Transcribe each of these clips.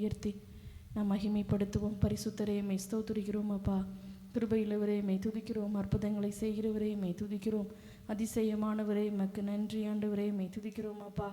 உயர்த்தி நாம் மகிமைப்படுத்துவோம். பரிசுத்தரே மை ஸ்தோத்திரிக்கிறோம் அப்பா. கிருபையுள்ளவரே மை துதிக்கிறோம். அற்புதங்களை செய்கிறவரே மை துதிக்கிறோம். அதிசயமானவரே மக்கு நன்றி ஆண்டவரே மை துதிக்கிறோம் அப்பா.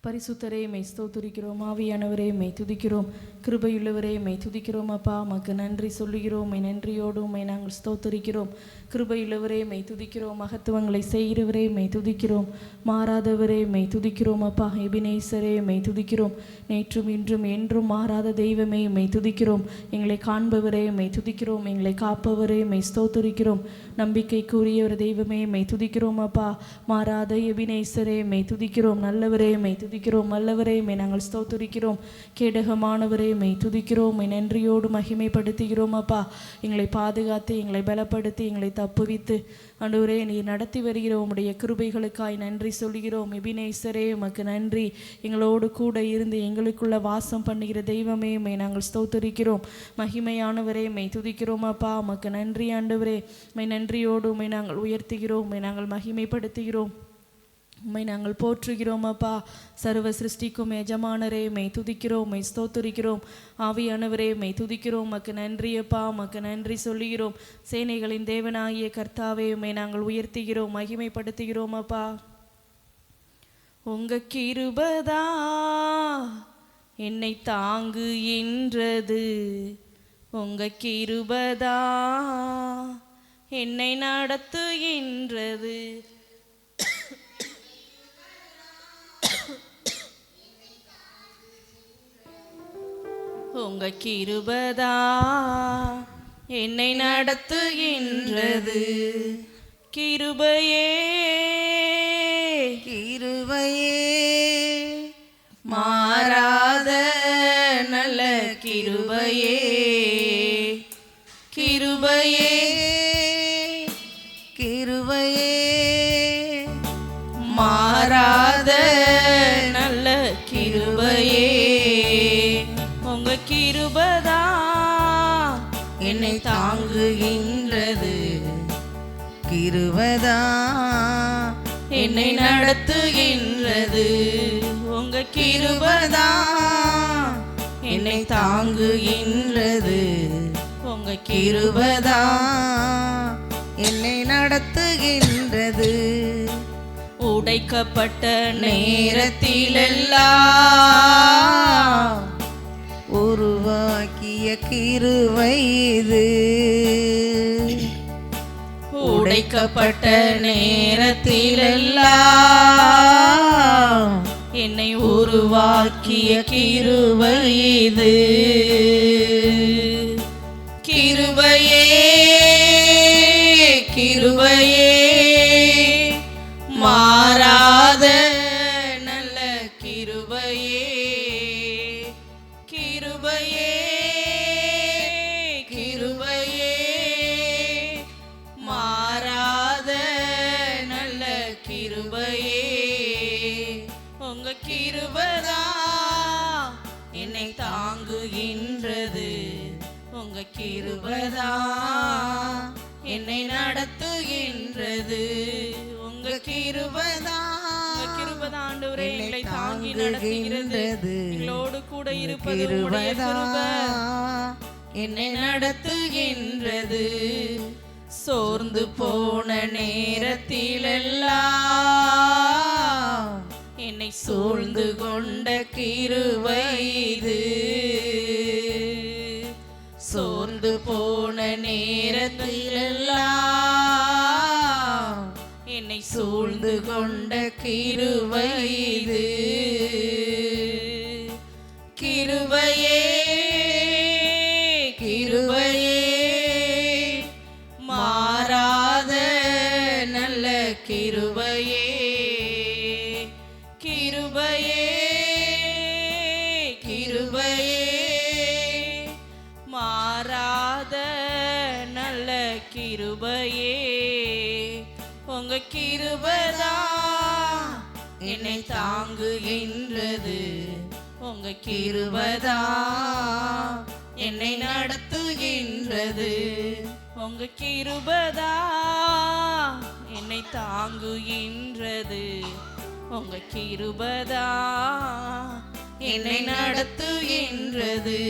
பரிசுத்தரே மை ஸ்தோத்திரிக்கிறோம். ஆவியானவரே மை துதிக்கிறோம். கிருபையுள்ளவரே மை துதிக்கிறோம் அப்பா. மக்கு நன்றி சொல்லுகிறோம். மை நன்றியோடு மை நாங்கள் ஸ்தோத்திரிக்கிறோம். கிருபையுள்ளவரே மை துதிக்கிறோம். மகத்துவங்களை செய்கிறவரே மை துதிக்கிறோம். மாறாதவரே மை துதிக்கிறோம் அப்பா. எபினேசரே மை துதிக்கிறோம். நேற்றும் இன்றும் என்றும் மாறாத தெய்வமே மை துதிக்கிறோம். எங்களை காண்பவரே மை துதிக்கிறோம். எங்களை காப்பவரே மை ஸ்தோத்திரிக்கிறோம். நம்பிக்கைக்குரியவர் தெய்வமே மை துதிக்கிறோம் அப்பா. மாறாத எபினேசரே மை துதிக்கிறோம். நல்லவரே மை துதிக்கிறோம். வல்லவரே மை நாங்கள் ஸ்தோத்திரிக்கிறோம். கேடகமானவரே மை துதிக்கிறோம். மை நன்றியோடு மகிமைப்படுத்துகிறோம் அப்பா. எங்களை பாதுகாத்து எங்களை பலப்படுத்தி எங்களை தப்புவித்து ஆண்டவரே நீர் நடத்தி வருகிற உம்முடைய கிருபைகளுக்காய் நன்றி சொல்கிறோம். எபினேசரே உமக்கு நன்றி. எங்களோடு கூட இருந்து எங்களுக்குள்ள வாசம் பண்ணுகிற தெய்வமே மை நாங்கள் ஸ்தோத்திரிக்கிறோம். மகிமையானவரே மை துதிக்கிறோம் அப்பா. உமக்கு நன்றி ஆண்டவரே. மை நன்றியோடு உம்மை நாங்கள் உயர்த்துகிறோம். உம்மை நாங்கள் மகிமைப்படுத்துகிறோம். உம்மை நாங்கள் போற்றுகிறோம் அப்பா. சர்வ சிருஷ்டிக்கும் எஜமானரே மை துதிக்கிறோம். மை ஸ்தோத்திரிக்கிறோம். ஆவியானவரே மை துதிக்கிறோம். உமக்கு நன்றி அப்பா. உமக்கு நன்றி சொல்லுகிறோம். சேனைகளின் தேவனாகிய கர்த்தாவே உம்மை நாங்கள் உயர்த்துகிறோம் மகிமைப்படுத்துகிறோம் அப்பா. உங்க கிருபைதா என்னை தாங்கு என்றது. உங்க கிருபைதா என்னை நடத்துகின்றது. உங்க கிருபைதா என்னை நடத்துகின்றது. கிருபையே கிருபையே மாறாத நல்ல கிருபையே. கிருபையே கிருபையே மாறாத நல்ல கிருபையே. உங்க கிருபைதா என்னை தாங்குகின்றது. கிருபைதா என்னை நடத்துகின்றது. உங்க கிருபைதா என்னை தாங்குகின்றது. உங்க கிருபைதா என்னை நடத்துகின்றது. உடைக்கப்பட்ட நேரத்திலெல்லாம் உருவாக்கிய கிருபை இது. உடைக்கப்பட்ட நேரத்திலெல்லாம் என்னை உருவாக்கிய கிருபை இது. கிருபையே கிருபையே மாறாத நல்ல கிருபையே. கிருபையே கிருபையே மாறாத நல்ல கிருபையே. உங்க கிருபைதா என்னை தாங்குகின்றது. உங்க கிருபைதா என்னை நடத்துகின்றது. உங்க கிருபைதா ஆண்டவரே எங்களை தாங்கி நடத்துகிறது. எங்களோடு கூட இருப்பது உம்முடைய கிருபை என்னை நடத்துகின்றது. சோர்ந்து போன நேரத்திலெல்லாம் என்னை சூழ்ந்து கொண்ட கிருபை இது. சோர்ந்து போன நேரத்திலெல்லாம் என்னை சூழ்ந்து கொண்ட கிருபை இது. கிருபையே கிருபையே மாறாத நல்ல கிருபையே. கிருபையே கிருபையே மாறாத நல்ல கிருபையே. உங்க கிருபைதா என்னை தாங்குகின்றது. உங்க கிருபைதா என்னை நடத்துகின்றது. உங்க கிருபைதா என்னை தாங்குகின்றது. உங்க கிருபைதா என்னை நடத்துகின்றது.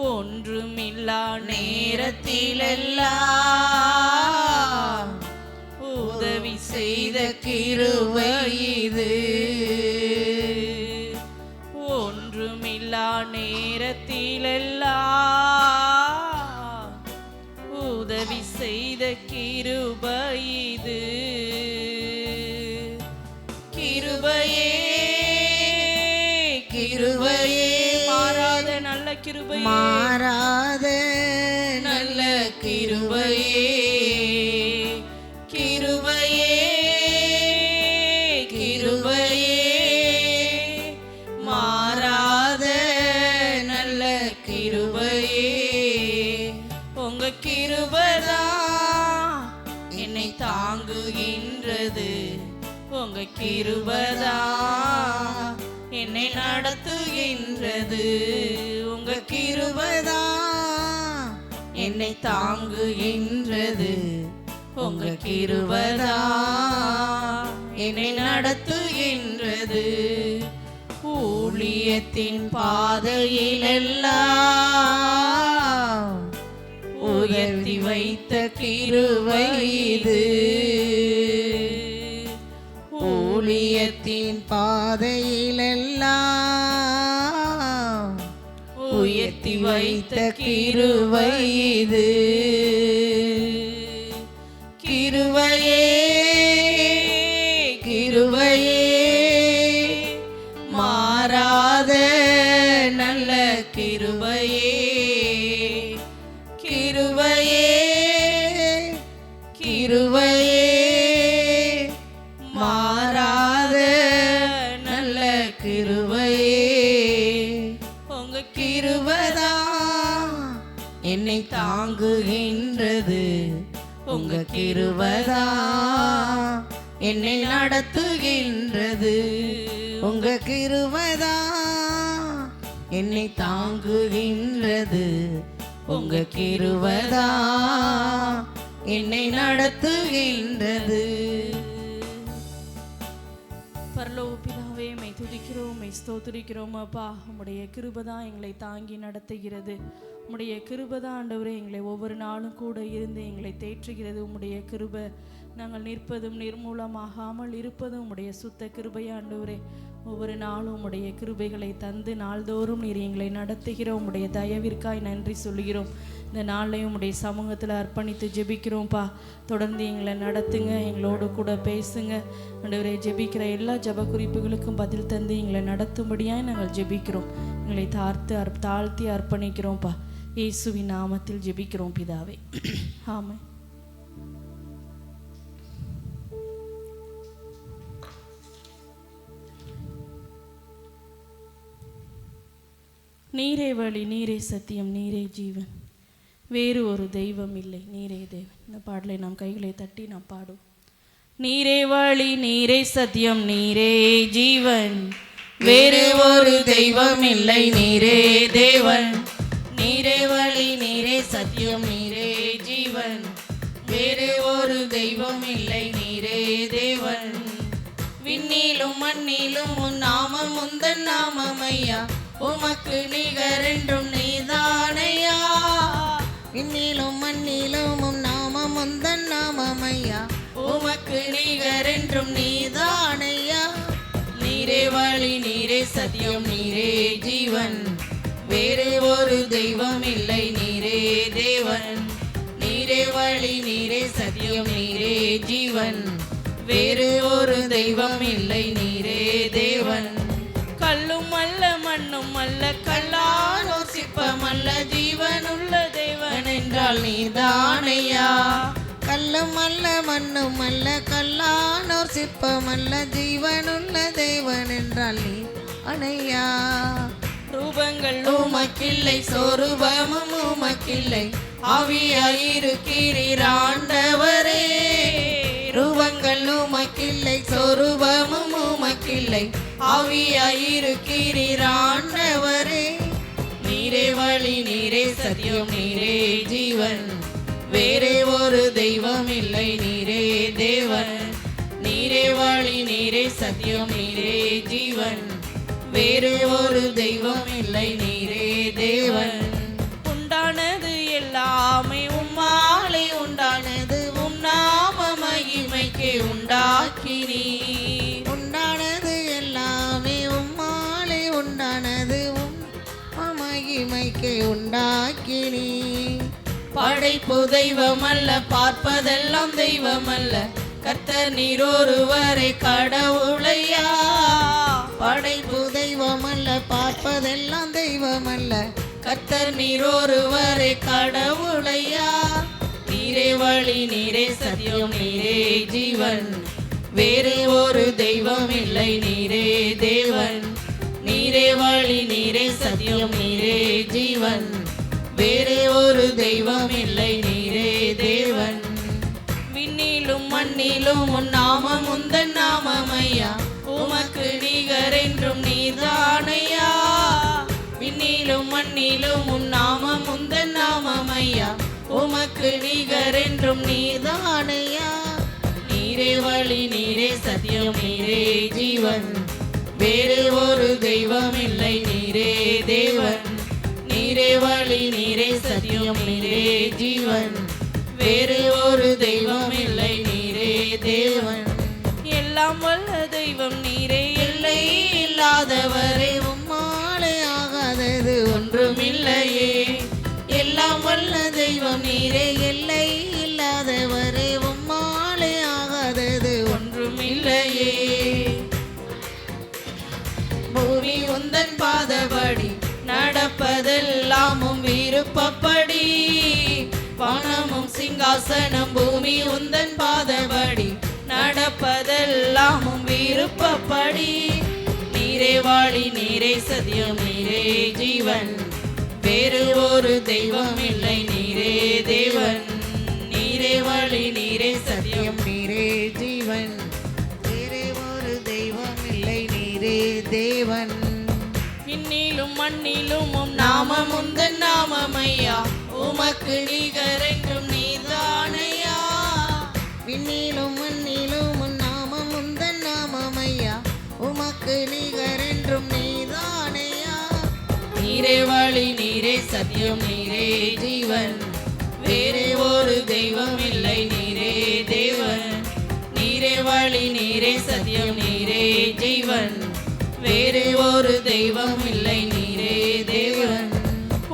ஒன்றுமில்லா நேரத்திலெல்லாம் உதவி செய்த கிருபை இது. ஒன்றுமில்லா நேரத்திலெல்லாம் உதவி செய்த கிருபை இது. கிருபையே கிருபையே மாறாத நல்ல கிருபையே மாறாத நல்ல கிருபையே கிருபையே கிருபையே மாறாத நல்ல கிருபையே. உங்க கிருபைதான் என்னை தாங்குகின்றது. உங்க கிருபைதான் என்னை நடத்துகின்றது. உங்க கிருபைதான் என்னை தாங்குகின்றது. உங்க கிருபைதான் என்னை நடத்துகின்றது. ஊழியத்தின் பாதையிலெல்லாம் உயர்த்தி வைத்த கிருபை இது. ஊழியத்தின் பாதையிலெல்லாம் உயர்த்தி வைத்த கிருபை இது. கிருபையே கிருபையே மாறாத நல்ல கிருபையே கிருபையே கிருபையே மாறாத நல்ல கிருபையே. உங்க கிருபைதான் என்னை தாங்குகின்றது. உங்க கிருபைதான் என்னை நடத்துகின்றது. உங்க கிருபைதான் என்னை தாங்குகின்றது. உங்க கிருபைதான் என்னை நடத்துகின்றது. பரலோக பிதாவே, மை துதிக்கிறோம், மை ஸ்தோத்திரிக்கிறோம் அப்பா. உம்முடைய கிருபைதான் எங்களை தாங்கி நடத்துகிறது. உம்முடைய கிருபைதான் ஆண்டவரே எங்களை ஒவ்வொரு நாளும் கூட இருந்து எங்களை தேற்றுகிறது. உம்முடைய கிருபை நாங்கள் நிற்பதும் நிர்மூலமாகாமல் இருப்பதும் உம்முடைய சுத்த கிருபை ஆண்டவரே. ஒவ்வொரு நாளும் உம்முடைய கிருபைகளை தந்து நாள்தோறும் நீர் எங்களை நடத்துகிற உம்முடைய தயவிற்காய் நன்றி சொல்கிறோம். இந்த நாளையும் உம்முடைய சமூகத்தில் அர்ப்பணித்து ஜெபிக்கிறோம்ப்பா. தொடர்ந்து எங்களை நடத்துங்க, எங்களோடு கூட பேசுங்க ஆண்டவரே. ஜெபிக்கிற எல்லா ஜெப குறிப்புகளுக்கும் பதில் தந்து எங்களை நடத்தும்படியாய் நாங்கள் ஜெபிக்கிறோம். எங்களை தாழ்த்தி அர்ப்பணிக்கிறோம்ப்பா. இயேசுவின் நாமத்தில் ஜெபிக்கிறோம் பிதாவே, ஆமென். நீரே வழி, நீரே சத்தியம், நீரே ஜீவன், வேறு ஒரு தெய்வம் இல்லை, நீரே தேவன். இந்த பாடலை நாம் கைகளை தட்டி நாம் பாடுவோம். நீரே வழி, நீரே சத்தியம், நீரே ஜீவன், வேறு ஒரு தெய்வம் இல்லை, நீரே தேவன். நீரே வழி, நீரே சத்தியம், நீரே ஜீவன், வேறு ஒரு தெய்வம் இல்லை, நீரே தேவன். விண்ணிலும் மண்ணிலும் உன் நாமம் உந்தன் நாமம் ஐயா, உமக்கு நிகரென்றும் நீதானையா. விண்ணிலும் மண்ணிலும் உன் நாமம் உந்தன் நாமம் ஐயா, உமக்கு நிகரென்றும் நீதானையா. நீரே வழி, நீரே சத்தியம், நீரே ஜீவன், வேறு ஒரு தெய்வம் இல்லை, நீரே தேவன். நீரே வழி, நீரே சத்தியம், நீரே ஜீவன், வேறு ஒரு தெய்வம் இல்லை, நீரே தேவன். கல்லும் அல்ல மண்ணும் அல்ல, கல்லானோ சிற்பம் அல்ல, ஜீவனுள்ள தேவன் என்றால் நீதானையா. கல்லும் அல்ல மண்ணும் அல்ல, கல்லானோர் சிற்பம் அல்ல, ஜீவனுள்ள தேவன் என்றால் நீ அணையா. ரூபங்கள் உமக்கில்லை, சொரூபமும் உமக்கில்லை, ஆவியாயிருக்கிறீர் ஆண்டவரே. ரூபங்கள் உமக்கில்லை, சொரூபமும் உமக்கில்லை, ஆவியாயிருக்கிறீர் ஆண்டவரே. நீரே வழி, நீரே சத்தியம், நீரே ஜீவன், வேறே ஒரு தெய்வம் இல்லை, நீரே தேவன். நீரே வழி, நீரே சத்தியம், நீரே ஜீவன், வேறு ஒரு தெய்வம் இல்லை, நீரே தேவன். உண்டானது எல்லாமே உம்மாலே உண்டானது உம் நாம மகிமைக்கு உண்டாக்கினீர். உண்டானது எல்லாமே உம்மாலே உண்டானது உம் மகிமைக்கு உண்டாக்கினீ. படைப்பு தெய்வமல்ல, பார்ப்பதெல்லாம் தெய்வமல்ல, கர்த்தர் நீர் ஒருவரே கடவுளையா. படைப்பு தெய்வமல்ல, பார்ப்பதெல்லாம் தெய்வமல்ல, கர்த்தர் நீர் ஒருவரே கடவுளையா. நீரே வழி, நீரே சத்தியம், நீரே ஜீவன், வேறு ஒரு தெய்வம் இல்லை, நீரே தேவன். நீரே வழி, நீரே சத்தியம், நீரே ஜீவன், வேறு ஒரு தெய்வம் இல்லை, நீரே தேவன். விண்ணிலும் மண்ணிலும் உன் நாமம் உந்தன் நாமமையா, உமக்கு நிகர் என்றும் நீர்தானையா. விண்ணிலும் மண்ணிலும் உன் நாமம் உந்தன் நாமமையா, உமக்கு நிகர் என்றும் நீர்தானையா. நீரே வழி, நீரே சத்தியம், நீரே ஜீவன், வேறு ஒரு தெய்வம் இல்லை, நீரே தேவன். நீரே வழி, நீரே சத்தியம், நீரே ஜீவன், வேறு ஒரு தெய்வம் இல்லை, நீரே தேவன். எல்லாம் வல்ல தெய்வம் நீரே, எல்லை இல்லாதவரே, உம்மாலே ஆகாதது ஒன்றுமில்லையே. எல்லாம் வல்ல தெய்வம் நீரே, எல்லை இல்லாதவரே, உம்மாலே ஆகாதது ஒன்றுமில்லையே. பூமி உந்தன் பாதபடி, நடப்பதெல்லாமும் விருப்பப்படி. வானமும் சிங்காசனம் பூமி உந்தன் பாதபடி, நடப்பதெல்லாமும் விருப்பப்படி. நீரே வாழி, நீரே சத்தியம், நீரே ஜீவன், வேறு ஒரு தெய்வம் இல்லை, நீரே தேவன். நீரே வாழி, நீரே சத்தியம், நீரே ஜீவன், வேறு ஒரு தெய்வம் இல்லை, நீரே தேவன். விண்ணிலும் மண்ணிலும் உம் நாமம் உந்தன் நாமமையா, உமக்கு நிகர் என்றும் நீர்தானையா. விண்ணிலும் மண்ணிலும் உன் நாமம் உந்தன் நாமமையா, உமக்கு நிகர் என்றும் நீர்தானையா. நீரே வழி, நீரே சத்தியம், நீரே ஜீவன், வேறு ஒரு தெய்வம் இல்லை, நீரே தேவன். நீரே வழி, நீரே சத்தியம், நீரே ஜீவன், வேறு ஒரு தெய்வம் இல்லை, நீரே தேவன்.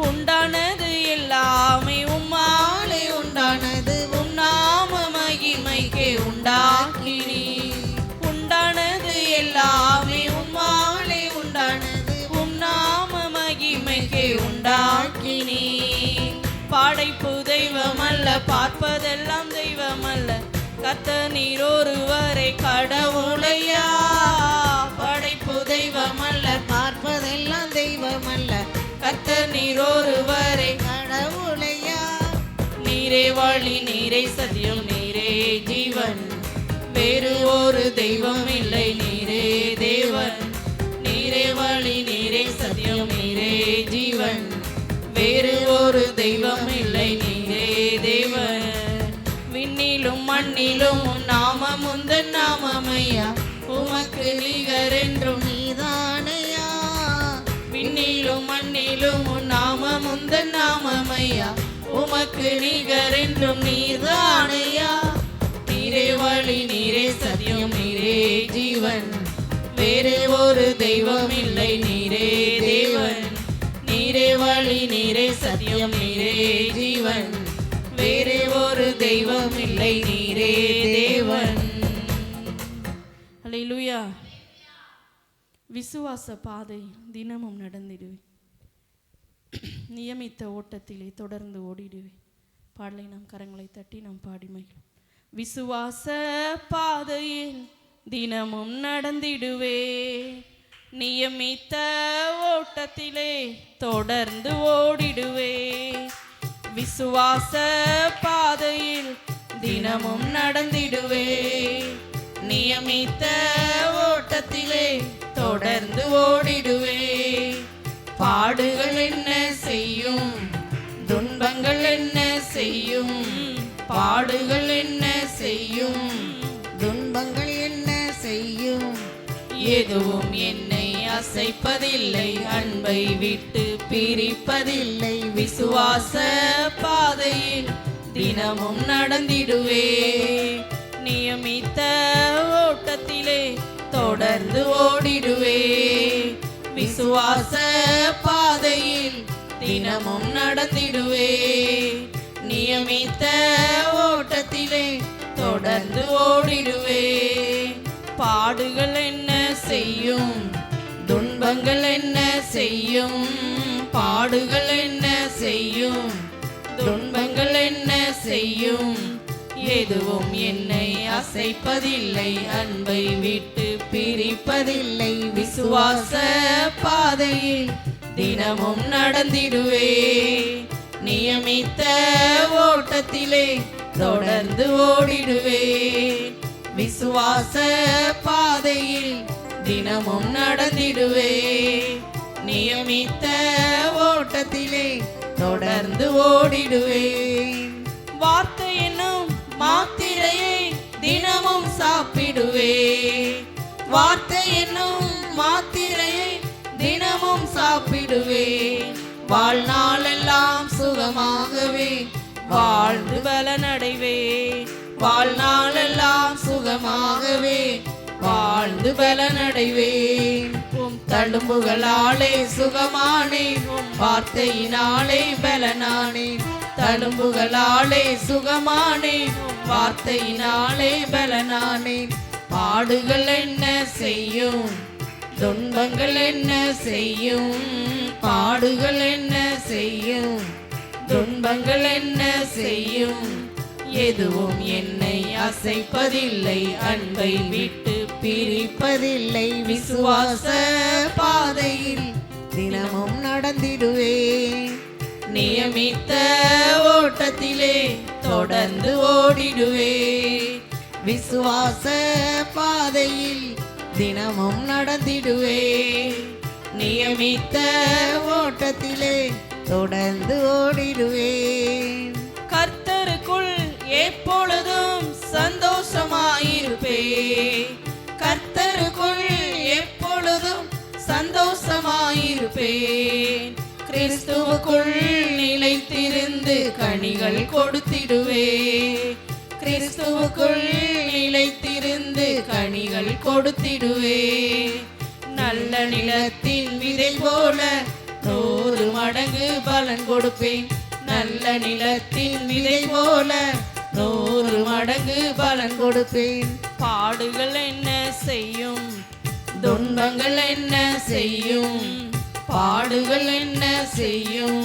உண்டானது எல்லாமே உம்மாலே உண்டானது உம் நாம மகிமைக்கு உண்டாக்கினீர். உண்டானது எல்லாமே உம்மாலே உண்டானது உம் நாம மகிமைக்கு உண்டாக்கினீர். படைப்பு தெய்வமல்ல, பார்ப்பதெல்லாம் தெய்வமல்ல, கர்த்தர் நீர் ஒருவரே கடவுளையா. படைப்பு தெய்வமல்ல, பார்ப்பதெல்லாம் தெய்வமல்ல, கர்த்தர் நீர் ஒருவரே கடவுளையா. நீரே வழி, நீரே சத்தியம், நீரே ஜீவன், வேறு ஒரு தெய்வம் இல்லை, நீரே தேவன். நீரே வழி, நீரே சத்தியம், நீரே ஜீவன், வேறு ஒரு தெய்வம் இல்லை, நீரே தேவன். விண்ணிலும் மண்ணிலும் உன் நாமம் உந்தன் நாமமையா, உமக்கு நிகர் என்றும் நீதானையா. விண்ணிலும் மண்ணிலும் உன் நாமம் உந்தன் நாமமையா, உமக்கு நிகர் என்றும் நீதானையா. நீரே வழி, நீரே சத்தியம், நீரே ஜீவன், வேறு ஒரு தெய்வம் இல்லை, நீரே தேவன். நீரே வழி, நீரே சத்தியம், நீரே ஜீவன், வேறு ஒரு தெய்வம் இல்லை, நீரே தேவன். அல்லேலூயா. விசுவாச பாதை தினமும் நடந்திடுவே, நியமித்த ஓட்டத்திலே தொடர்ந்து ஓடிடுவே. பாடலை நாம் கரங்களை தட்டி நாம் பாடி மகிழ்வோம். விசுவாச பாதையில் தினமும் நடந்திடுவே, நியமித்த ஓட்டத்திலே தொடர்ந்து ஓடிடுவே. விசுவாச பாதையில் தினமும் நடந்திடுவே, நியமித்த ஓட்டத்திலே தொடர்ந்து ஓடிடுவே. பாடுகள் என்ன செய்யும், துன்பங்கள் என்ன செய்யும், பாடுகள் என்ன செய்யும், துன்பங்கள் என்ன செய்யும், எதுவும் என்னை அசைப்பதில்லை, அன்பை விட்டு பிரிப்பதில்லை. விசுவாச பாதையில் தினமும் நடந்திடுவே, நியமித்த ஓட்டத்திலே தொடர்ந்து ஓடிடுவே. விசுவாச பாதையில் தினமும் நடந்திடுவே, நியமித்த ஓட்டத்திலே தொடர்ந்து ஓடிடுவே. பாடுகள் என்ன செய்யும், துன்பங்கள் என்ன செய்யும், பாடுகள் என்ன செய்யும், துன்பங்கள் என்ன செய்யும், எதுவும் என்னை அசைப்பதில்லை, அன்பை விட்டு பிரிப்பதில்லை. விசுவாச பாதையில் தினமும் நடந்திடுவே, நியமித்த ஓட்டத்திலே தொடர்ந்து ஓடிடுவே. விசுவாச பாதையில் தினமும் நடந்திடுவே, நியமித்த ஓட்டத்திலே தொடர்ந்து ஓடிடுவே. வார்த்தை என்னும் மாத்திரையை தினமும் சாப்பிடுவே, வார்த்தை என்னும் மாத்திரையை தினமும் சாப்பிடுவே. வாழ்நாளெல்லாம் சுகமாகவே வாழ்ந்து பலனடைவே, வாழ்நாளெல்லாம் சுகமாகவே வாழ்ந்து பலனடைவேன். உம் தழும்புகளாலே சுகமானேன், உம் வார்த்தையினாலே பலனானேன். தழும்புகளாலே சுகமானேன், உம் வார்த்தையினாலே பலனானேன். பாடுகள் என்ன செய்யும், துன்பங்கள் என்ன செய்யும், பாடுகள் என்ன செய்யும், துன்பங்கள் என்ன செய்யும், எதுவும் என்னை அசைப்பதில்லை, அன்பை விட்டு பிரிப்பதில்லை. விசுவாச பாதையில் தினமும் நடந்திடுவே, நியமித்த ஓட்டத்திலே தொடர்ந்து ஓடிடுவே. விசுவாச பாதையில் தினமும் நடந்திடுவே, நியமித்த ஓட்டத்திலே தொடர்ந்து ஓடிடுவே. கர்த்தருக்குள் எப்பொழுதும் சந்தோஷமாயிருப்பே, கர்த்தருக்குள் எப்பொழுதும் சந்தோஷமாயிருப்பேன். கிறிஸ்துவுக்குள் நிலைத்திருந்து கனிகள் கொடுத்திடுவே, கிறிஸ்துவுக்குள் நிலைத்திருந்து கனிகள் கொடுத்திடுவே. நல்ல நிலத்தின் விதை போல 100 மடங்கு பலன் கொடுப்பேன், நல்ல நிலத்தின் விதை போல 100 மடங்கு பலன் கொடுப்பேன். பாடுகள் என்ன செய்யும், துன்பங்கள் என்ன செய்யும், பாடுகள் என்ன செய்யும்,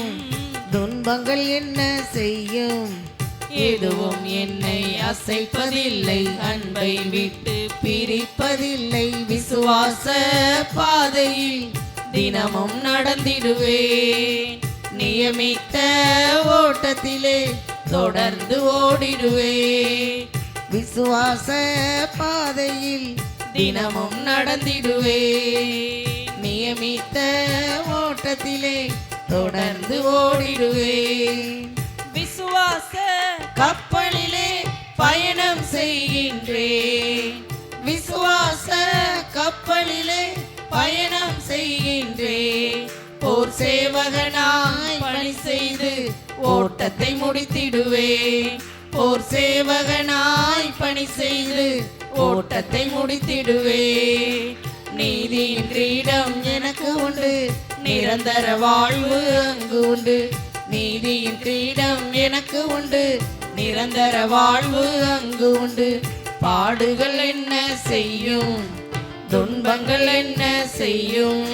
துன்பங்கள் என்ன செய்யும், எதுவும் என்னை அசைப்பதில்லை, அன்பை விட்டு பிரிப்பதில்லை. விசுவாச பாதையில் தினமும் நடந்திடுவேன், நியமித்த ஓட்டத்திலே தொடர்ந்து ஓடிடுவேன். விசுவாச பாதையில் தினமும் நடந்திடுவேன், நியமித்த ஓட்டத்திலே தொடர்ந்து ஓடிடுவேன். விசுவாச கப்பலிலே பயணம் செய்கின்றேன், விசுவாச கப்பலிலே பயணம் செய்கின்றேன். போர் சேவகனாய் பணி செய்து ஓட்டத்தை முடித்திடுவேன், போர் சேவகனாய் பணி செய்து ஓட்டத்தை முடித்திடுவேன். நீதியின் கிரீடம் எனக்கு உண்டு, நிரந்தர வாழ்வு அங்கு உண்டு. நீதியின் கிரீடம் எனக்கு உண்டு, நிரந்தர வாழ்வு அங்கு உண்டு. பாடுகள் என்ன செய்யும், துன்பங்கள் என்ன செய்யும்,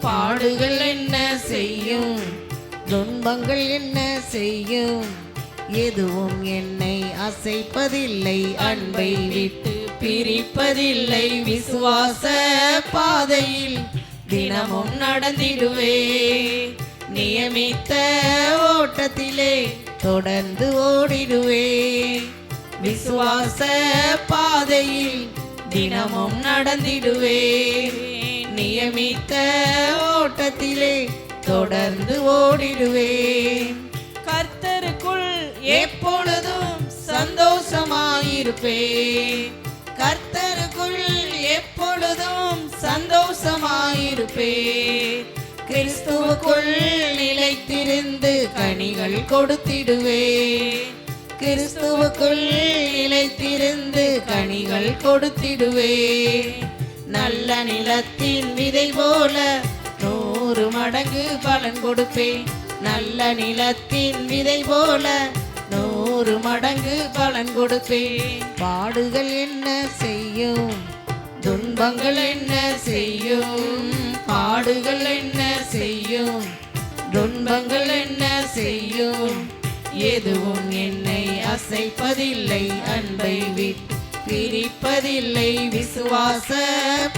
பாடுகள் என்ன செய்யும், துன்பங்கள் என்ன செய்யும், எதுவும் என்னை அசைப்பதில்லை, அன்பை விட்டு பிரிப்பதில்லை. விசுவாச பாதையில் தினமும் நடந்திடுவே, நியமித்த ஓட்டத்திலே தொடர்ந்து ஓடிடுவே. விசுவாச பாதையில் தினமும் நடந்திடுவே, நியமித்த ஓட்டத்திலே தொடர்ந்து ஓடிடுவே. கர்த்தருக்குள் எப்பொழுதும் சந்தோஷமாயிருப்பே, கர்த்தருக்குள் எப்பொழுதும் பொழுதும் சந்தோஷமாயிருப்பேன். கிறிஸ்துவுக்குள் நிலைத்திருந்து கனிகள் கொடுத்திடுவேன். கிறிஸ்துவுக்குள் நிலைத்திருந்து கனிகள் கொடுத்திடுவேன். நல்ல நிலத்தின் விதை போல 100 மடங்கு பலன் கொடுப்பேன். நல்ல நிலத்தின் விதை போல 100 மடங்கு பலன் கொடுப்பேன். பாடுகள் என்ன செய்யும், துன்பங்கள் என்ன செய்யும், பாடுகள் என்ன செய்யும், துன்பங்கள் என்ன செய்யும், எதுவும் என்னை அசைப்பதில்லை, அன்பை விட்டு பிரிப்பதில்லை. விசுவாச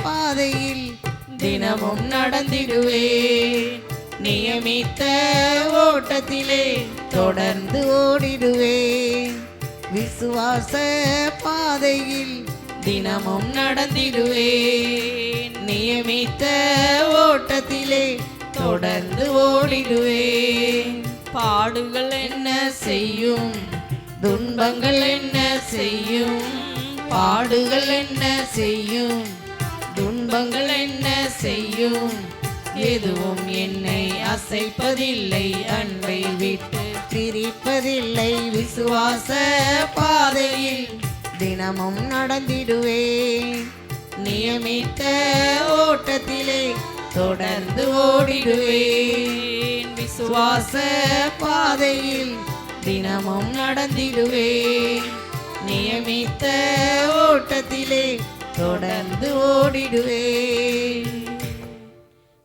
பாதையில் தினமும் நடந்திடுவேன். நியமித்த ஓட்டத்திலே தொடர்ந்து ஓடிடுவேன். விசுவாச பாதையில் தினமும் நடந்திடுவேன். நியமித்த ஓட்டத்திலே தொடர்ந்து ஓடிடுவேன். பாடுகள் என்ன செய்யும், துன்பங்கள் என்ன செய்யும், பாடுகள் என்ன செய்யும், துன்பங்கள் என்ன செய்யும், எதுவும் என்னை அசைப்பதில்லை, அன்பை விட்டு பிரிப்பதில்லை. விசுவாச பாதையில் தினமும் நடந்திடுவேன். நியமித்த ஓட்டத்திலே தொடர்ந்து ஓடிடுவேன். விசுவாச பாதையில் தினமும் நடந்திடுவேன். நியமித்த ஓட்டத்திலே தொடர்ந்து ஓடிடுவேன்.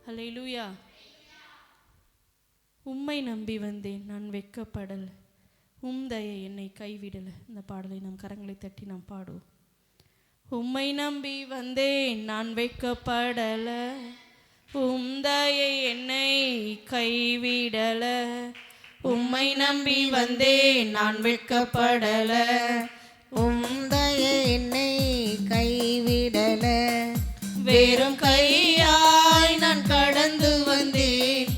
ஹல்லேலூயா. உம்மை நம்பி வந்தேன், நான் வெட்கப்படல, உம் தயை என்னை கைவிடல. இந்த பாடலை நம் கரங்களை தட்டி நாம் பாடுவோம். உம்மை நம்பி வந்தேன், நான் வெட்கப்படல, உம் தயை என்னை கைவிடல. உம்மை நம்பி வந்தேன், நான் வெட்கப்படல, உம் தயை என்னை கைவிடல. வெறும் கையாய் நான் கடந்து வந்தேன்,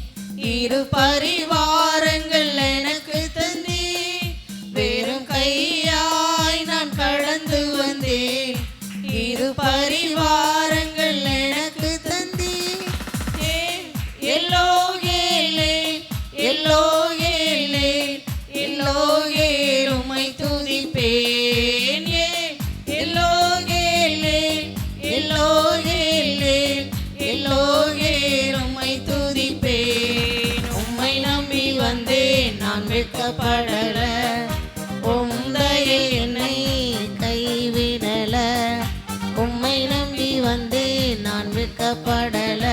இரு பரிவாரங்கள் எனக்கு தந்தே. வெறும் கையாய் நான் கடந்து வந்தேன், இரு பரிவாரங்கள் எனக்கு தந்தே. எல்லோகேலே எல்லோகேலே எல்லோகேல் உம்மை துதிப்பேன். எல்லோகேலே எல்லோகேலே எல்லோகேல் உம்மை துதிப்பேன். உம்மை நம்பி வந்தேன், நான் வெட்கப்படல, உம் தயை என்னை கைவிடல. உம்மை நம்பி வந்தேன், நான் வெட்கப்படல,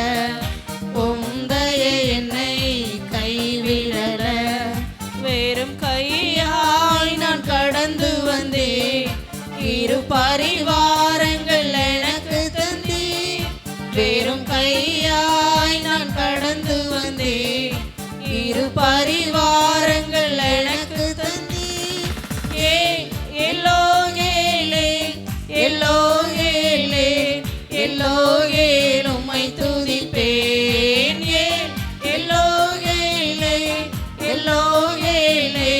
உம் தயை என்னை கைவிடல. வெறும் கையாய் நான் கடந்து வந்தேன், இரு பரிவாரங்கள் எனக்கு தந்தே. வெறும் கையாய் நான் கடந்து வந்தேன், இரு பரிவாரங்கள் எனக்கு தந்தே. எல்லோகேலே எல்லோகேலே எல்லோகேல் உம்மை துதிப்பேன். எல்லோகேலே எல்லோகேலே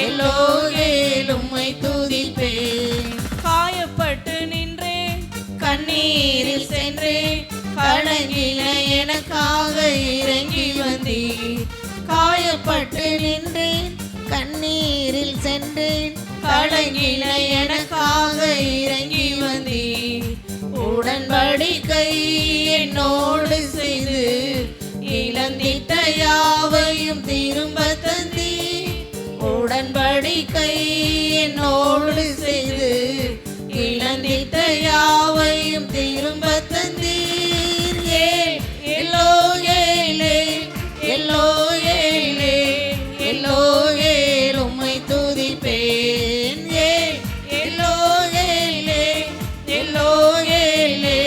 எல்லோகேல் உம்மை துதிப்பேன். காயப்பட்டு நின்றேன், கண்ணீரில் சென்றேன், கலங்கின எனக்காக இறங்கி வந்தீர். காயப்பட்டு நின்றேன், கண்ணீரில் சென்றேன், கலங்கின எனக்காக இறங்கி வந்தீர். உடன்படிக்கை என்னோடு செய்து இழந்திட்ட யாவையும் திரும்ப தந்தீர். உடன்படிக்கை என்னோடு செய்து இழந்திட்ட யாவையும் திரும்ப தந்தீர். எல்லோகேலே எல்லோகேலே எல்லோகேல் உம்மை துதிப்பேன். எல்லோகேலே எல்லோகேலே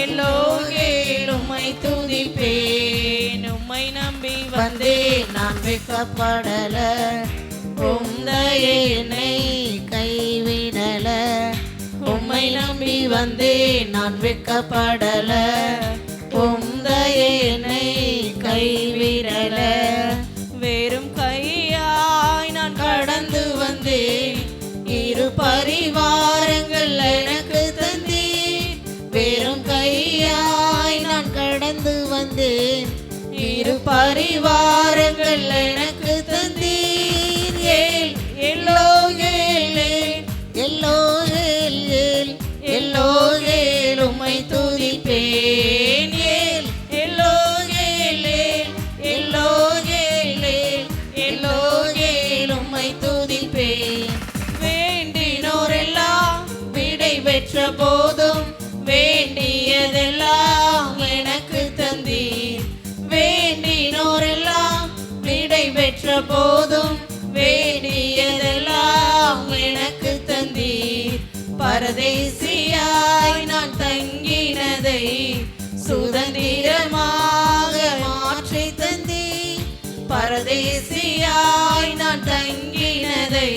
எல்லோகேல் உம்மை துதிப்பேன். உம்மை நம்பி வந்தேன், நான் வெட்கப்படல, உம் தயை என்னை கைவிடல. உம்மை நம்பி வந்தேன், நான் வெட்கப்படல, உம் தயை என்னை கைவிடல. வெறும் கையாய் நான் கடந்து வந்தேன், இரு பரிவாரங்கள் எனக்கு தந்தீர். வெறும் பரிவாரங்கள் எனக்கு தந்தீர். ஏல் எல்லோகேல் எல்லோகேல் எல்லோகேல் உம்மை துதிப்பேன். ஏல் எல்லோகேல் எல்லோகேல் எல்லோகேல் உம்மை துதிப்பேன். வேண்டினோரெல்லாம் விடை பெற்ற போதும் வேண்டியதெல்லாம் எனக்கு தந்தீர். வேண்டினோரெல்லாம் விடை பெற்ற போதும் வேண்டியதெல்லாம் எனக்கு தந்தீர். பரதேசியாய் நான் தங்கினதை சுதந்திரமாக மாற்றி தந்தீர். பரதேசியாய் நான் தங்கினதை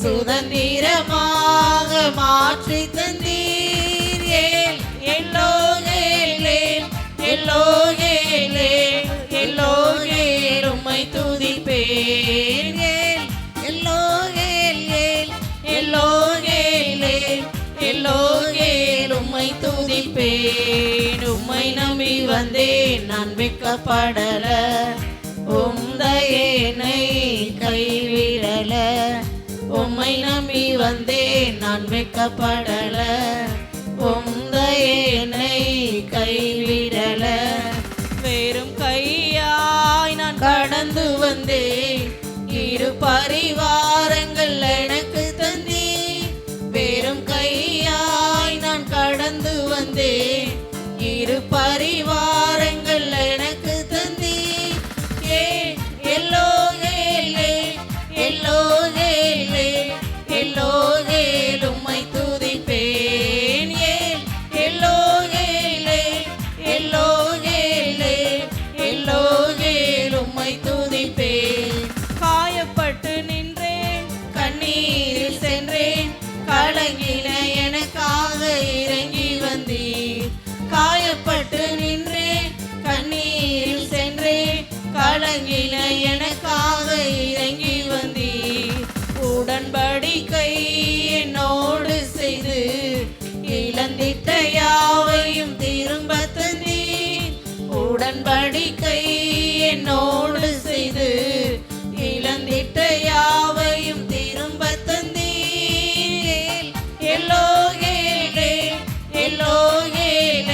சுதந்திரமாக மாற்றி தந்தீர். ஏல் எல்லோகேல் எல்லோகேல் எல்லோகேல் உம்மை துதிப்பேன். ஏல் எல்லோகேல் எல்லோகேல் எல்லோகேல் உம்மை துதிப்பேன். உம்மை நம்பி வந்தேன் நான் வெட்கப்படல, உம் தயை என்னை கைவிடல. உம்மை நம்பி வந்தேன் நான் வெட்கப்படல, உம் தயை என்னை கைவிடல. வெறும் கையாய் நான் கடந்து வந்தேன், இரு பரிவாரங்கள் எனக்கு தந்தீர். வெறும் கையாய் நான் கடந்து வந்தேன், இரு பரிவாரங்கள் எனக்கு தந்தீர். எல்லோகேல் எல்லோகேல் எல்லோகேல் உம்மை துதிப்பேன். ஏல் எல்லோகேல் எல்லோகேல் எல்லோகேல் உம்மை துதிப்பேன். காயப்பட்டு நின்றேன், கண்ணீரில் சென்றேன், கலங்கின எனக்காக இறங்கி வந்தீர். காயப்பட்டு நின்றேன், கண்ணீரில் சென்றேன், கலங்கின எனக்காக இறங்கி வந்தீர். உடன்படிக்கை என்னோடு செய்து இழந்திட்ட யாவையும் திரும்ப தந்தீர். உடன்படிக்கை என்னோடு செய்து இழந்திட்ட யாவையும் திரும்ப தந்தீர். எல்லோகேல் எல்லோகேல்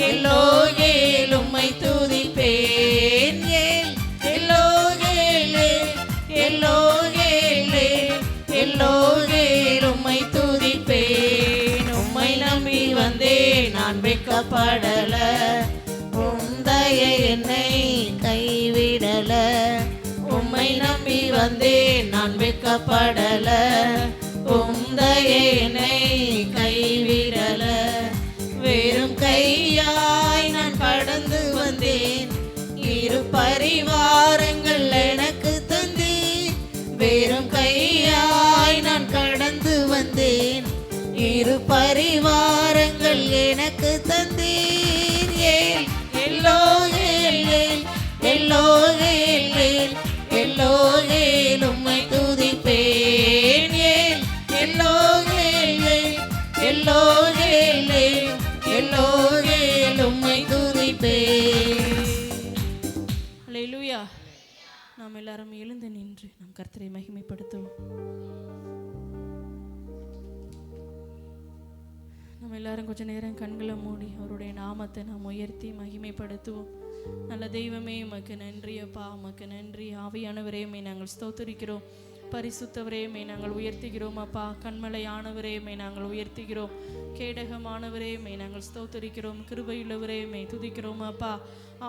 எல்லோகேல் உம்மை துதிப்பேன். ஏல் எல்லோகேல் எல்லோகேல் எல்லோகேல் உம்மை துதிப்பேன். உம்மை நம்பி வந்தேன் நான் வெட்கப்படல, உம் தயை என்னை கைவிடல. உம்மை நம்பி வந்தேன் நான் வெட்கப்படல, உம் தயை என்னை கைவிடல. வெறும் கையாய் நான் கடந்து வந்தேன், இரு பரிவாரங்கள் எனக்கு தந்தீர். வெறும் கையாய் நான் கடந்து வந்தேன், இரு பரிவாரங்கள் எனக்கு தந்தீர். ஏல் எல்லோகேல் எல்லோகேல் எல்லோகேல் உம்மை துதிப்பேன். ஏல் எல்லோகேல் எல்லோகேல் எல்லோகேல் உம்மை துதிப்பேன். அல்லேலூயா. நாம் எல்லாரும் எழுந்து நின்று நம் கர்த்தரை மகிமைப்படுத்துவோம். நம்ம எல்லாரும் கொஞ்ச நேரம் கண்களை மூடி அவருடைய நாமத்தை நாம் உயர்த்தி மகிமைப்படுத்துவோம். நல்ல தெய்வமே உமக்கு நன்றி அப்பா, உமக்கு நன்றி. ஆவியானவரே உம்மை நாங்கள் ஸ்தோத்திரிக்கிறோம். பரிசுத்தவரே உம்மை நாங்கள் உயர்த்துகிறோம் அப்பா. கண்மலையானவரே உம்மை நாங்கள் உயர்த்துகிறோம். கேடகமானவரே உம்மை நாங்கள் ஸ்தோத்திரிக்கிறோம். கிருபையுள்ளவரே உம்மை துதிக்கிறோம் அப்பா.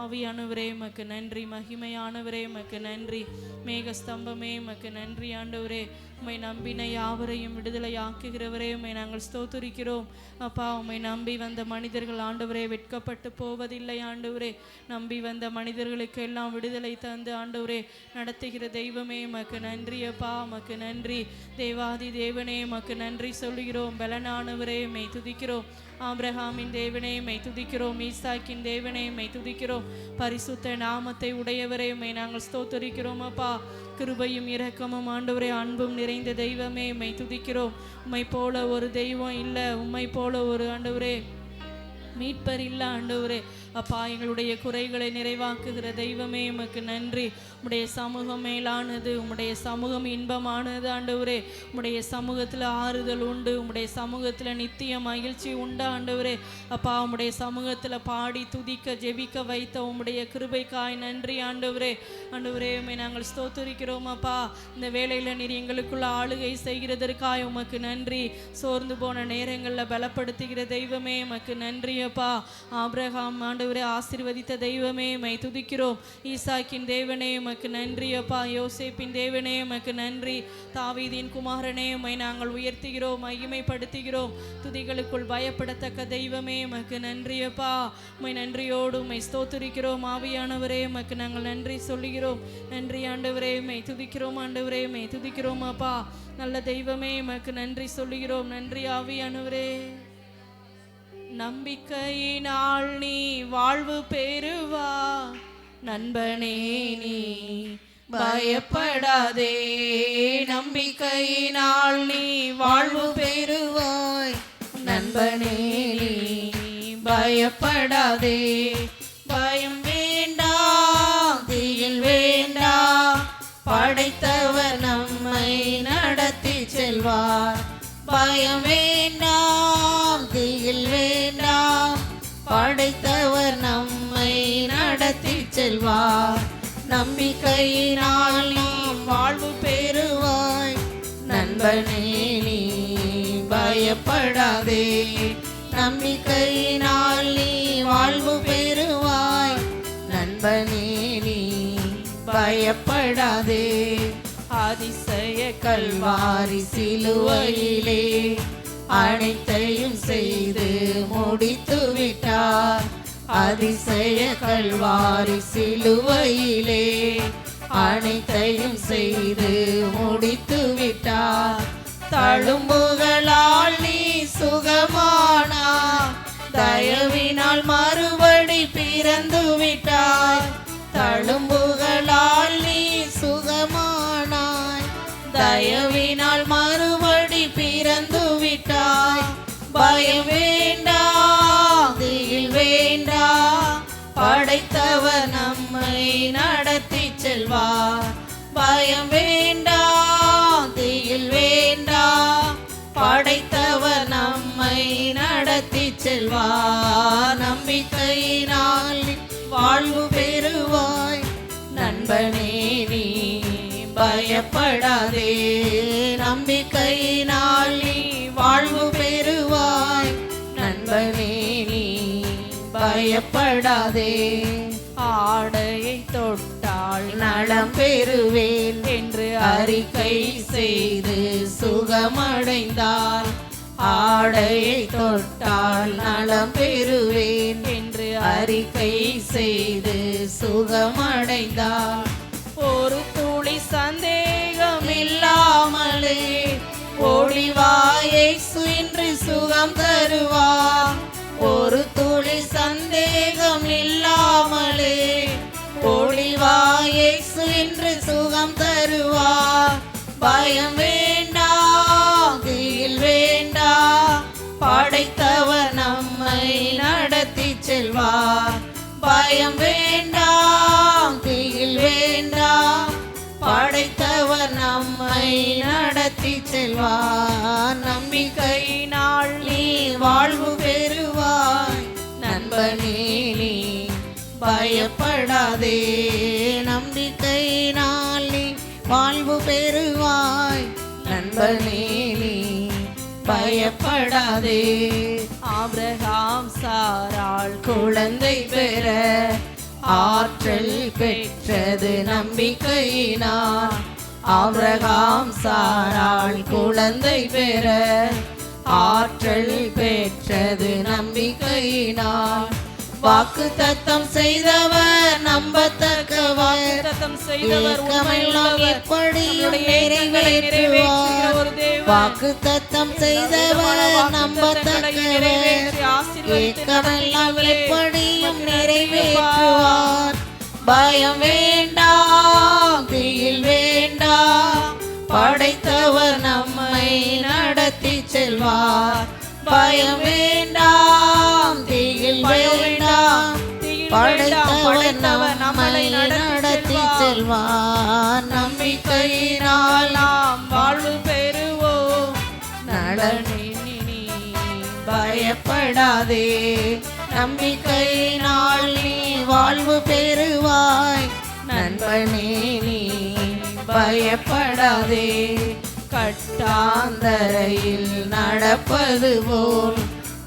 ஆவியானவரே உமக்கு நன்றி. மகிமையானவரே உமக்கு நன்றி. மேகஸ்தம்பமே உமக்கு நன்றி ஆண்டவரே. உம்மை நம்பின யாவரையும் விடுதலையாக்குகிறவரே உம்மை நாங்கள் ஸ்தோத்திரிக்கிறோம் அப்பா. உம்மை நம்பி வந்த மனிதர்கள் ஆண்டவரே வெட்கப்பட்டு போவதில்லை ஆண்டவரே. நம்பி வந்த மனிதர்களுக்கு எல்லாம் விடுதலை தந்து ஆண்டவரே நடத்துகிற தெய்வமே உமக்கு நன்றி அப்பா. உமக்கு நன்றி தேவாதி தேவனே, உமக்கு நன்றி சொல்கிறோம். பலனானவரே உம்மை துதிக்கிறோம். ஆபிரகாமின் தேவனே உம்மை துதிக்கிறோம். ஈசாக்கின் தேவனே உம்மை துதிக்கிறோம். பரிசுத்த நாமத்தை உடையவரே உம்மை நாங்கள் ஸ்தோத்திரிக்கிறோம் அப்பா. கிருபையும் இரக்கமும் ஆண்டவரே அன்பும் நிறைந்த தெய்வமே உம்மை துதிக்கிறோம். உம்மை போல ஒரு தெய்வம் இல்லை, உம்மை போல ஒரு ஆண்டவரே மீட்பர் இல்லை ஆண்டவரே. அப்பா எங்களுடைய குறைகளை நிறைவாக்குகிற தெய்வமே உமக்கு நன்றி. உம்முடைய சமூகம் மேலானது, உம்முடைய சமூகம் இன்பமானது ஆண்டவரே. உம்முடைய சமூகத்தில் ஆறுதல் உண்டு, உம்முடைய சமூகத்தில் நித்திய மகிழ்ச்சி உண்டு ஆண்டவரே. அப்பா உம்முடைய சமூகத்தில் பாடி துதிக்க ஜெபிக்க வைத்த உம்முடைய கிருபைக்காய் நன்றி ஆண்டவரே. ஆண்டவரே உம்மை நாங்கள் ஸ்தோத்திரிக்கிறோம் அப்பா. இந்த வேளையில் நீர் எங்களுக்குள்ள ஆளுகை செய்கிறதற்காய் உமக்கு நன்றி. சோர்ந்து போன நேரங்களில் பலப்படுத்துகிற தெய்வமே உமக்கு நன்றி அப்பா. ஆபிரகாம் ஆண்டவரே ஆசீர்வதித்த தெய்வமே உம்மை துதிக்கிறோம். ஈசாக்கின் தேவனே உமக்கு நன்றி அப்பா. யோசேப்பின் தேவனே உமக்கு நன்றி. தாவீதின் குமாரனே உம்மை நாங்கள் உயர்த்துகிறோம், மகிமைப்படுத்துகிறோம். துதிகளுக்குள் பயப்படத்தக்க தெய்வமே உமக்கு நன்றி அப்பா. உம்மை நன்றியோடு உம்மை ஸ்தோத்திரிக்கிறோம். ஆவியானவரே உமக்கு நாங்கள் நன்றி சொல்லுகிறோம். நன்றி ஆண்டவரே, உம்மை துதிக்கிறோம் ஆண்டவரே, உம்மை துதிக்கிறோம் அப்பா. நல்ல தெய்வமே உமக்கு நன்றி சொல்லுகிறோம். நன்றி ஆவியானவரே. நம்பிக்கையினால் நீ வாழ்வு பெறுவா, நண்பனே நீ பயப்படாதே. நம்பிக்கையினால் நீ வாழ்வு பெறுவாய், நண்பனே நீ பயப்படாதே. பயம் வேண்டாம், திகில் வேண்டாம், படைத்தவர் நம்மை நடத்தி செல்வார். பயம் வேண்டாம், திகில் வேண்டாம், படைத்தவர் நம்மை நடத்தி செல்வார். நம்பிக்கையினால் நீ வாழ்வு பெறுவாய், நண்பனே நீ பயப்படாதே. நம்பிக்கையினால் நீ வாழ்வு பெறுவாய், நண்பனே நீ பயப்படாதே. அதிசய கல்வாரி சிலுவையிலே அனைத்தையும் செய்து முடித்து விட்டார். அதிசய கல்வாரி சிலுவையிலே அனைத்தையும் செய்து முடித்து விட்டார். தழும்புகளால் நீ சுகமானாய், தயவினால் மறுபடி பிறந்து விட்டாய். தழும்புகளால் நீ சுகமானாய், தயவினால் மறுபடி பிறந்து விட்டாய். பயம் வேண்டாம், திகில் வேண்டாம், படைத்தவர் நம்மை நடத்தி செல்வார். பயம் வேண்டாம், திகில் வேண்டாம், படைத்தவர் நம்மை நடத்தி செல்வார். நம்பிக்கையினால் வாழ்வு பெறுவாய், நண்பனே நீ பயப்படாதே. நம்பிக்கையினால் நீ வாழ்வு பெறுவாய், நண்பனே நீ பயப்படாதே. ஆடையை தொட்டால் நலம் பெறுவேன் என்று அறிக்கை செய்து சுகமடைந்தார். ஆடையை தொட்டால் நலம் பெறுவேன் என்று அறிக்கை செய்து சுகமடைந்தார். ஒரு துளி சந்தேகம் இல்லாமலே ஓடிவா, இயேசு இன்று சுகம் தருவார். ஒரு துளி சந்தேகம் இல்லாமலே ஓடிவா, இயேசு இன்று சுகம் தருவார். பயம் வேண்டாம், திகில் வேண்டாம், படைத்தவர் நம்மை நடத்தி செல்வார். பயம் வேண்டாம், திகில் வேண்டாம், படைத்தவர் நம்மை நடத்தி செல்வார். நம்பிக்கையினால் நீ வாழ்வு பெறுவாய், நண்பனே நீ பயப்படாதே. நம்பிக்கையினால் நீ வாழ்வு பெறுவாய், நண்பனே நீ பயப்படாதே. ஆபிரகாம் சாராள் குழந்தை பெற ஆற்றல் பெற்றது நம்பிக்கையினால். ஆபிரகாம் சாராள் குழந்தை பெற ஆற்றல் பெற்றது நம்பிக்கையினால். வாக்கு தத்தம் செய்தவர் நம்பத்தக்கவர், ஏக்கமெல்லாம் எப்படியும் நிறைவேற்றுவார். வாக்கு தத்தம் செய்தவர் நம்பத்தக்கவர், ஏக்கமெல்லாம் எப்படியும் நிறைவேற்றுவார். பயம் வேண்டாம், திகில் வேண்டாம், படைத்தவர் நம்மை நடத்தி செல்வார். பயம் வேண்டாம், திகில் வேண்டாம், செல்வார். நம்பிக்கையினால் நாம் வாழ்வு பெறுவோம். நலனே நீ பயப்படாதே. நம்பிக்கையினால் நீ வாழ்வு பெறுவாய். நண்பனே நீ பயப்படாதே. கட்டாந்தரையில் நடப்பது போல்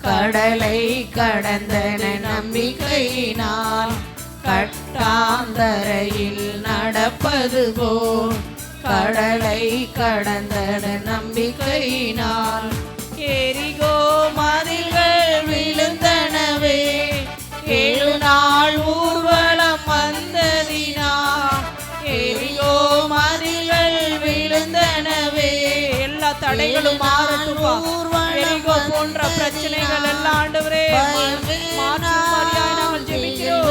கடலை கடந்தன நம்பிக்கையினால். கட்டாந்தரையில் நடப்பது போல் கடலை கடந்தன நம்பிக்கையினால். எரிகோ மதில்கள் விழுந்தனவே 7 நாள் ஊர்வலம் வந்ததினால். எரிகோ மதில்கள் விழுந்தனவே. எல்லா தடைகளும் மாறட்டும்பா. எரிகோ போன்ற பிரச்சனைகள் எல்லாம் ஆண்டவரே மாற்றும் வழியாய் நாங்கள் ஜெபிக்கிறோம்.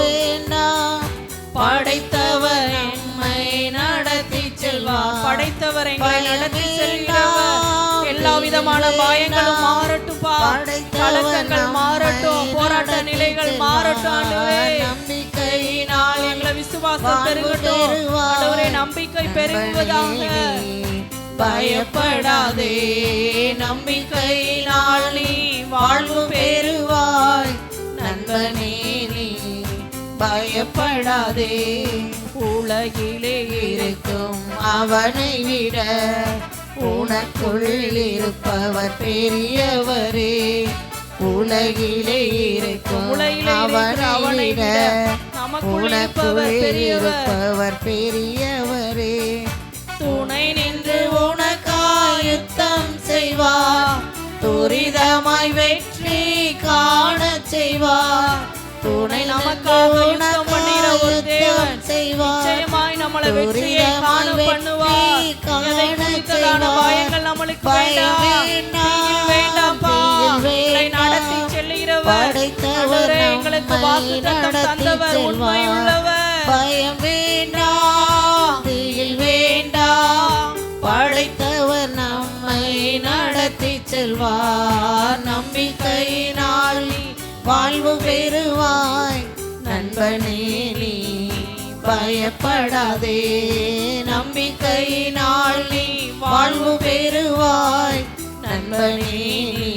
படைத்தவர் நம்மை நடத்தி செல்வார். படைத்தவர் எங்களை நடத்தி செல்கிறவர். எல்லா விதமான பயங்களும் மாறட்டும்பா. கலக்கங்கள் மாறட்டும். போராட்ட நிலைகள் மாறட்டும் ஆண்டவரே. நம்பிக்கையினால் எங்களை விசுவாசம் பெருகட்டும் ஆண்டவரே. நம்பிக்கை பெருகுவதாக. பயப்படாதே. நம்பிக்கையினால் நீ வாழ்வு பெறுவாய். நண்பனே நீ பயப்படாதே. உலகிலே இருக்கும் அவனை விட உனக்குள் இருப்பவர் பெரியவரே. உலகிலே இருக்கும் அவனை விட உனக்குள் இருப்பவர் பெரியவரே. துணை நின்று உனக்காய் யுத்தம் செய்வார். துரிதமாய் வெற்றி காணச் செய்வார். துணை நமக்காக யுத்தம் பண்ணுகிற ஒரு தேவன் நிச்சயமாய் நம்மளை வெற்றியை காண பண்ணுவார். எதை குறித்ததான பயங்கள் நம்மளுக்கு வேண்டாம்பா. எங்களை நடத்தி செல்லுகிறவர் ஆண்டவரே. எங்களுக்கு வாக்குத்தத்தம் தந்தவர் உண்மை உள்ளவர். பயம் வேண்டாம், திகில் வேண்டாம். படைத்தவர் நம்மை நடத்தி செல்வார். நம்பிக்கையினால் நீ வாழ்வு பெறுவாய். நண்பனே நீ பயப்படாதே. நம்பிக்கையினால் நீ வாழ்வு பெறுவாய். நண்பனே நீ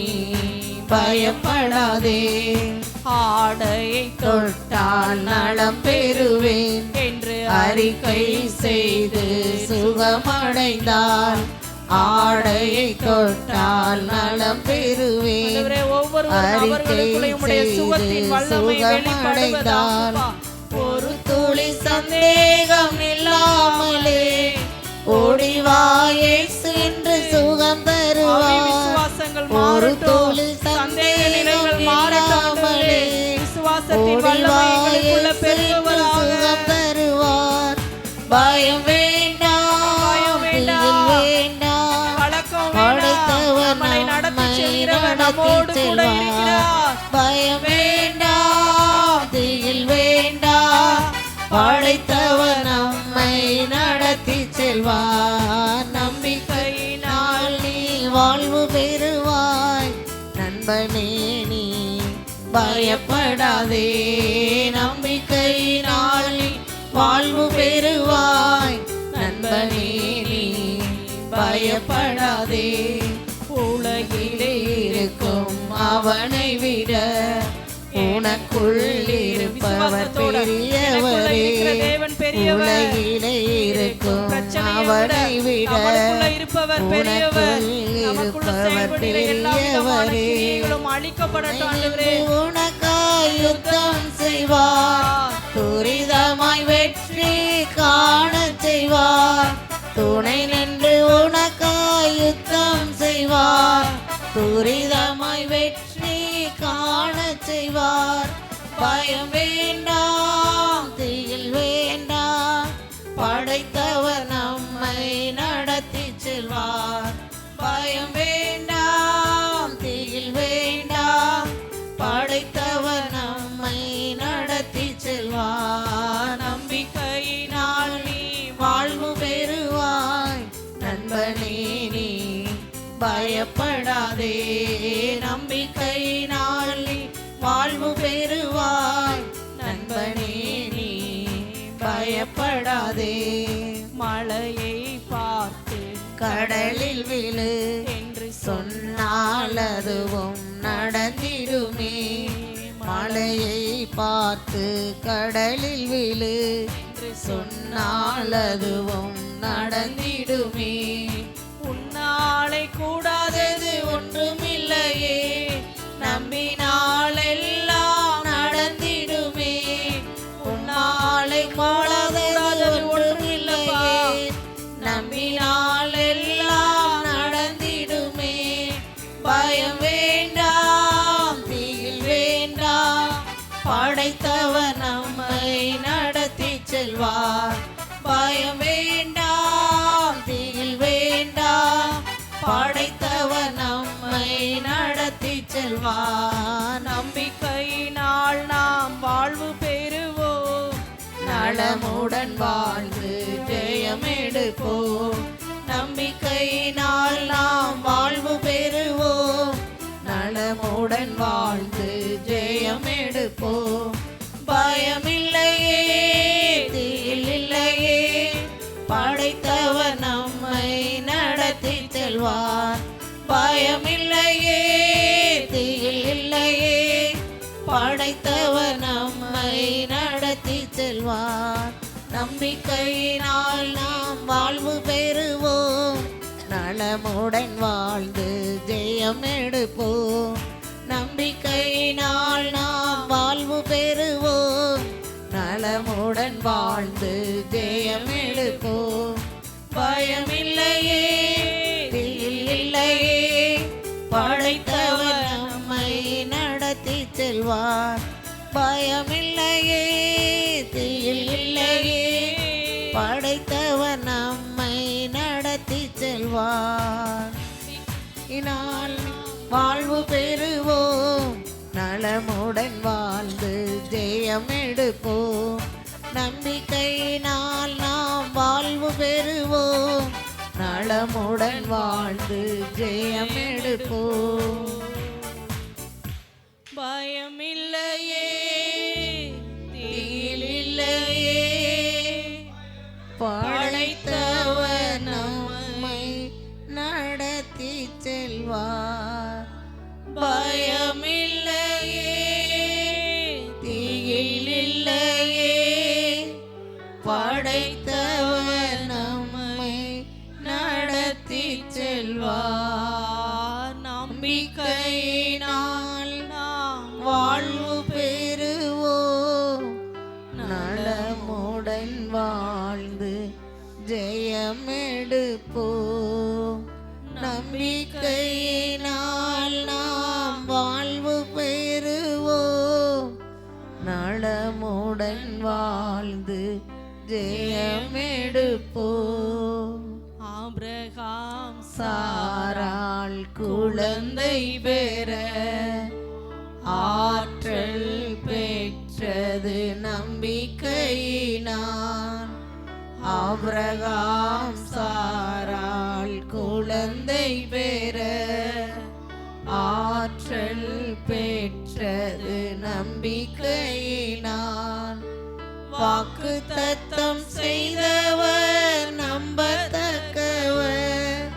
பயப்படாதே. ஆடையை தொட்டால் நலம் பெறுவேன் என்று அறிக்கை செய்து சுகமடைந்தால். ஆடையை தொட்டால் நலம் பெறுவேன் அறிக்கை செய்து சுகமடைந்தால். ஒரு துளி சந்தேகம் இல்லாமலே ஓடிவா இயேசு என்று சுகம் தருவார். ஒரு துளி சந்தேகம் இல்லாமலே ஓடிவா இயேசு என்று சுகம் தருவார். பயம் வேண்டாம், திகில் வேண்டாம். படைத்தவர் நம்மை நடத்தி செல்வார். பயம் வேண்டாம், திகில் வேண்டாம். படைத்தவர் நம்மை நடத்தி செல்வார். நம்பிக்கையினால் நீ வாழ்வு பெறுவாய். நண்பனே நீ பயப்படாதே. நம்பிக்கையினால் நீ வாழ்வு பெறுவாய். நண்பனே நீ பயப்படாதே. உலகிலே இருக்கும் அவனை விட உனக்குள் இருப்பவர் பெரியவரே. உலகிலே இருக்கும் அவனை விட உனக்குள் இருப்பவர் பெரியவரே. உனக்காய் யுத்தம் செய்வார். துரிதமாய் வெற்றி காணச் செய்வார். துணை நின்று உனக்காய் யுத்தம் செய்வார். துரிதமாய் வெற்றி காணச் செய்வார். பயம் வேண்டாம், திகில் வேண்டாம். படைத்தவர் நம்மை நடத்தி செல்வார். பயம் வேண்டாம், திகில் வேண்டாம். படைத்தவர் நம்மை நடத்தி செல்வார். நம்பிக்கையினால் நீ வாழ்வு பெறுவாய். நண்பனே நீ பயப்படாதே. நம்பிக்கையினால் நீ வாழ்வு பெறுவாய். நண்பனே நீ பயப்படாதே. கூடாதே. மழையை பார்த்து கடலில் விழு என்று சொன்னால் அதுவும் நடந்திடுமே. மழையை பார்த்து கடலில் விழு சொன்னால் அதுவும் நடந்திடுமே. உன்னாலை கூடாதது ஒன்றுமில்லையே, நம்பினால் எல்லாம் நடந்திடுமே. உன்னாலை கூடாதது ஒன்றுமில்லையே, நம்பினால் எல்லாம் நடந்திடுமே. பயம் வேண்டாம், திகில் வேண்டாம், படைத்தவர் நம்மை நடத்தி செல்வார். பயம் வேண்டாம், திகில் வேண்டாம், படைத்தவர் நம்மை நடத்தி செல்வார். நம்பிக்கையினால் நாம் வாழ்வு பெறுவோம், நலமுடன் வாழ்ந்து ஜெயம் எடுப்போம். நம்பிக்கையினால் நாம் வாழ்வு பெறுவோம், நலமுடன் வாழ்ந்து ஜெயம் எடுப்போம். பயமில்லையே, திகில் இல்லையே, படைத்தவர் நம்மை நடத்தி செல்வார். பயமில்லையே, திகில் இல்லையே, படைத்தவர் நம்மை நடத்தி செல்வார். நம்பிக்கையினால் நாம் வாழ்வு பெறுவோம், நலமுடன் வாழ்ந்து ஜெயம் எடுப்போம். நம்பிக்கையினால் நாம் வாழ்வு பெறுவோம், நலமுடன் வாழ்ந்து ஜெயம் எடுப்போம். பயமில்லையே, திகில் இல்லையே, படைத்தவர் நம்மை நடத்தி செல்வார். பயமில்லையே, திகில் இல்லையே, படைத்தவர் நம்மை நடத்தி செல்வார். இனால் வாழ்வு பெறுவோம், நலமுடன் வாழ்ந்து ஜெயம் எடுப்போம். நம்பிக்கையினால் நாம் வாழ்வு பெறுவோம், நலமுடன் வாழ்ந்து ஜெயம் எடுப்போம். பயமில்லையே, திகில் இல்லையே, படைத்தவர் நம்மை நடத்தி செல்வார். பயமில்லையே, திகில் இல்லையே, படைத்தவர் நம்மை நடத்தி செல்வார். நம்பிக்கையினால் நாம் வாழ்வு பெறுவோம், நலமுடன் வாழ்ந்து ஜெயம் எடுப்போம். நம்பிக்கையினால் நாம் வாழ்வு பெறுவோம், நலமுடன் வாழ்ந்து ஜெயம் எடுப்போம். ஆபிரகாம் சாராள் குழந்தை பெற ஆற்றல் பெற்றது நம்பிக்கையினான். ஆபிரகாம் சாராள் குழந்தை பெற ஆற்றல் பெற்றது நம்பிக்கையினான். வாக்கு தத்தம் செய்தவர் நம்பத்தக்கவர்,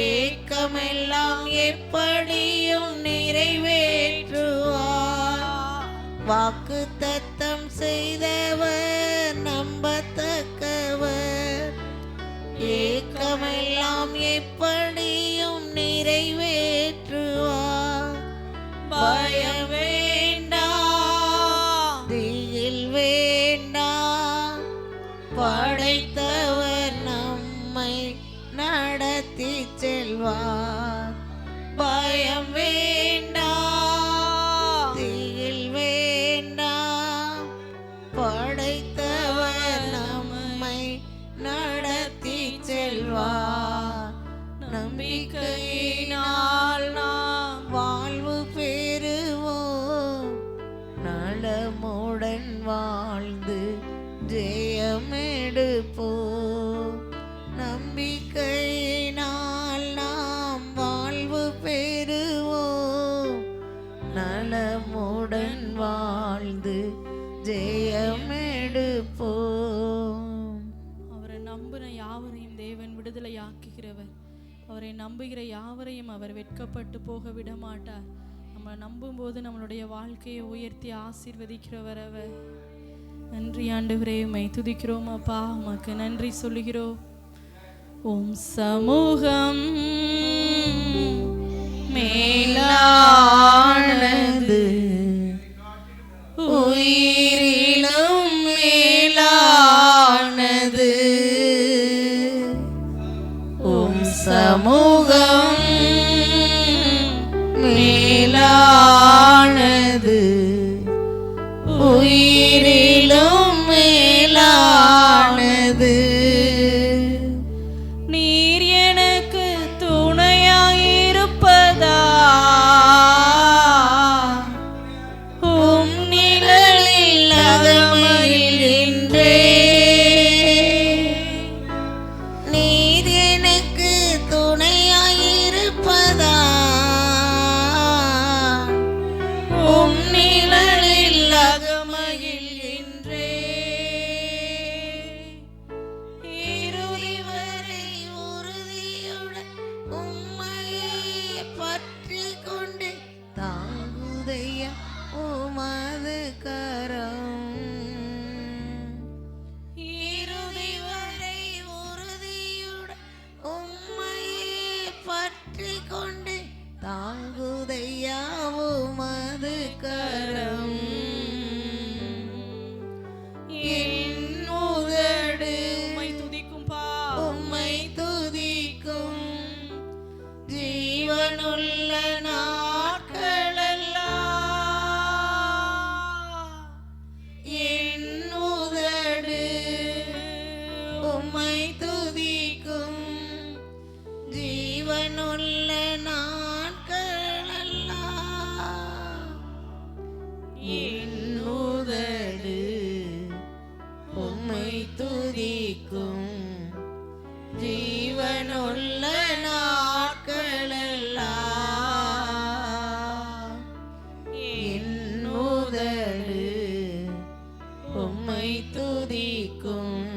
ஏக்கமெல்லாம் எப்படியும் நிறைவேற்றுவார். வாக்கு தத்தம் செய்தவர் நம்பத்தக்கவர், ஏக்கமெல்லாம் எப்படியும் நிறைவேற்றுவார். பயம் வேண்டாம், திகில் வேண்டாம், படைத்தவர் நம்மை நடத்தி செல்வார். பயம் வேண்டாம், திகில் வேண்டாம், படைத்தவர் நம்மை நடத்தி செல்வார். நம்பிக்கையினால் நாம் வாழ்வு பெறுவோம், நலமுடன் வாழ்ந்து ஜெயம் எடுப்போம். நம்பிக்கையினால் நாம் வாழ்வு பெறுவோம், நலமுடன் வாழ்ந்து ஜெயம் எடுப்போம். ஆக்குகிறவர். அவரை நம்புகிற யாவரையும் அவர் வெட்கப்பட்டு போக விட மாட்டார். நம்ம நம்பும்போது நம்மளுடைய வாழ்க்கையை உயர்த்தி ஆசீர்வதிக்கிறவர் அவர். நன்றி ஆண்டவரே, உம்மை துதிக்கிறோம் அப்பா, உமக்கு நன்றி சொல்லுகிறோம். உம் சமூகம் மேலானது, உயிரிலும் மேலானது. உம் சமூகம் மேலானது, உயிரிலும் மேலானது. நீர் எனக்கு துணையாயிருப்பதா, உம் நிழலில் அகமகிழ்கின்றே. நீர் எனக்கு துணையாயிருப்பதா, உம் நிழலில் அகமகிழ்கின்றே. இறுதி வரை உறுதியுடன் உம்மையே பற்றிக் கொண்டு தாங்குதையா உமது கரம். இறுதி வரை உறுதியுடன் உம்மையே பற்றிக் கொண்டு தாங்குதையா உமது கரம். என் உதடு உம்மை துதிக்கும் பா, உம்மை துதிக்கும். ஜீவனுள்ள நாட்களெல்லாம் என் உதடு உம்மை துதிக்கும். ஜீவனுள்ள நாட்களெல்லாம் என் உதடு உம்மை துதிக்கும். ஜீவனுள்ள நாட்களெல்லாம் என் உதடு உம்மை துதிக்கும்.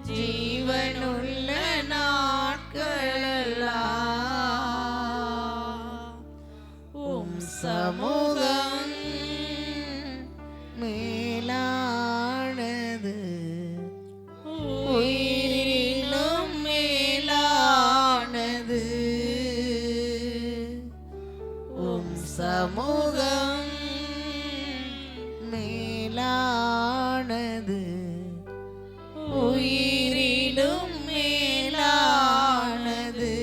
ஜீவனுள்ள நாட்களெல்லாம் உம் சமூகம் மேலானது, உயிரிலும் மேலானது. உம் சமூகம் மேலானது, உயிரிலும் மேலானது.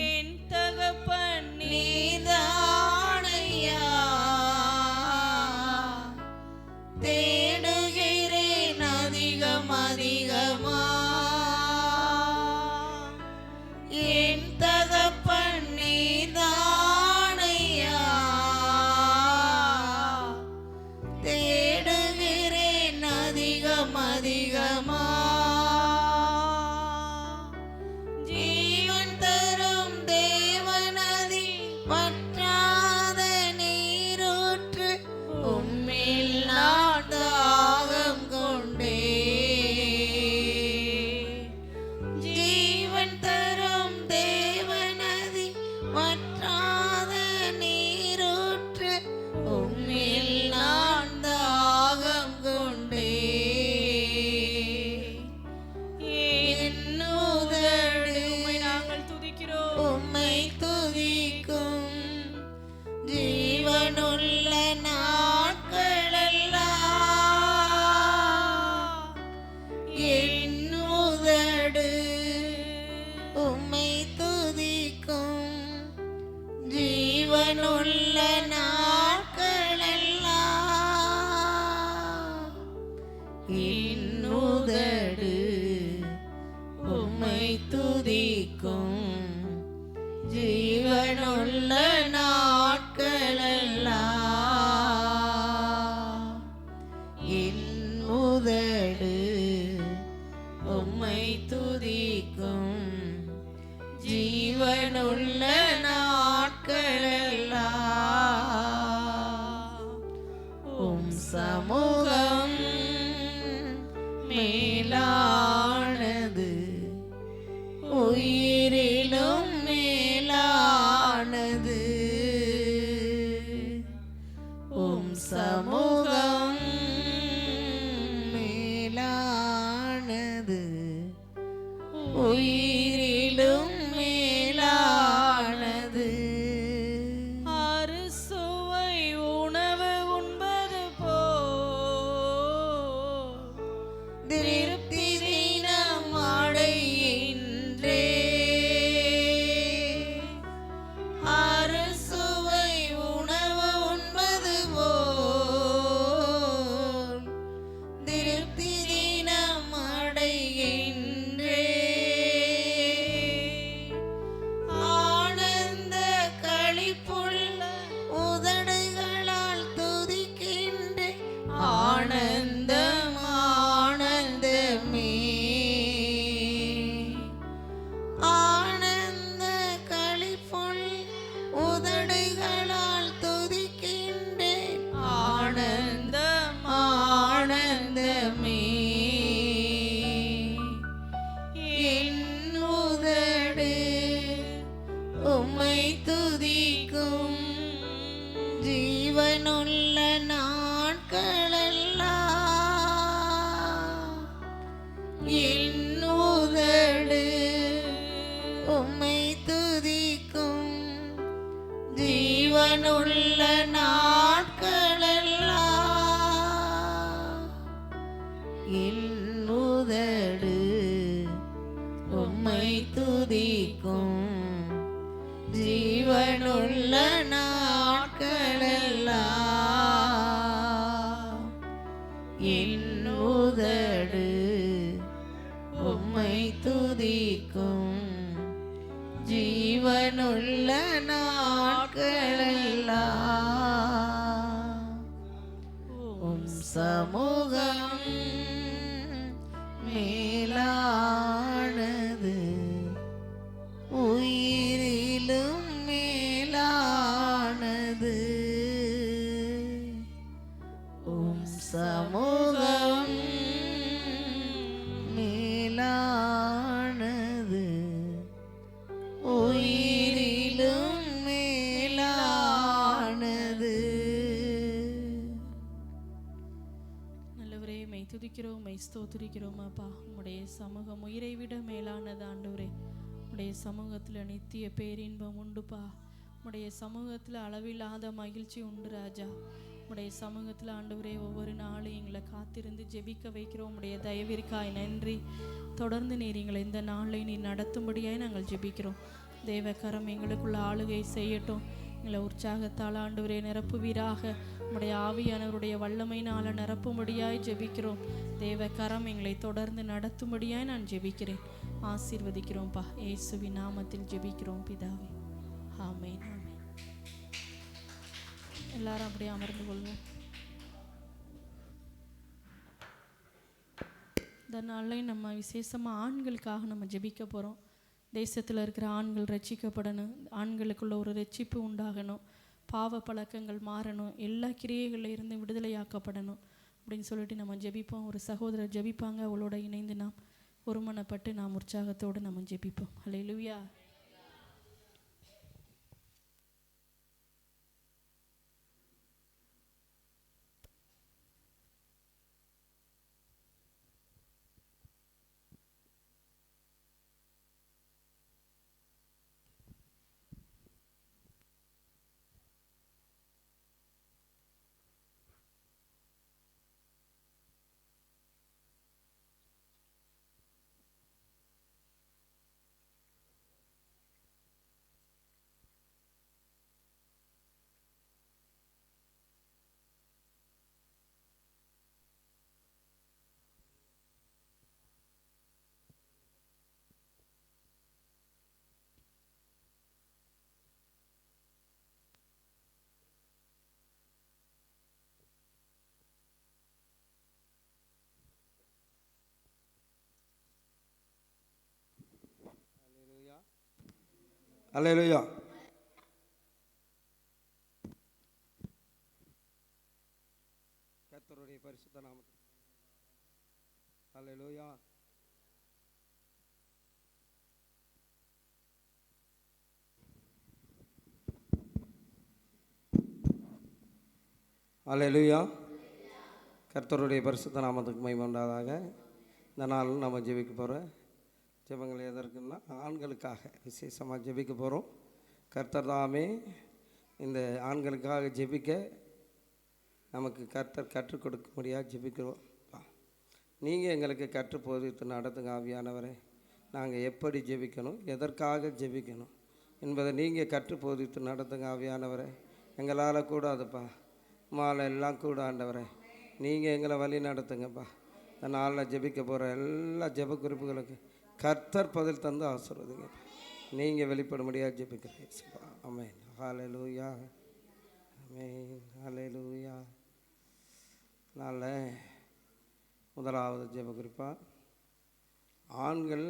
என் தகப்பன் நீதானையா, தேடுகிறேன் அதிகம் அதிகமா. என் தகப்பன் நீதானையா, தேடுகிறேன் அதிகம் அதிகமா. ஜீவன் தரும் தேவனதி வற்றாத நீரூற்று, உம்மில் நான் தாகம் கொண்டே. ஜீவன் தரும் தேவனதி வற்றாத நீரூற்று, உம்மில் நான் தாகம் கொண்டே. என் உதடு உம்மை நாங்கள் துதிக்கிறோம். உம்மை துதிக்கும். ஜீவனுள்ள நாட்களெல்லாம் என் உதடு உம்மை துதிக்கும். ஜீவனுள்ள நாட்களெல்லாம் என் உதடு உம்மை துதிக்கும். ஜீவனுள்ள நாட்களெல்லாம் என் உதடு உம்மை துதிக்கும். ஜீவனுள்ள நாட்களெல்லாம் உம் சமூகம் மேலானது, திருப்தி தினம் அடைகின்றே அறுசுவை உணவு உண்பது போல் திருப்தி தினம் அடைகின்றே ஆனந்த களிப்புள்ள உதடுகளால் துதிக்கின்றேன் ஆனந்தம் ஆனந்தமே ஆனந்த களிப்புள் உதடுகளால் துதிக்கின்றேன் ஆனந்தம் ஆனந்தமே என் உதடு உம்மை துதிக்கும் ஜீவனுள்ள நாட்களெல்லாம் என் உதடு உம்மை துதிக்கும் ஜீவனுள்ள நாட்களெல்லாம் என் உதடு உம்மை துதிக்கும் ஜீவனுள்ள நாட்களெல்லாம் என் உதடு உம்மை துதிக்கும் ஜீவனுள்ள நாட்களெல்லாம் உம் சமூகம் மேலானது உயிரிலும் மேலானது உம் சமூகம் மேலானது உயிரிலும் மேலானது நல்லவரே மெய் துதிக்கிறோம் மெய் ஸ்தோத்திரிக்கிறோம் அப்பா. உம்முடைய சமூகம் உயிரை விட மேலானது ஆண்டவரே. உம்முடைய சமூகத்தில் நித்திய பேரின்பம் உண்டுப்பா. உம்முடைய சமூகத்தில் அளவில்லாத மகிழ்ச்சி உண்டு ராஜா. உம்முடைய சமூகத்தில் ஆண்டவரே ஒவ்வொரு நாளும் எங்களை காத்திருந்து ஜெபிக்க வைக்கிறோம். உம்முடைய தயவிற்காய் நன்றி. தொடர்ந்து நீர் எங்களை இந்த நாளை நீர் நடத்தும்படியாய் நாங்கள் ஜெபிக்கிறோம். தேவக்கரம் எங்களுக்குள்ள ஆளுகை செய்யட்டும். எங்களை உற்சாகத்தால் ஆண்டவரே நிரப்புவீராக. உம்முடைய ஆவியானவருடைய வல்லமையினால் நிரப்பும்படியாய் ஜெபிக்கிறோம். தேவக்கரம் எங்களை தொடர்ந்து நடத்தும்படியாய் நான் ஜெபிக்கிறேன். ஆசீர்வதிக்கிறோம்ப்பா. இயேசுவின் நாமத்தில் ஜெபிக்கிறோம் பிதாவே. ஆமென் ஆமென். எல்லாரும் அப்படியே அமர்ந்து கொள்வோம். இந்த நாளில் நம்ம விசேஷமாக ஆண்களுக்காக நம்ம ஜெபிக்க போகிறோம். தேசத்தில் இருக்கிற ஆண்கள் ரட்சிக்கப்படணும். ஆண்களுக்குள்ள ஒரு ரட்சிப்பு உண்டாகணும். பாவ பழக்கங்கள் மாறணும். எல்லா கிரியைகளில் இருந்து விடுதலையாக்கப்படணும் அப்படின்னு சொல்லிட்டு நம்ம ஜெபிப்போம். ஒரு சகோதரர் ஜெபிப்பாங்க. அவளோட இணைந்து நாம் ஒருமனப்பட்டு நாம் உற்சாகத்தோடு நம்ம ஜெபிப்போம். ஹல்லேலூயா. அல்லேலூயா. கர்த்தருடைய பரிசுத்த நாமத்தில் அல்லேலூயா. அல்லேலூயா. கர்த்தருடைய பரிசுத்த நாமத்துக்கு மகிமை உண்டாதாக. இந்த நாள் நம்ம ஜெபிக்க போகிற ஜெபங்கள் எதற்குன்னா ஆண்களுக்காக விசேஷமாக ஜெபிக்க போகிறோம். கர்த்தர் தாமே இந்த ஆண்களுக்காக ஜெபிக்க நமக்கு கர்த்தர் கற்றுக் கொடுக்க முடியாது. ஜெபிக்கிறோம். நீங்கள் எங்களுக்கு கற்று போதித்து நடத்துங்க ஆவியானவரே. நாங்கள் எப்படி ஜெபிக்கணும், எதற்காக ஜெபிக்கணும் என்பதை நீங்கள் கற்று போதித்து நடத்துங்க ஆவியானவரே. எங்களால் கூடாதுப்பா, மாலை எல்லாம் கூட ஆண்டவரே. நீங்கள் எங்களை வழி நடத்துங்கப்பா. இந்த நாளில் ஜெபிக்க போகிற எல்லா ஜெப குறிப்புகளுக்கு கர்த்தர் பதில் தந்து ஆசீர்வதிங்க. நீங்கள் வெளிப்படும்படியாக ஜெபிக்கிறேன். ஆமென். ஹல்லேலூயா, ஆமென், ஹல்லேலூயா. நாளில் முதலாவது ஜெப குறிப்பாக, ஆண்கள்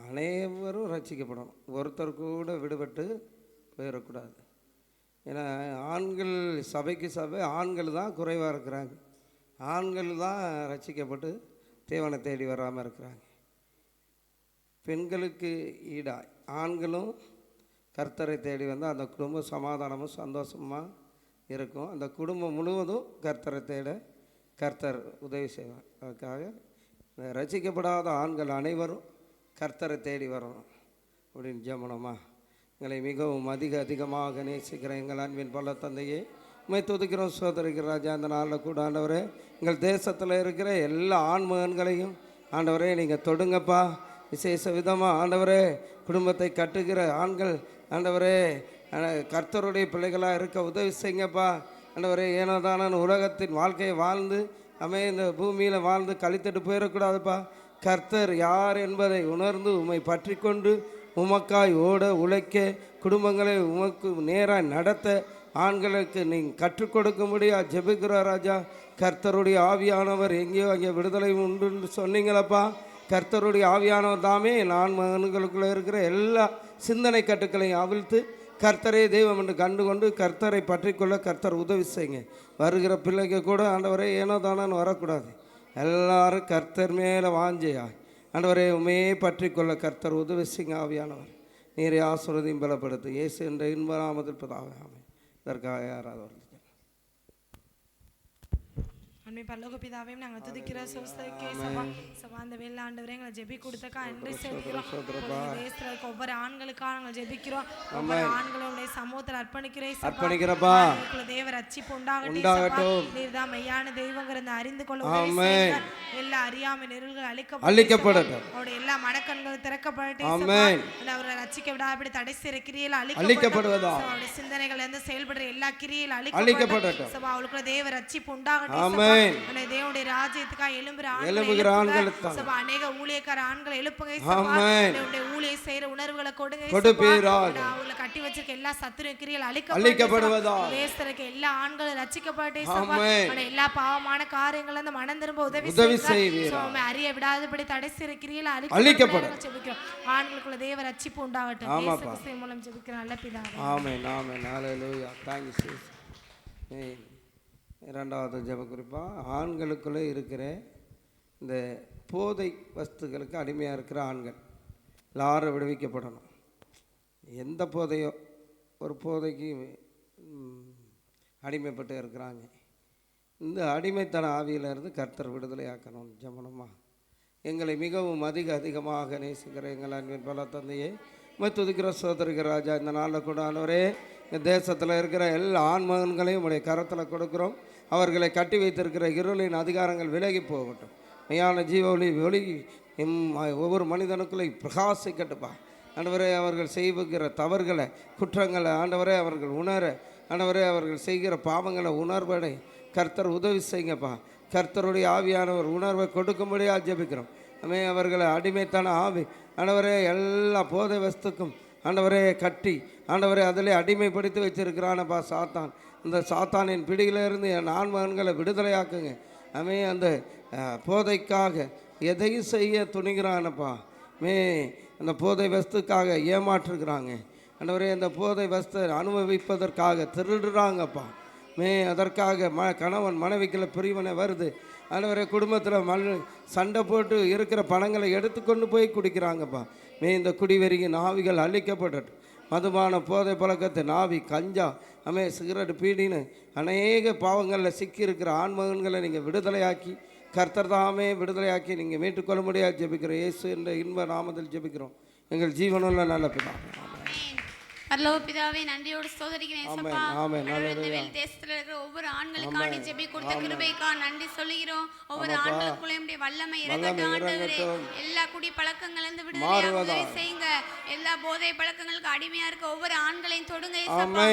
அனைவரும் ரட்சிக்கப்படணும், ஒருத்தர் கூட விடுபட்டு போயிடக்கூடாது. ஏன்னா ஆண்கள் சபைக்கு சபை ஆண்கள் தான் குறைவாக இருக்கிறாங்க. ஆண்கள் தான் ரட்சிக்கப்பட்டு தேவனை தேடி வராமல் இருக்கிறாங்க. பெண்களுக்கு ஈடாய் ஆண்களும் கர்த்தரை தேடி வந்தால் அந்த குடும்பம் சமாதானமும் சந்தோஷமாக இருக்கும். அந்த குடும்பம் முழுவதும் கர்த்தரை தேட கர்த்தர் உதவி செய்வார். அதுக்காக ரட்சிக்கப்படாத ஆண்கள் அனைவரும் கர்த்தரை தேடி வரணும் அப்படின்னு ஜெபனமா. எங்களை மிகவும் அதிகமாக நேசிக்கிற எங்கள் அன்பின் பல தந்தையே, உம்மை துதிக்கிறோம், சோதரிக்கிற ராஜா. அந்த நாளில் கூட ஆண்டவரே, எங்கள் தேசத்தில் இருக்கிற எல்லா ஆண் மகன்களையும் ஆண்டவரே நீங்கள் தொடுங்கப்பா. விசேஷ விதமாக ஆண்டவரே, குடும்பத்தை கட்டுகிற ஆண்கள் ஆண்டவரே கர்த்தருடைய பிள்ளைகளாக இருக்க உதவி செய்யுங்கப்பா. ஆண்டவரே, ஏனோதான உலகத்தின் வாழ்க்கையை வாழ்ந்து இந்த பூமியில் வாழ்ந்து கழித்துட்டு போயிடக்கூடாதுப்பா. கர்த்தர் யார் என்பதை உணர்ந்து உம்மை பற்றி கொண்டு உமக்காய் ஓட உழைக்க, குடும்பங்களை உமக்கு நேராக நடத்த ஆண்களுக்கு நீங்கள் கற்றுக் கொடுக்க முடியாது ஜெபிக்கிறார் ராஜா. கர்த்தருடைய ஆவியானவர் எங்கேயோ அங்கே விடுதலை உண்டுன்னு சொன்னீங்களப்பா. கர்த்தருடைய ஆவியானவர் தாமே நான் மகன்களுக்குள்ளே இருக்கிற எல்லா சிந்தனை கட்டுக்களையும் அவிழ்த்து கர்த்தரே தெய்வம் என்று கண்டு கொண்டு கர்த்தரை பற்றி கொள்ள கர்த்தர் உதவி செய்யுங்க. வருகிற பிள்ளைக்கு கூட ஆண்டவரே ஏனோ தானு வரக்கூடாது. எல்லாரும் கர்த்தர் மேலே வாஞ்சையா ஆண்டவரே உண்மையே பற்றி கொள்ள கர்த்தர் உதவி செய்யுங்க. ஆவியானவர் நீரை ஆசீர்வதியும் பலப்படுத்து. இயேசு என்ற இன்ப நாமத்தில் பிதாவே, ஆமென். இதற்காக யாராவது வருது? அன்னை பரலோக பிதாவையும் நாங்கள் துதிக்கிற சோஸ்தரிக்கே சபா அந்த வேலை ஆண்டவரே எங்களை ஜெபி கொடுத்தக்கா நன்றி செலுத்துகிறோம். தேசத்தில் இருக்க ஒவ்வொரு ஆண்களுக்காக நாங்கள் ஜெபிக்கிறோம். ஒவ்வொரு ஆண்களுடைய சமூகத்தில் அர்ப்பணிக்கிறப்பா. தேவ ரட்சிப்பு உண்டாகட்டும். நீர்தான் மெய்யான தெய்வங்கிறத அறிந்து கொள்ள எல்லா அறியாமை நெருள்கள் அழிக்கப்படட்டும். அவருடைய எல்லா மனக்கண்கள் திறக்கப்படட்டும். அவரை ரட்சிக்க விடாபடி தடை செய்கிற கிரியையில் அழிக்கப்படுவதா. அவருடைய சிந்தனைகள் இருந்து செயல்படுற எல்லா கிரியையில் அழிக்கப்படட்டும். சபா அவளுக்குள்ள தேவ ரட்சிப்பு உண்டாகட்டும். தேவனுடைய ராஜ்யத்துக்காக எழும்புகிற ஆண்கள் சபா அநேக ஊழியக்கார ஆண்களை எழுப்புங்க. தேவனுடைய ஊழியம் செய்யற உணர்வுகளை கொடுங்க. அவங்களை கட்டி வச்சிருக்க எல்லா சத்துரு கிரியைகள் அழிக்கப்படுவதா. தேசத்திற்கு எல்லா ஆண்களும் ரட்சிக்கப்படட்டும். சபா எல்லா பாவமான காரியங்கள் அந்த மனம் திரும்ப உதவி செய்வீர். அறிய விடாதபடி தடை செய்கிற கிரியையில் அழிக்கப்படட்டும். ஜெபிக்கிறோம். ஆண்களுக்குள்ள தேவ ரட்சிப்பு உண்டாகட்டும். இயேசு கிறிஸ்துவின் மூலம் ஜெபிக்கிறோம் நல்ல பிதாவே. Amen, amen, hallelujah. Thank you Jesus. இரண்டாவது ஜெப குறிப்பாக, ஆண்களுக்குள்ளே இருக்கிற இந்த போதை வஸ்துகளுக்கு அடிமையாக இருக்கிற ஆண்கள் எல்லாரும் விடுவிக்கப்படணும். எந்த போதையோ ஒரு போதைக்கு அடிமைப்பட்டு இருக்கிறாங்க. இந்த அடிமைத்தன ஆவியிலிருந்து கர்த்தர் விடுதலையாக்கணும் ஜெபனமா. எங்களை மிகவும் அதிகமாக நேசிக்கிற எங்கள் அன்பின் பல தந்தையே, உம்மை துதிக்கிற சோதரிக்கிற ராஜா. இந்த நாளில் கூட ஆண்டவரே, இந்த தேசத்தில் இருக்கிற எல்லா ஆண் மகன்களையும் உடைய கரத்தில் கொடுக்குறோம். அவர்களை கட்டி வைத்திருக்கிற இருளின் அதிகாரங்கள் விலகி போகட்டும். மெய்யான ஜீவ ஒளி ஒவ்வொரு மனிதனுக்குள்ளே பிரகாசிக்கட்டுப்பா. ஆண்டவரே, அவர்கள் செய்கிற தவறுகளை குற்றங்களை ஆண்டவரே அவர்கள் உணர, ஆண்டவரே அவர்கள் செய்கிற பாவங்களை உணர்வடை கர்த்தர் உதவி செய்யுங்கப்பா. கர்த்தருடைய ஆவியானவர் உணர்வை கொடுக்கும்படியாக ஜெபிக்கிறோம். அவர்களை அடிமைத்தான ஆவி ஆண்டவரே எல்லா போதை வஸ்துக்கும் ஆண்டவரே கட்டி ஆண்டவரே அதிலே அடிமைப்படுத்தி வச்சிருக்கிறானப்பா சாத்தான். இந்த சாத்தானின் பிடியிலிருந்து என் ஆண்மகன்களை விடுதலையாக்குங்க. அந்த போதைக்காக எதையும் செய்ய துணிகிறானப்பா. அந்த போதை வஸ்துக்காக ஏமாற்றுகிறாங்க ஆண்டவரே. அந்த போதை வஸ்தை அனுபவிப்பதற்காக திருடுறாங்கப்பா. அதற்காக கணவன் மனைவிக்குள்ள பிரிவினை வருது ஆண்டவரே. குடும்பத்தில் சண்டை போட்டு இருக்கிற பணங்களை எடுத்துக்கொண்டு போய் குடிக்கிறாங்கப்பா. இந்த குடிவெறியின் ஆவிகள் அழிக்கப்படட்டும். மதுபான போதை பழக்கத்தை நாவி கஞ்சா சிகரெட் பீடின்னு அநேக பாவங்களில் சிக்கியிருக்கிற ஆண்மகன்களை நீங்கள் விடுதலையாக்கி கர்த்தர் தாமே விடுதலையாக்கி நீங்கள் மீட்டுக்கொள்ள முடியாது ஜெபிக்கிறோம். இயேசு என்ற இன்ப நாமத்தில் ஜெபிக்கிறோம் எங்கள் ஜீவனுள்ள நல்ல பிதாவே. பரலோக பிதாவே நன்றியோடு ஸ்தோத்திரிக்கிறேன் ஏசப்பா. ஆமென். ஆண்டவரே, இந்த வெளி தேசத்துல இருக்கிற ஒவ்வொரு ஆண்களுக்காண்டி ஜெபி கொடுத்த கிருபைக்கா நன்றி சொல்லுகிறோம். ஒவ்வொரு ஆண்களுக்குள்ளே உம்முடைய வல்லமை இறங்கட்டும் ஆண்டவரே. எல்லா குடி பழக்கங்களிலிருந்து விடுதலையாக உதவி செய்யுங்க. எல்லா போதை பழக்கங்களுக்கு அடிமையா இருக்க ஒவ்வொரு ஆண்களையும் தொடுங்க ஏசப்பா.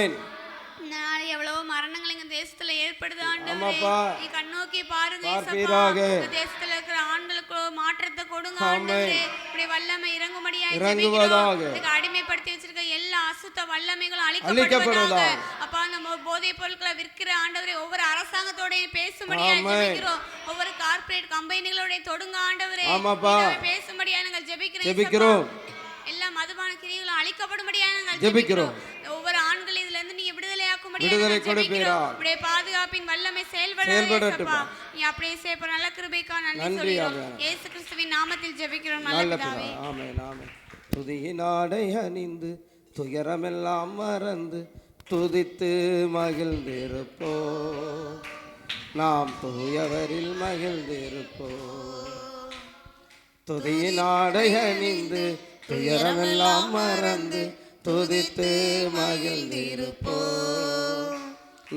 இந்த நாள் எவ்வளவு மரணங்கள் எங்க தேசத்துல ஏற்படுது ஆண்டவரே. நீ கண்ணோக்கி பாருங்க ஏசப்பா. இந்த தேசத்துல இருக்கிற ஆண்களுக்கு மாற்றத்தை கொடுங்க ஆண்டவரே. இப்படி வல்லமை இறங்கும்படியா ஜெபிக்கிறோம். இதுக்கு அடிமைப்படுத்தி வச்சிருக்க எல்லா அசுத்த வல்லமைகளும் அழிக்கப்படுவதாக. அப்பா அந்த போதை பொருட்களை விற்கிற ஆண்டவரே ஒவ்வொரு அரசாங்கத்தோடய பேசும்படியா ஜெபிக்கிறோம். ஒவ்வொரு கார்ப்பரேட் கம்பெனிகளோட தொடுங்க ஆண்டவரே. பேசும்படியா நாங்கள் ஜெபிக்கிறோம். எல்லா மதுபான கிரியைகளும் அழிக்கப்படும்படியா நாங்கள் ஜெபிக்கிறோம். ஒவ்வொரு ஆண்கள் இதுல இருந்து நீங்க விடுதலையாக்கும்படியா ஜெபிக்கிறோம். அப்படியே பாதுகாப்பின் வல்லமை செயல்படட்டும். நீ அப்படியே செய்ய நல்ல கிருபைக்கா நன்றி சொல்கிறோம். இயேசு கிறிஸ்துவின் நாமத்தில் ஜெபிக்கிறோம் நல்ல பிதாவே. ஆமென் ஆமென். துதியினாடை அணிந்து துயரமெல்லாம் மறந்து துதித்து மகிழ்ந்திருப்போம். நாம் தூயவரில் மகிழ்ந்திருப்போம். துதியினாடை அணிந்து துயரமெல்லாம் மறந்து துதித்து மகிழ்ந்திருப்போம்.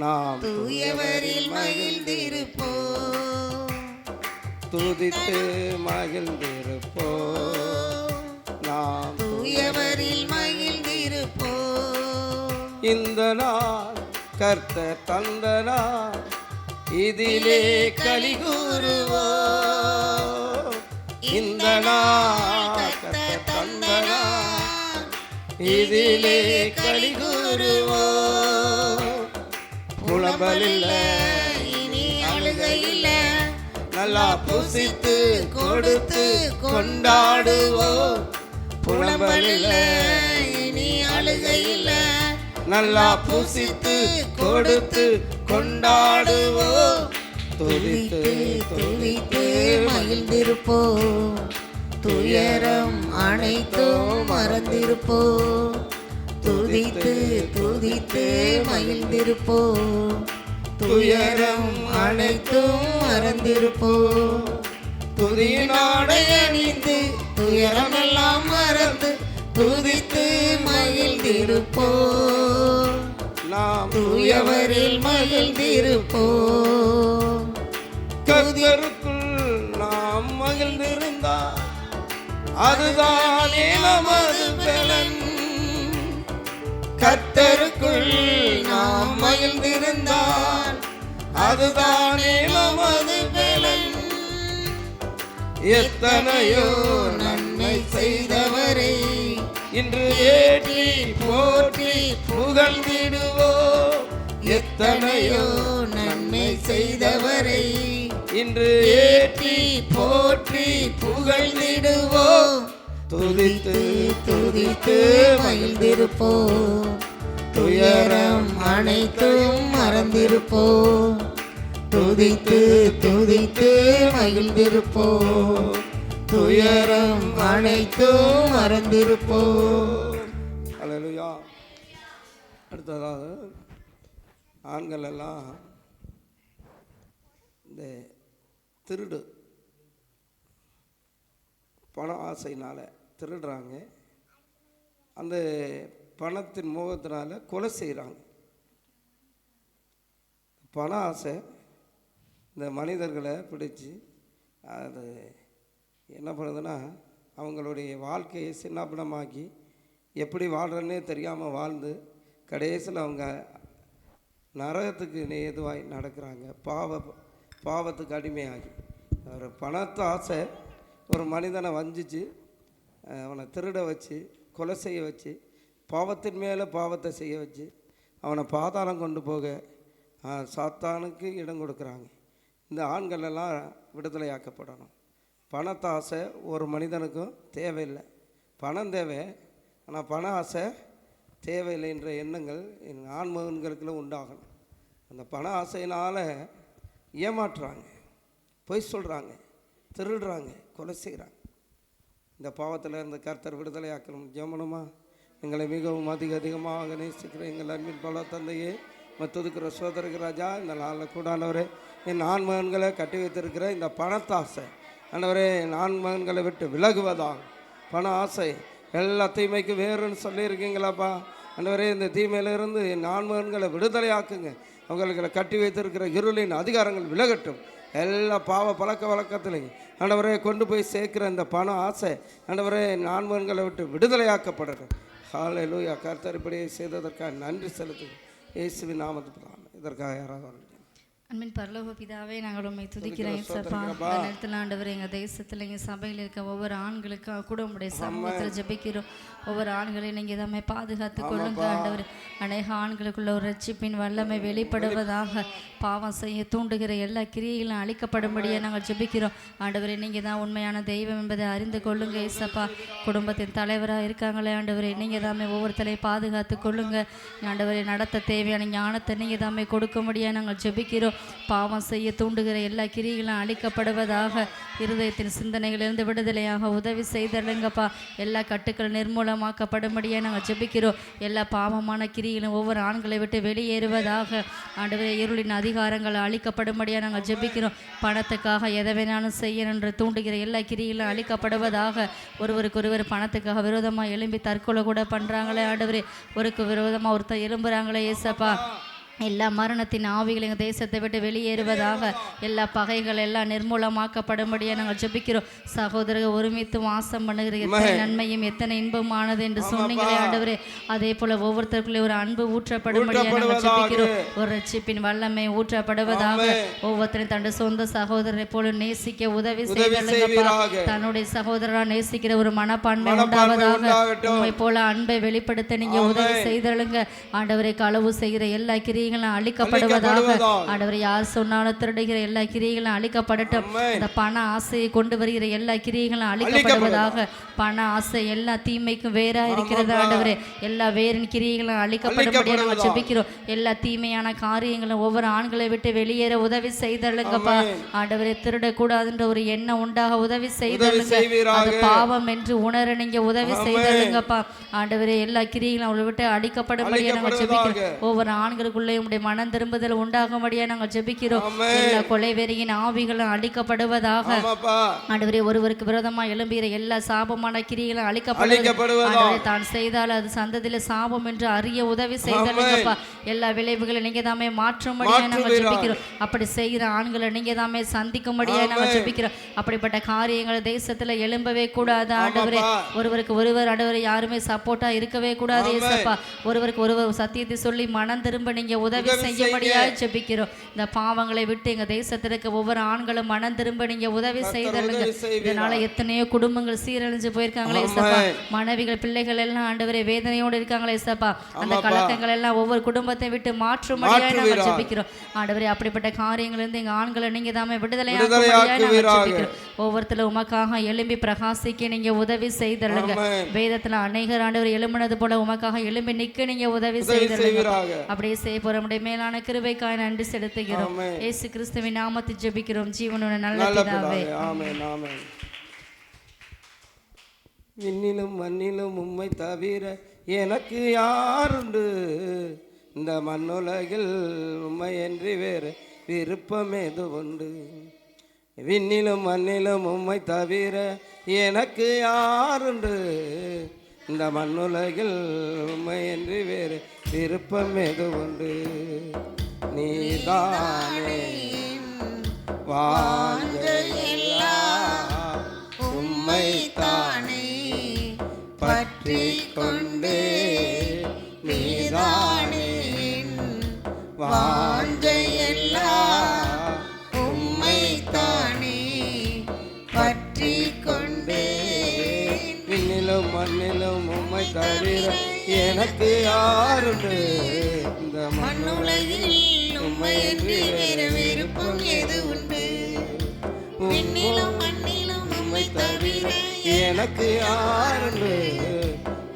நாம் தூயவரில் மகிழ்ந்திருப்போம். துதித்து மகிழ்ந்திருப்போம். நாம் தூயவரில் மகிழ்ந்திருப்போம். இந்த நாள் கர்த்தர் தந்த நாள், இதிலே களி கூறுவோம். இந்த நாள் கர்த்தர் தந்த நாள், இதிலே களி கூறுவோம். புலம்பலில்ல இனி அழுகையில்ல, நல்லா புசித்து கொடுத்து கொண்டாடுவோம். புலம்பலில்ல இனி அழுகையில்ல, நல்லா புசித்து கொடுத்து கொண்டாடுவோம். துதித்து துதித்து மகிழ்ந்திருப்போம். துயரம் அனைத்தும் மறந்திருப்போம். துதித்து துதித்து மகிழ்ந்திருப்போம். துயரம் அனைத்தும் மறந்திருப்போம். துதியினாடை அணிந்து துயரமெல்லாம் மறந்து துதித்து மகிழ்ந்திருப்போம். நாம் தூயவரில் மகிழ்ந்திருப்போம். கர்த்தருக்குள் நாம் மகிழ்ந்திருந்தால் அதுதானே நமது பலன். கர்த்தருக்குள் நாம் மகிழ்ந்திருந்தால் அதுதானே நமது பலன். எத்தனையோ நன்மை செய்தவரை இன்று ஏற்றி போற்றி புகழ்ந்திடுவோம். எத்தனையோ நன்மை செய்தவரை இன்று ஏற்றி போற்றி புகழ்ந்திடுவோம். துதித்து துதித்து மகிழ்ந்திருப்போம். துயரம் அனைத்தும் மறந்திருப்போம். துதித்து துதித்து மகிழ்ந்திருப்போம். துயரம் அனைத்தும் மறந்திருப்போம். அல்லேலூயா. அடுத்ததாக ஆண்கள் எல்லாம் இந்த திருடு பண ஆசையினால் திருடுறாங்க. அந்த பணத்தின் மோகத்தினால கொலை செய்கிறாங்க. பண ஆசை இந்த மனிதர்களை பிடிச்சி அது என்ன பண்ணுதுன்னா அவங்களுடைய வாழ்க்கையை சின்னாபின்னமாக்கி எப்படி வாழ்கிறன்னே தெரியாமல் வாழ்ந்து கடைசியில் அவங்க நரகத்துக்கு ஏதுவாய் நடக்கிறாங்க. பாவத்துக்கு அடிமையாகி ஒரு பணத்தை ஆசை ஒரு மனிதனை வஞ்சிச்சு அவனை திருட வச்சு கொலை செய்ய வச்சு பாவத்தின் மேலே பாவத்தை செய்ய வச்சு அவனை பாதாளம் கொண்டு போக சாத்தானுக்கு இடம் கொடுக்குறாங்க. இந்த ஆண்கள் எல்லாம் விடுதலையாக்கப்படணும். பணத்தை ஆசை ஒரு மனிதனுக்கும் தேவையில்லை. பணம் தேவை, ஆனால் பண ஆசை தேவையில்லை என்ற எண்ணங்கள் ஆண்மகன்களுக்குள்ள உண்டாகணும். அந்த பண ஆசையினால் ஏமாற்றுறாங்க, பொய் சொல்கிறாங்க, திருடுறாங்க, கொலை செய்கிறாங்க. இந்த பாவத்தில் இருந்த கர்த்தர் விடுதலையாக்கணும். ஜெபணுமா? எங்களை மிகவும் அதிகமாக நேசிக்கிற எங்கள் அன்பின் பல தந்தையே, மற்றதுக்கிற சோதரக்கு ராஜா, இந்த நாளில் கூடானவரே, என் ஆண்மகன்களை கட்டி வைத்திருக்கிற இந்த பணத்தாசை ஆண்டவரே என் ஆண்மகன்களை விட்டு விலகுவதாக. பண ஆசை எல்லா தீமைக்கு வேறுன்னு சொல்லியிருக்கீங்களாப்பா. ஆண்டவரே இந்த தீமையிலிருந்து என் ஆண்மகன்களை விடுதலையாக்குங்க. அவங்களுக்கு கட்டி வைத்திருக்கிற இருளின் அதிகாரங்கள் விலகட்டும். எல்லா பாவ பழக்க வழக்கத்திலையும் ஆண்டவரே கொண்டு போய் சேர்க்கிற இந்த பண ஆசை ஆண்டவரே என் ஆண்மகன்களை விட்டு விடுதலையாக்கப்படட்டும். ஹல்லேலூயா. கர்த்தர் இப்படி செய்ததற்காக நன்றி செலுத்துங்க. இயேசுவின் நாமத்தில் இதற்காக யாராவது அன்பின் பரலோக பிதாவே, நாங்கள் உண்மை துதிக்கிறேன் சப்பா. இந்த நேரத்தில் ஆண்டவர் எங்கள் தேசத்தில் எங்கள் சபையில் இருக்க ஒவ்வொரு ஆண்களுக்கும் கூட உங்களுடைய சமூகத்தில் ஜெபிக்கிறோம். ஒவ்வொரு ஆண்களையும் நீங்கள் தம்மை பாதுகாத்து கொள்ளுங்க ஆண்டவர். அநேக ஆண்களுக்குள்ள ஒரு ரட்சிப்பின் வல்லமை வெளிப்படுவதாக, பாவம் செய்ய தூண்டுகிற எல்லா கிரியைகளும் அழிக்கப்படும்படியாக நாங்கள் ஜெபிக்கிறோம் ஆண்டவரே. நீங்கள் தான் உண்மையான தெய்வம் என்பதை அறிந்து கொள்ளுங்க ஏசப்பா. குடும்பத்தின் தலைவராக இருக்காங்களே ஆண்டவரே, நீங்கள் தாமே ஒவ்வொருத்தரையும் பாதுகாத்து கொள்ளுங்க ஆண்டவரே. நடத்த தேவையான ஞானத்தை நீங்கள் தாமே கொடுக்கும்படியாக நாங்கள் ஜெபிக்கிறோம். பாவம் செய்ய தூண்டுகிற எல்லா கிரியைகளும் அழிக்கப்படுவதாக, இருதயத்தின் சிந்தனைகளிலிருந்து விடுதலையாக உதவி செய்தருங்கப்பா. எல்லா கட்டுக்கள் நிர்மூலமாக்கப்படும்படியாக நாங்கள் ஜெபிக்கிறோம். எல்லா பாவமான கிரியைகளும் ஒவ்வொரு ஆண்களை விட்டு வெளியேறுவதாக ஆண்டவரே. இருளின் அதிகாரங்கள் அழிக்கப்படும்படியாக நாங்கள் ஜெபிக்கிறோம். பணத்துக்காக எதை வேணாலும் செய்யணும் என்று தூண்டுகிற எல்லா கிரியைகளும் அழிக்கப்படுவதாக. ஒருவருக்கொருவர் பணத்துக்காக விரோதமாக எழும்பி தற்கொலை கூட பண்ணுறாங்களே ஆண்டவரே. ஒருக்கு விரோதமாக ஒருத்தர் எழும்புறாங்களே ஏசப்பா. எல்லா மரணத்தின் ஆவிகள் எங்கள் தேசத்தை விட்டு வெளியேறுவதாக, எல்லா பகைகள் எல்லாம் நிர்மூலமாக்கப்படும்படியாக நாங்கள் ஜெபிக்கிறோம். சகோதரர்கள் ஒருமித்து வாசம் பண்ணுகிற எத்தனை நன்மையும் எத்தனை இன்பமானது என்று சொன்னீங்களே ஆண்டவரே. அதே போல ஒவ்வொருத்தருக்குள்ளே ஒரு அன்பு ஊற்றப்படும்படியாக நாங்கள் ஜெபிக்கிறோம். ஒரு ரட்சிப்பின் வல்லமை ஊற்றப்படுவதாக, ஒவ்வொருத்தரையும் தன் சொந்த சகோதரரை போல நேசிக்க உதவி செய்வீர்களா. தன்னுடைய சகோதரரா நேசிக்கிற ஒரு மனப்பான்மை உண்டாவதாக. உண்மை போல அன்பை வெளிப்படுத்த நீங்க உதவி செய்தருங்க ஆண்டவரை. களவு செய்கிற எல்லா கிரியைகளும் அழிக்கப்படுவதாக ஆண்டவரை. யார் சொன்னாலும் திருடுகிற எல்லா கிரியைகளும் அழிக்கப்படட்டும். இந்த பண ஆசையை கொண்டு வருகிற எல்லா கிரியைகளும் அழிக்கப்படுவதாக. பண ஆசை எல்லா தீமைக்கும் வேறா இருக்கிறது ஆண்டவரே. எல்லா வேரின் கிரியைகளும் அழிக்கப்படும்படியாக நாங்கள் ஜெபிக்கிறோம். எல்லா தீமையான காரியங்களும் ஒவ்வொரு ஆண்களை விட்டு வெளியேற உதவி செய்தருங்கப்பா ஆண்டவரை. திருடக்கூடாதுன்ற ஒரு எண்ணம் உண்டாக உதவி செய்தருங்க. அது பாவம் என்று உணர நீங்க உதவி செய்தருங்கப்பா ஆண்டவரே. எல்லா கிரியைகளும் அவளை விட்டு அழிக்கப்படும்படியாக நாங்கள் ஜெபிக்கிறோம். ஒவ்வொரு ஆண்களுக்குள்ளே உடைய மனம் திரும்புதல் உண்டாகும்படியா நாங்கள் ஜெபிக்கிறோம். எல்லா கொலைவெறியின் ஆவிகளும் அழிக்கப்படுவதாக ஆண்டவரே. ஒருவருக்கு விரோதமாக எழும்புகிற எல்லா சாபமான கிரியைகளும் அழிக்கப்படுவதாக. தான் செய்தால் அது சந்ததியில சாபம் என்று அறிய உதவி செய்தீங்கப்பா. எல்லா விளைவுகளை நீங்க தாமே மாற்றும்படியா நாங்கள் ஜெபிக்கிறோம். அப்படி செய்கிற ஆண்களை நீங்க தாமே சந்திக்கும்படியா நாங்கள் ஜெபிக்கிறோம். அப்படிப்பட்ட காரியங்கள் தேசத்துல எழும்பவே கூடாது ஆண்டவரே. ஒருவருக்கு ஒருவர் ஆண்டவரை யாருமே சப்போர்ட்டா இருக்கவே கூடாது ஏசப்பா. ஒருவருக்கு ஒருவர் சத்தியத்தை சொல்லி மனம் திரும்ப நீங்க உதவி செய்யும்படியாக ஜெபிக்கிறோம். இந்த பாவங்களை விட்டு எங்க தேசத்திற்கு ஒவ்வொரு ஆண்களும் மனம் திரும்ப நீங்க உதவி செய்தருங்க. இதனால எத்தனையோ குடும்பங்கள் சீரழிஞ்சு போயிருக்காங்களே ஏசப்பா. மனைவிகள் பிள்ளைகள் எல்லாம் ஆண்டவரே வேதனையோடு இருக்காங்களே ஏசப்பா. அந்த கலக்கங்கள் எல்லாம் ஒவ்வொரு குடும்பத்தை விட்டு மாற்றும்படியாக நாங்கள் ஜெபிக்கிறோம் ஆண்டவரே. அப்படிப்பட்ட காரியங்கள் இருந்து எங்க ஆண்களை நீங்க தாமே விடுதலையாக்கும்படியாக நாங்கள் ஜெபிக்கிறோம். ஒவ்வொருத்தரும் உமக்காக எழும்பி பிரகாசிக்க நீங்க உதவி செய்தருங்க. வேதத்துல அநேகர் ஆண்டவர் எழும்பினது போல உமக்காக எழும்பி நிக்க நீங்க உதவி செய்தருங்க. அப்படியே செய்ய போற நம்முடைய மேலான கிருபைக்காக நன்றி செலுத்துகிறோம். இயேசு கிறிஸ்துவின் நாமத்தில் ஜெபிக்கிறோம் ஜீவனுள்ள நல்ல பிதாவே. ஆமென் ஆமென். விண்ணிலும் மண்ணிலும் உம்மை தவிர எனக்கு யாருண்டு, இந்த மண்ணுலகில் உம்மை என்று வேறு விருப்பம் எது உண்டு. விண்ணிலும் மண்ணிலும் உம்மை தவிர எனக்கு யாருண்டு, இந்த மண்ணுலகில் உம்மை என்று வேறு விருப்பம் எது உண்டு. நீதானே வாஞ்சையெல்லாம் உம்மை தானே பற்றி கொண்டே. நீதானே வாஞ்சையெல்லாம் உம்மை தானே பற்றி கொண்டே. விண்ணிலும் மண்ணிலும் உம்மை தவிர எனக்கு யாருண்டு, இந்த மண்ணுலகில் உம்மை என்று வேறு விருப்பம் எது உண்டு. விண்ணிலும் மண்ணிலும் உம்மை தவிர எனக்கு யாருண்டு,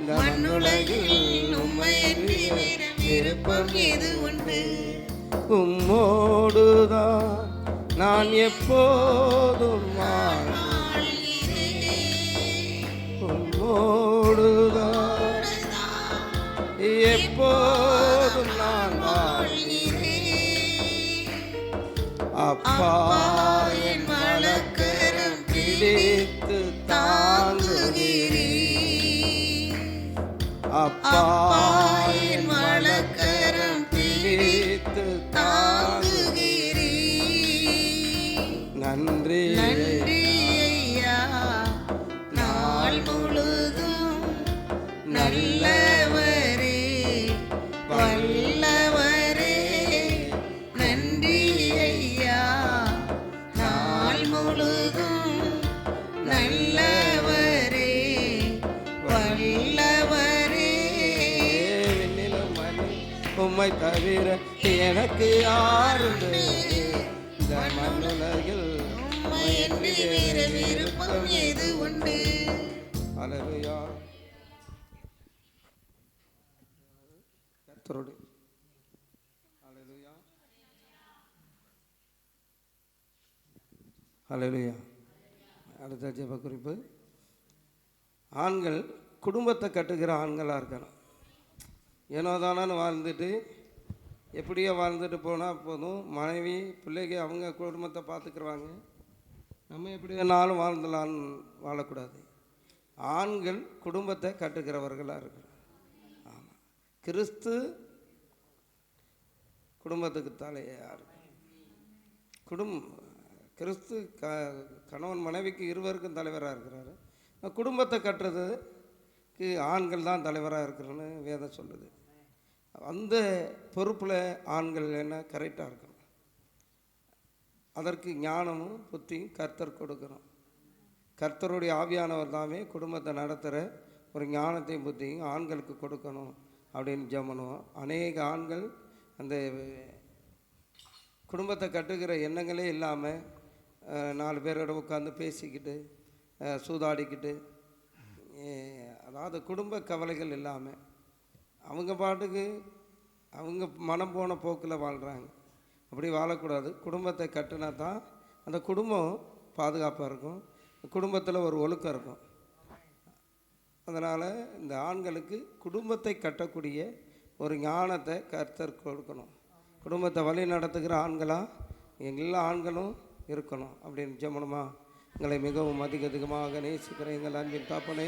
இந்த மண்ணுலகில் உம்மை என்று வேறு விருப்பம் எது உண்டு. உம்மோடுதான் நான் எப்போதும் உம்மோடுதான் எப்போதும் நான் அப்பா என் வலக்கரம் பிடித்து தாங்குகிறீர். அப்பா என் வலக்கரம் பிடித்து தாங்குகிறீ. நன்றி ஐயா, நாள் முழுதும் நல்லவரே, வல்லவரே. நன்றி ஐயா, நாள் முழுதும் நல்லவரே, வல்லவரே. விண்ணிலும் மண்ணில் உம்மை தவிர எனக்கு யாருண்டு? இந்த மண்ணுலகில் உம்மை என்று வேறு விருப்பம் எது உண்டு? அல்லேலூயா. கர்த்தருடைய அல்லேலூயா. அல்லேலூயா. அடுத்த ஜெப குறிப்பு. ஆண்கள் குடும்பத்தை கட்டுகிற ஆண்களாக இருக்கணும். ஏனோ தானு வாழ்ந்துட்டு எப்படியோ வாழ்ந்துட்டு போனால் போதும், மனைவி பிள்ளைங்க அவங்க குடும்பத்தை பார்த்துக்குருவாங்க, நம்ம எப்படி வேணாலும் வாழ்ந்தலான்னு வாழக்கூடாது. ஆண்கள் குடும்பத்தை கட்டுகிறவர்களாக இருக்கணும். ஆமாம், கிறிஸ்து குடும்பத்துக்கு தலையாக இருக்கு. கிறிஸ்து கணவன் மனைவிக்கு இருவருக்கும் தலைவராக இருக்கிறாரு. குடும்பத்தை கட்டுறதுக்கு ஆண்கள் தான் தலைவராக இருக்கிறன்னு வேதம் சொல்லுது. அந்த பொறுப்பில் ஆண்கள் என்ன கரெக்டாக இருக்கணும். அதற்கு ஞானமும் புத்தியும் கர்த்தர் கொடுக்கணும். கர்த்தருடைய ஆவியானவர் தாமே குடும்பத்தை நடத்துகிற ஒரு ஞானத்தையும் புத்தியும் ஆண்களுக்கு கொடுக்கணும் அப்படின்னு ஜெபம். அநேக ஆண்கள் அந்த குடும்பத்தை கட்டுகிற எண்ணங்களே இல்லாமல் 4 பேரோட உட்காந்து பேசிக்கிட்டு சூதாடிக்கிட்டு, அதாவது குடும்ப கவலைகள் இல்லாமல் அவங்க பாட்டுக்கு அவங்க மனம் போன போக்கில் வாழ்கிறாங்க. அப்படி வாழக்கூடாது. குடும்பத்தை கட்டினா தான் அந்த குடும்பம் பாதுகாப்பாக இருக்கும், குடும்பத்தில் ஒரு ஒழுக்கம் இருக்கும். அதனால் இந்த ஆண்களுக்கு குடும்பத்தை கட்டக்கூடிய ஒரு ஞானத்தை கர்த்தர் கொடுக்கணும். குடும்பத்தை வழி நடத்துகிற ஆண்களாக எல்லா ஆண்களும் இருக்கணும் அப்படின்னு ஜெபமா. எங்களை மிகவும் அதிகமாக நேசிக்கிற எங்கள் அன்பின் தாப்பனே,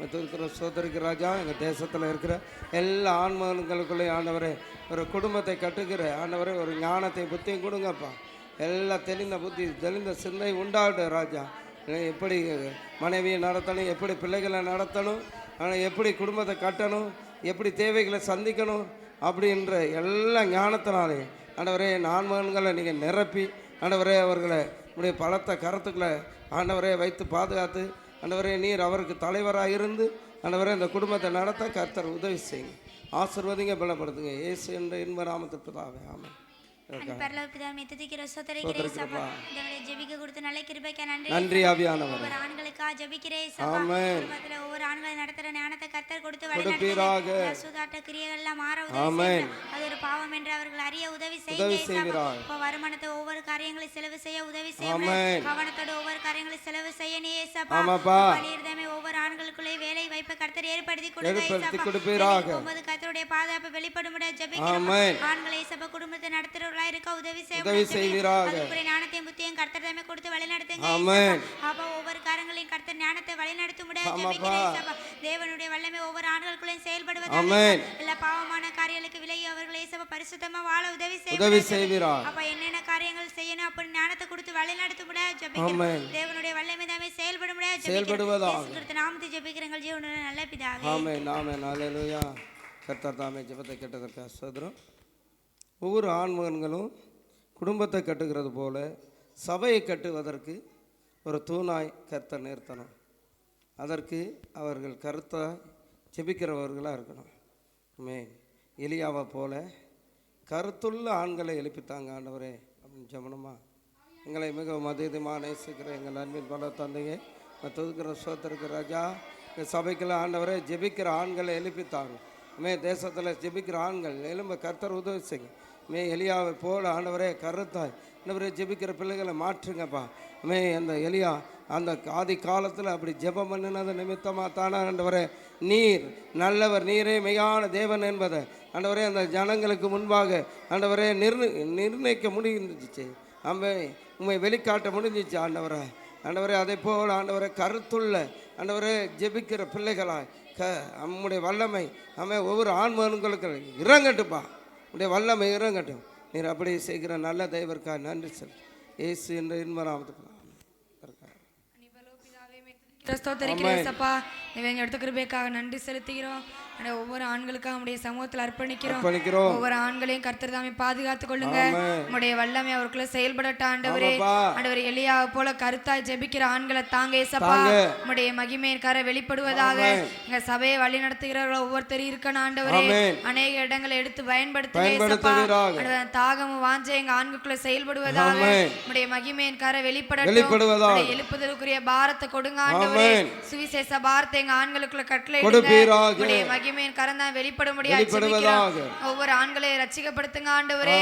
இருக்கிற சோதரிக்கு ராஜா, எங்கள் தேசத்தில் இருக்கிற எல்லா ஆண்மகன்களுக்குள்ளே ஆண்டவரே ஒரு குடும்பத்தை கட்டுக்கிற ஆண்டவரே ஒரு ஞானத்தை புத்தியும் கொடுங்கப்பா. எல்லாம் தெளிந்த புத்தி தெளிந்த சிந்தை உண்டாகட்டும் ராஜா. எப்படி மனைவியை நடத்தணும், எப்படி பிள்ளைகளை நடத்தணும், எப்படி குடும்பத்தை கட்டணும், எப்படி தேவைகளை சந்திக்கணும் அப்படின்ற எல்லா ஞானத்தினாலே ஆண்டவரே ஆண்மகன்களை நீங்கள் நிரப்பி ஆண்டவரே அவர்களை உடைய பலத்த கரத்துக்களை ஆண்டவரே வைத்து பாதுகாத்து ஆண்டவரே நீர் அவருக்கு தலைவராக இருந்து ஆண்டவரே இந்த குடும்பத்தை நடத்த கர்த்தர் உதவி செய்யுங்க. ஆசீர்வதிங்க, பலப்படுத்துங்க. இயேசு என்ற இன்ப நாமத்தில் பிதாவே, ஆமென். நன்றி ஆவியானவர். ஆமென். ஒவ்வொரு ஆண்களை நடத்துற ஞானத்தை கர்த்தர் கொடுத்து கொடுப்பீராக. சூதாட்ட கிரியைகள் எல்லாம் மாற உதவி செய்யுங்க. அது ஒரு பாவம் என்று அவர்கள் அறிய உதவி செய்யுங்க. வருமானத்தை ஒவ்வொரு காரியங்களை செலவு செய்ய உதவி செய்யுங்க. கவனத்தோட ஒவ்வொரு காரியங்களை செலவு செய்ய நீ ஏசப்பா. ஒவ்வொரு ஆண்களுக்குள்ளே வேலை வாய்ப்பை கர்த்தர் ஏற்படுத்தி கொடுப்பீராக. கர்த்தருடைய பாதுகாப்பு வெளிப்படும் ஆண்களை ஏசப்பா குடும்பத்தை நடத்துறவர்களா இருக்க உதவி செய்வீராக. ஞானத்தையும் புத்தியும் கர்த்தர் தாமே கொடுத்து வழி நடத்துங்க. அப்பா ஒவ்வொரு காரியங்களையும் கர்த்தர் ஞானத்தை வழி நடத்தும் தேவனுடைய வல்லமை ஒவ்வொரு ஆண்களுக்குள்ளையும் செயல்படுவதாக எல்லா பாவமான காரியங்களுக்கு விலகி அவர்களை ஏசப்பா பரிசுத்தமா வாழ உதவி செய்வீராக. அப்ப என்னென்ன காரியங்கள் செய்யணும் அப்படி ஞானத்தை கொடுத்து வழி நடத்தும் தேவனுடைய வல்லமை தாமே செயல்படுவதாக நாமத்தை ஜெபிக்கிறங்கள் ஜீவனுடைய நல்ல பிதாவே. ஆமென் ஆமென் அல்லேலூயா. கர்த்தர் தாமே ஜெபத்தை கேட்டதற்கு ஸ்தோத்திரம். ஒவ்வொரு ஆண்மகன்களும் குடும்பத்தை கட்டுகிறது போல சபையை கட்டுவதற்கு ஒரு தூணாய் கர்த்தர் நிறுத்தணும். அதற்கு அவர்கள் கருத்தாய் ஜெபிக்கிறவர்களாக இருக்கணும். எலியாவை போல கருத்துள்ள ஆண்களை எழுப்பித்தாங்க ஆண்டவரே அப்படின்னு ஜெபனமா. எங்களை மிகவும் அதிகமாக நேசிக்கிற எங்கள் அன்பின் பல தந்தையே, தொதுக்கிற சோத்திருக்கிற ராஜா, சபைக்குள்ள ஆண்டவரே ஜெபிக்கிற ஆண்களை எழுப்பித்தாங்க. தேசத்தில் ஜெபிக்கிற ஆண்கள் எலும்ப கர்த்தர் உதவி செய்யுங்க. எலியாவை போல ஆண்டவரே கருத்தாய் ஆண்டவரே ஜெபிக்கிற பிள்ளைகளை மாற்றுங்கப்பா. அந்த எலியா அந்த ஆதி காலத்தில் அப்படி ஜெபம் பண்ணினது நிமித்தமாக தானே ஆண்டவரே நீர் நல்லவர், நீரே மெய்யான தேவன் என்பதை ஆண்டவரே அந்த ஜனங்களுக்கு முன்பாக ஆண்டவரே நிர்ணயிக்க முடிஞ்சிச்சு. உண்மை வெளிக்காட்ட முடிஞ்சிச்சு ஆண்டவரே. ஆண்டவரே அதே போல் ஆண்டவரே கருத்துள்ள ஆண்டவரே ஜெபிக்கிற பிள்ளைகளாய் நம்முடைய வல்லமை ஒவ்வொரு ஆண்மகன்களுக்கு இறங்கட்டுப்பா. உடைய வல்லமை இறங்கட்டும். நீர் அப்படி செய்கிற நல்ல தெய்வருக்கா நன்றி சொல். இயேசு என்ற இன்பநாமத்துக்கு ஸ்தோத்திரிக்கிறேன். இவங்க எடுத்த கிருபைக்காக நன்றி செலுத்துகிறோம். ஒவ்வொரு ஆண்களுக்காக நம்முடைய சமூகத்தில் அர்ப்பணிக்கிறோம். ஒவ்வொரு ஆண்களையும் கர்த்தர் தாமே பாதுகாத்துக் கொள்ளுங்க. நம்முடைய வல்லமை அவருக்குள்ள செயல்படட்ட ஆண்டவரே. ஆண்டவர் எலியாவை போல கருத்தாய் ஜெபிக்கிற ஆண்களை தாங்க ஏசப்பா. நம்முடைய மகிமையின்கார வெளிப்படுவதாக எங்க சபையை வழி நடத்துகிறவர்கள் ஒவ்வொருத்தரும் இருக்கணும் ஆண்டவரே. அநேக இடங்களை எடுத்து பயன்படுத்துங்க. தாகமும் வாஞ்ச எங்க ஆண்களுக்குள்ள செயல்படுவதாக நம்முடைய மகிமையின்கார வெளிப்படட்டும். எழுப்புதலுக்குரிய பாரத்தை கொடுங்க ஆண்டவரே. சுவிசேஷ பாரத்தை எங்க ஆண்களுக்குள்ள கட்டளை மகிமையின் கரந்தான் வெளிப்பட முடியாது. ஒவ்வொரு ஆண்களையும் ரட்சிக்கப்படுத்துங்க ஆண்டவரே.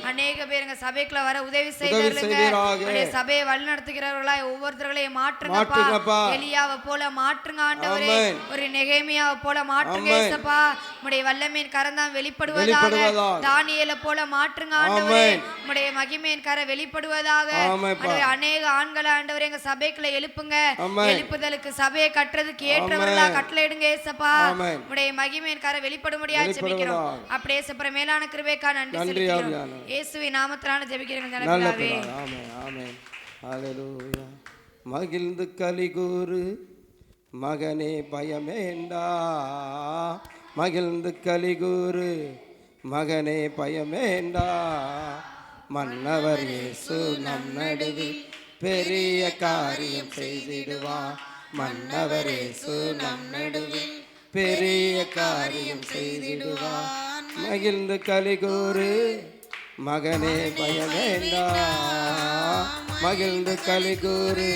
அநேக பேர் எங்க சபைக்குள்ள வர உதவி செய்யுங்க. சபையை வழி நடத்துகிறவர்களாய் ஒவ்வொருத்தர்களையும் மாற்றுங்கப்பா. எலியாவை போல மாற்றுங்க ஆண்டவரே. ஒரு நெகேமியாவை போல மாற்றுங்க ஏசப்பா. உம்முடைய வல்லமையின் கரந்தான் வெளிப்படுவதாக. தானியேலை போல மாற்றுங்க ஆண்டவரே. உம்முடைய மகிமையின் கர வெளிப்படுவதாக. அநேக ஆண்களை ஆண்டவரே எங்க சபைக்குள்ள எழுப்புங்க. எழுப்புதலுக்கு சபையை கட்டுறதுக்கு ஏற்றவர்களா கட்டளையிடுங்க ஏசப்பா. உம்முடைய மகிமையின் கர வெளிப்பட முடியாது ஜெபிக்கிறோம். அப்படியே ஏசப்பா மேலான கிருபைக்கா நன்றி செலுத்துகிறோம். இயேசுவின் நாமத்தினால ஜெபிக்கிறோம் ஜனபிதாவே. ஆமென் ஆமென் ஹல்லேலூயா. மகிழ்ந்து கலிகூறு மகனே பயமேண்டா. மகிழ்ந்து கலிகூறு மகனே பயமேண்டா. மன்னவர் இயேசு நம் நடுவில் பெரிய காரியம் செய்திடுவார். மன்னவர் இயேசு நம் நடுவில் பெரிய காரியம் செய்திடுவார். மகிழ்ந்து கலிகூறு மகனே பயமேண்டா. மகிழ்ந்து கலிகூறு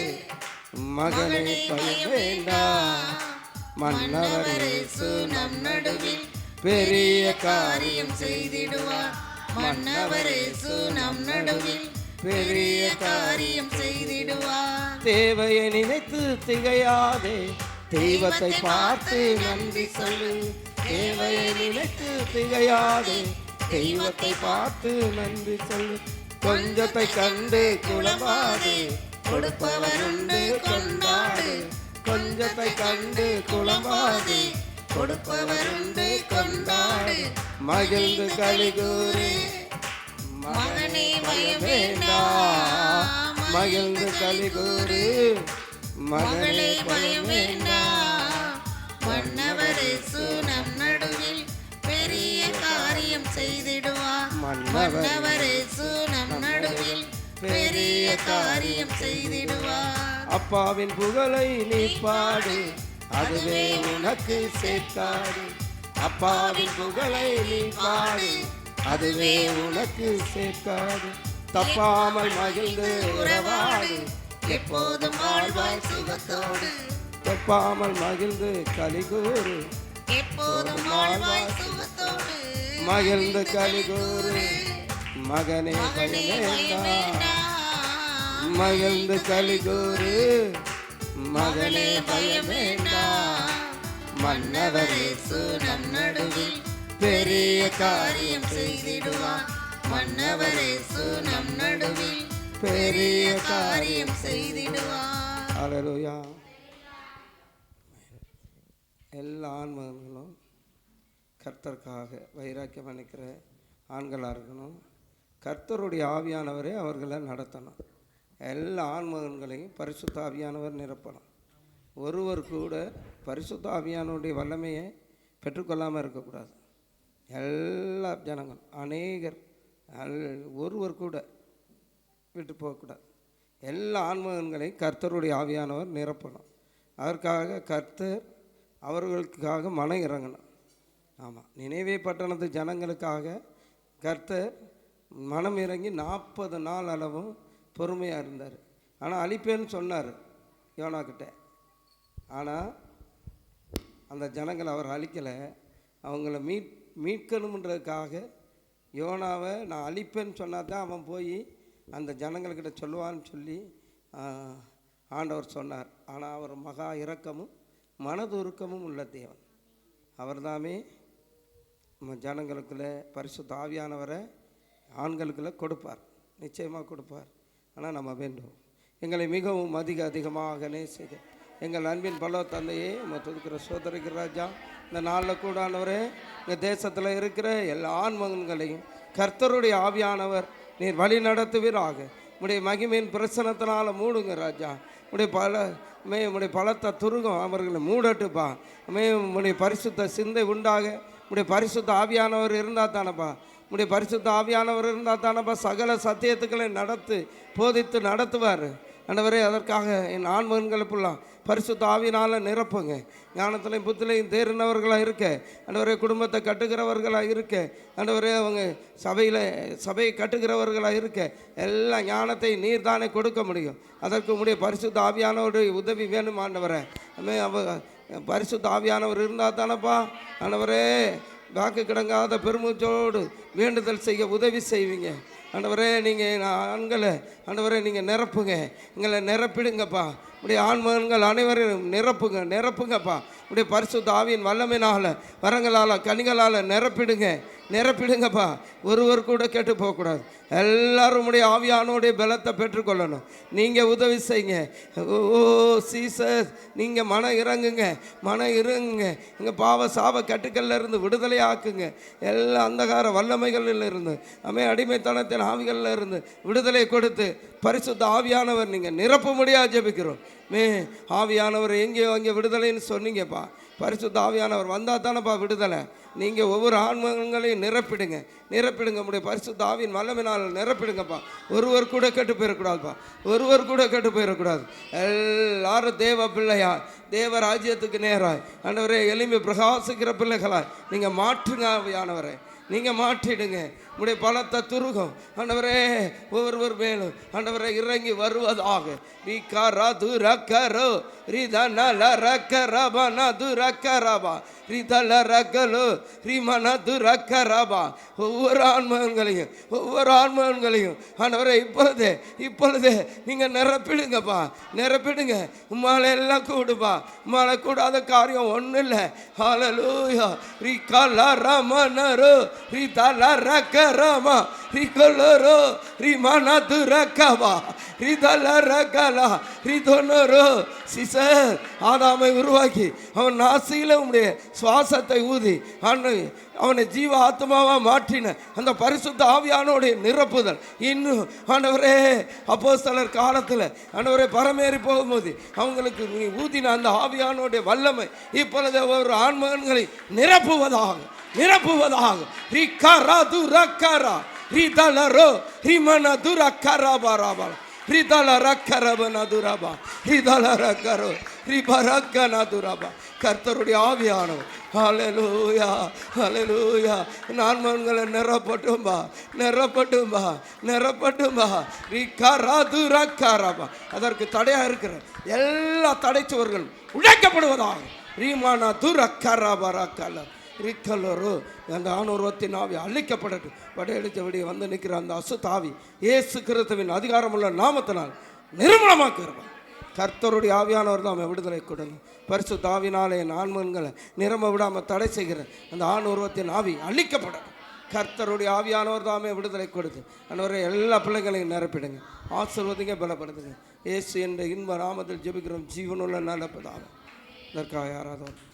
மகனே பயமேண்டா. மன்னவர் இயேசு நம் நடுவில் பெரிய காரியம் செய்திடுவார். மன்னவர் இயேசு நம் நடுவில் பெரிய காரியம் செய்திடுவார். தேவையை நினைத்து திகையாதே. தெய்வத்தை பார்த்து நன்றி சொல்லு. தேவையை நினைத்து திகையாதே. தெய்வத்தை பார்த்து நன்றி சொல்லு. கொஞ்சத்தை கண்டு குழம்பாது. கொடுப்பவர் உண்டு கொண்டாடு. கொஞ்சத்தை கண்டு குழம்பாது. கொடுப்பவர் உண்டு கொண்டாடு. மகிழ்ந்து கலிகூறு மகனே பயமேண்டா. மகிழ்ந்து கலிகூறு மகனே பயமேண்டா. மன்னவர் இயேசு நம் நடுவில் பெரிய காரியம் செய்திடுவார். மன்னவர் இயேசு நம் நடுவில் பெரிய காரியம் செய்திடுவார். அப்பாவின் புகழை நீ பாடு. அதுவே உனக்கு சேர்க்காது. அப்பாவின் புகழை நீ பாடு. அதுவே உனக்கு சேர்க்காது. தப்பாமல் மகிழ்ந்து உறவாடு. எப்போதும் வாழ்வாய் சுகத்தோடு. தப்பாமல் மகிழ்ந்து கலிகூறு. எப்போதும் வாழ்வாய் சுகத்தோடு. மகிழ்ந்து கலிகூறு மகனே பயமேண்டா. மகிழ்ந்து கலிகூறு மகனே பயமேண்டா. மன்னவர் இயேசு நம் நடுவில் பெரிய காரியம் செய்திடுவார். மன்னவர் இயேசு நம் நடுவில் பெரிய காரியம் செய்திடுவார். ஹல்லேலூயா. எல்லா ஆண்மகன்களும் கர்த்தருக்காக வைராக்கியம் அளிக்கிற ஆண்களாக இருக்கணும். கர்த்தருடைய ஆவியானவரே அவர்களை நடத்தணும். எல்லா ஆண்மகன்களையும் பரிசுத்த ஆவியானவர் நிரப்பணும். ஒருவர் கூட பரிசுத்த ஆவியானவருடைய வல்லமையை பெற்றுக்கொள்ளாமல் இருக்கக்கூடாது. எல்லா ஜனங்கள் அநேகர் ஒருவர் கூட விட்டு போகக்கூடாது. எல்லா ஆண்மகன்களையும் கர்த்தருடைய ஆவியானவர் நிரப்பணும். அதற்காக கர்த்தர் அவர்களுக்காக மனம் இறங்கணும். ஆமாம், நினைவே பட்டணத்து ஜனங்களுக்காக கர்த்தர் மனம் இறங்கி 40 நாள் அளவும் பொறுமையாக இருந்தார். ஆனால் அழிப்பேன்னு சொன்னார் யோனாக்கிட்ட. ஆனால் அந்த ஜனங்களை அவர் அழிக்கலை. அவங்கள மீட்கணுன்றதுக்காக யோனாவை நான் அழிப்பேன்னு சொன்னால் தான் அவன் போய் அந்த ஜனங்கள்கிட்ட சொல்லுவான்னு சொல்லி ஆண்டவர் சொன்னார். ஆனால் அவர் மகா இரக்கமும் மனதுருக்கமும் உள்ள தேவன். அவர் தாமே ஜனங்களுக்குள்ளே பரிசுத்த ஆவியானவரை ஆண்களுக்குள்ளே கொடுப்பார், நிச்சயமாக கொடுப்பார். ஆனால் நம்ம வேண்டும். எங்களை மிகவும் அதிகமாக நேசிக்க எங்கள் அன்பின் பல்லவ தந்தையே துதிக்கிற சோதரிக்கிற ராஜா, இந்த நாளில் கூட ஆண்டவரே இந்த தேசத்தில் இருக்கிற எல்லா ஆண்மகன்களையும் கர்த்தருடைய ஆவியானவர் நீர் வழி நடத்துவீராக. உடைய மகிமையின் பிரசனத்தினால மூடுங்க ராஜா. உடைய உடைய பலத்த துருகம் அவர்களை மூடட்டுப்பா. உடைய பரிசுத்த சிந்தை உண்டாக உடைய பரிசுத்த ஆவியானவர் இருந்தால் தானப்பா, உடைய பரிசுத்த ஆவியானவர் இருந்தால் தானப்பா சகல சத்தியத்துக்களை போதித்து நடத்துவார். ஆண்டவரே, அதற்காக என் ஆண்மகன்களுக்குள்ளாம் பரிசுத்த ஆவியினால் நிரப்புங்க. ஞானத்திலையும் புத்திலையும் தேறினவர்களாக இருக்க ஆண்டவரே, குடும்பத்தை கட்டுகிறவர்களாக இருக்க ஆண்டவரே, அவங்க சபையை கட்டுகிறவர்களாக இருக்க எல்லா ஞானத்தை நீர் தானே கொடுக்க முடியும். அதற்கு உடைய பரிசுத்த ஆவியானவருடைய உதவி வேணும் ஆண்டவரே. பரிசுத்த ஆவியானவர் இருந்தால் தானப்பா ஆண்டவரே வாக்கு கிடங்காத பெருமூச்சோடு வேண்டுதல் செய்ய உதவி செய்வீங்க. ஆண்டவரே, நீங்கள் ஆண்களை ஆண்டவரே நீங்கள் நிரப்புங்க, எங்களை நிரப்பிடுங்கப்பா. உடைய ஆண்மகன்கள் அனைவரும் நிரப்புங்கப்பா. உடைய பரிசுத்த ஆவியின் வல்லமையினால் வரங்களால் கனிகளால் நிரப்பிடுங்கப்பா. ஒருவர் கூட கெட்டு போகக்கூடாது. எல்லாரும் உடைய ஆவியானோடைய பலத்தை பெற்றுக்கொள்ளணும். நீங்கள் உதவி செய்யுங்க. ஓ சீசஸ், நீங்கள் மன இறங்குங்க. எங்கள் பாவ சாப கட்டுக்கள்ல இருந்து விடுதலை ஆக்குங்க. எல்லா அந்தகார வல்லமைகளில் இருந்து அடிமைத்தனத்தின் ஆவிகளில் இருந்து விடுதலை கொடுத்து பரிசுத்த ஆவியானவர் நீங்கள் நிரப்ப முடியாது ஜெபிக்கிறோம். ஆவியானவர் எங்கேயோ அங்கே விடுதலைன்னு சொன்னீங்கப்பா. பரிசுத்த ஆவியானவர் வந்தால் தானப்பா விடுதலை. நீங்கள் ஒவ்வொரு ஆண்மகன்களையும் நிரப்பிடுங்க. உடைய பரிசுத்த ஆவியின் வல்லமையினால் நிரப்பிடுங்கப்பா. ஒருவர் கூட கெட்டு போயிடக்கூடாது. எல்லாரும் தேவ பிள்ளையா, தேவ ராஜ்யத்துக்கு நேராய் ஆண்டவரே எளிமை பிரகாசிக்கிற பிள்ளைகளாய் நீங்கள் மாற்றுங்க ஆவியானவரே. நீங்கள் மாற்றிடுங்க. உடைய பலத்த துருகம் ஆண்டவரே ஒவ்வொருவர் மேலும் ஆண்டவரே இறங்கி வருவதாக. ஒவ்வொரு ஆண்மகன்களையும் ஆண்டவரே இப்பொழுதே நீங்கள் நிரப்பிடுங்க. உம்மால எல்லாம் கூடுப்பா. உம்மால கூடாத காரியம் ஒன்றும் இல்லை. ஹல்லேலூயா. Rama Ricoloro Rimana Durakava Ridala Ridonoro Sisar ஆதாமை உருவாக்கி அவன் நாசியில உடைய சுவாசத்தை ஊதி அவனை ஜீவ ஆத்மாவாக மாற்றின அந்த பரிசுத்த ஆவியானோடைய நிரப்புதல் இன்னும் ஆண்டவரே அப்போஸ்தலர் காலத்தில் ஆண்டவரே பரமேறி போகும்போது அவங்களுக்கு நீ ஊதின அந்த ஆவியானோடைய வல்லமை இப்பொழுது ஒரு ஆண்மகன்களை நிரப்புவதாக ரிகாரா துரகாரா ரிதலரோ ரிமன துரகரபரபர ரிதல ரக்கரபன துரபா ரிதல ரக்கரோ ரிபரக்கன துரபா. கர்த்தருடைய ஆவியானவர் ஹல்லேலூயா ஆண்மகன்களை நிரப்பட்டும்பா ரிகாரா துரகரபா. அதற்கு தடையா இருக்கிற எல்லா தடைச்சுவர்களும் உடைக்கப்படுவதாக. ரீமானா துரகரபரக்கல ரிக்கலரோ அந்த ஆணுருவத்தின் ஆவி அழிக்கப்படட்டும். படையெடுத்தபடி வந்து நிற்கிற அந்த அசுத்தாவி இயேசு கிறிஸ்துவின் அதிகாரமுள்ள நாமத்தினால் நிர்மூலமாக்குகிறோம். கர்த்தருடைய ஆவியானவர் தான் அவன் விடுதலை கொடுங்க. பரிசுத்த ஆவினாலே என் ஆண்மகன்களை நிரம்ப விடாமல் தடை செய்கிற அந்த ஆணுருவத்தின் ஆவி அழிக்கப்படட்டும். கர்த்தருடைய ஆவியானவர் தாமே விடுதலை கொடுத்து அன்னவரை எல்லா பிள்ளைகளையும் நிரப்பிடுங்க. ஆசீர்வதிங்க, பலப்படுத்துங்க. இயேசு என்ற இன்ப நாமத்தில் ஜெபிக்கிறோம் ஜீவனுள்ள நல்லப்பதாக. இதற்காக யாராவது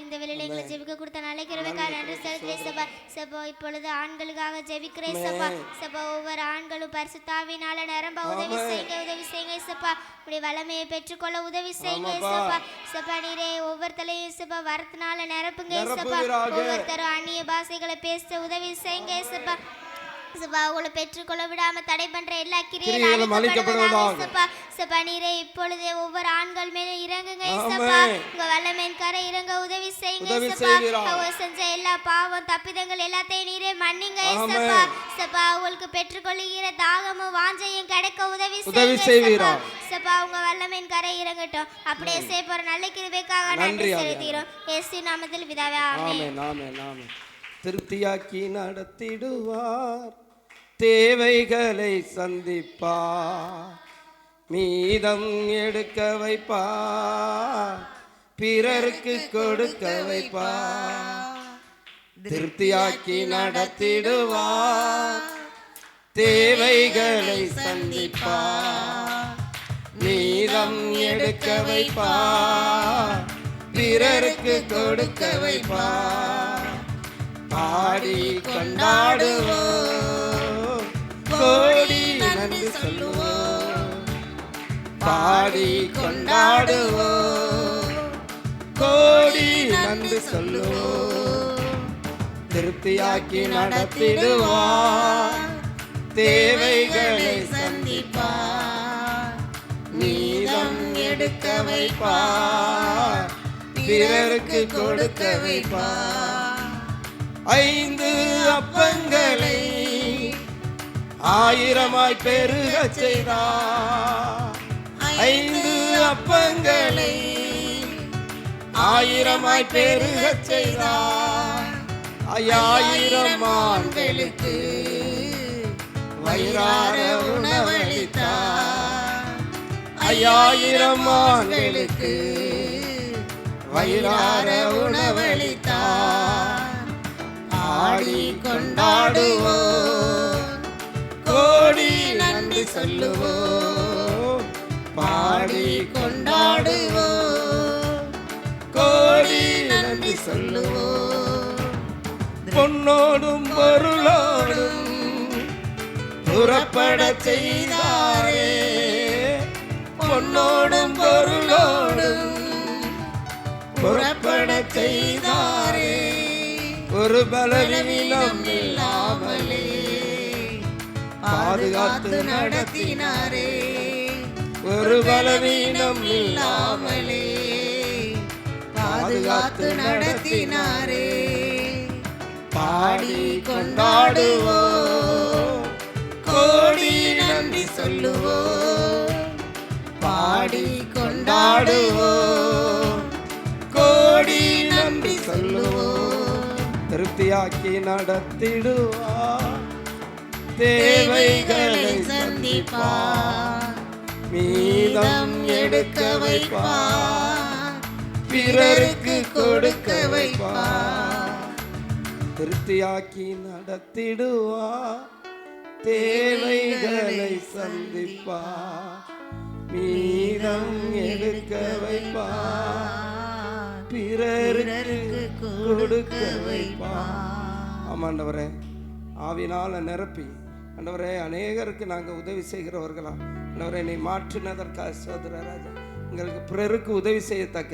இந்த வேளையில எங்களை ஜெபிக்க கொடுத்த நாளைக்கு நன்றி செலுத்துகிறேன் சபா. இப்பொழுது ஆண்களுக்காக ஜெபிக்கிறேன் சபா. ஒவ்வொரு ஆண்களும் பரிசுத்தாவினால நிரம்ப உதவி செய்யுங்க சபா. உடைய வல்லமையை பெற்றுக்கொள்ள உதவி செய்யுங்க சபா. நீரே ஒவ்வொருத்தரையும் சபா வரத்தினால நிரப்புங்க சபா. ஒவ்வொருத்தரும் அந்நிய பாஷைகளை பேச உதவி செய்யுங்க சபா. அவங்களை பெற்றுக்கொள்ள விடாம தடை பண்ற எல்லா கிரியைகளும் சபா. நீரே இப்பொழுது ஒவ்வொரு ஆண்கள் மேல இறங்குங்க சபா. உங்க வல்லமையின் கரை இறங்க உதவி செய்யுங்க சபா. அவங்க செஞ்ச எல்லா பாவம் தப்பிதங்கள் எல்லாத்தையும் நீரே மன்னிங்க சபா. அவங்களுக்கு பெற்றுக்கொள்ளுகிற தாகமும் வாஞ்சையும் கிடைக்க உதவி செய்யுங்க சபா. உங்க வல்லமையின் கரை இறங்கட்டும். அப்படியே செய்ய நல்ல கிருபைக்காக நன்றி செலுத்துகிறோம். இயேசு நாமத்தில் பிதாவே ஆமென். திருப்தியாக்கி நடத்திடுவார், தேவைகளை சந்திப்பார், மீதம் எடுக்க வைப்பார், பிறருக்கு கொடுக்க வைப்பார். திருப்தியாக்கி நடத்திடுவார், தேவைகளை சந்திப்பார், எடுக்க வைப்பா, பிறருக்கு கொடுக்க வைப்பா. பாடி கொண்டாடுவோம், கோடி நன்றி சொல்லுவோம். பாடி கொண்டாடுவோம், கோடி நன்றி சொல்லுவோம். திருப்தியாக்கி நடத்திடுவார், தேவைகளை சந்திப்பார். மீதம் எடுக்க வைப்பார், பிறருக்கு கொடுக்க வைப்பார். 5 அப்பங்களை 1000 பெருகச் செய்தார். 5 அப்பங்களை 1000 பெருகச் செய்தார். 5000 ஆண்களுக்கு வயிறார உணவளித்தார். 5000 ஆண்களுக்கு வயிறார உணவளித்தார். ஆடி கொண்டாடுவோம், கோடி நன்றி சொல்லுவோம். பாடி கொண்டாடுவோம், கோடி நன்றி சொல்லுவோம். பொன்னோடும் பொருளோடும் புறப்பட செய்தாரே, பொன்னோடும் பொருளோடும் புறப்பட செய்தாரே. ஒரு பலவீனம் இல்லாமலே பாதுகாத்து நடத்தினாரே. ஒரு பலவீனம் இல்லாமலே பாதுகாத்து நடத்தினாரே. பாடி கொண்டாடுவோம், கோடி நன்றி சொல்லுவோம். பாடி கொண்டாடுவோம், கோடி நன்றி சொல்லுவோம். திருப்தியாக்கி நடத்திடுவார், தேவைகளை சந்திப்பார். மீதம் எடுக்க வைப்பார், பிறருக்கு கொடுக்க வைப்பார். திருப்தியாக்கி நடத்திடுவார், தேவைகளை சந்திப்பார். மீதம் எடுக்க வைப்பார், பிறருக்கு கொடுக்க வைப்பார். ஆமாண்டவரே, ஆவினால நிரப்பி ஆண்டவரே அநேகருக்கு நாங்கள் உதவி செய்கிறவர்களா ஆண்டவரே நீ மாற்றினதற்காக சோதர ராஜா. எங்களுக்கு பிறருக்கு உதவி செய்யத்தக்க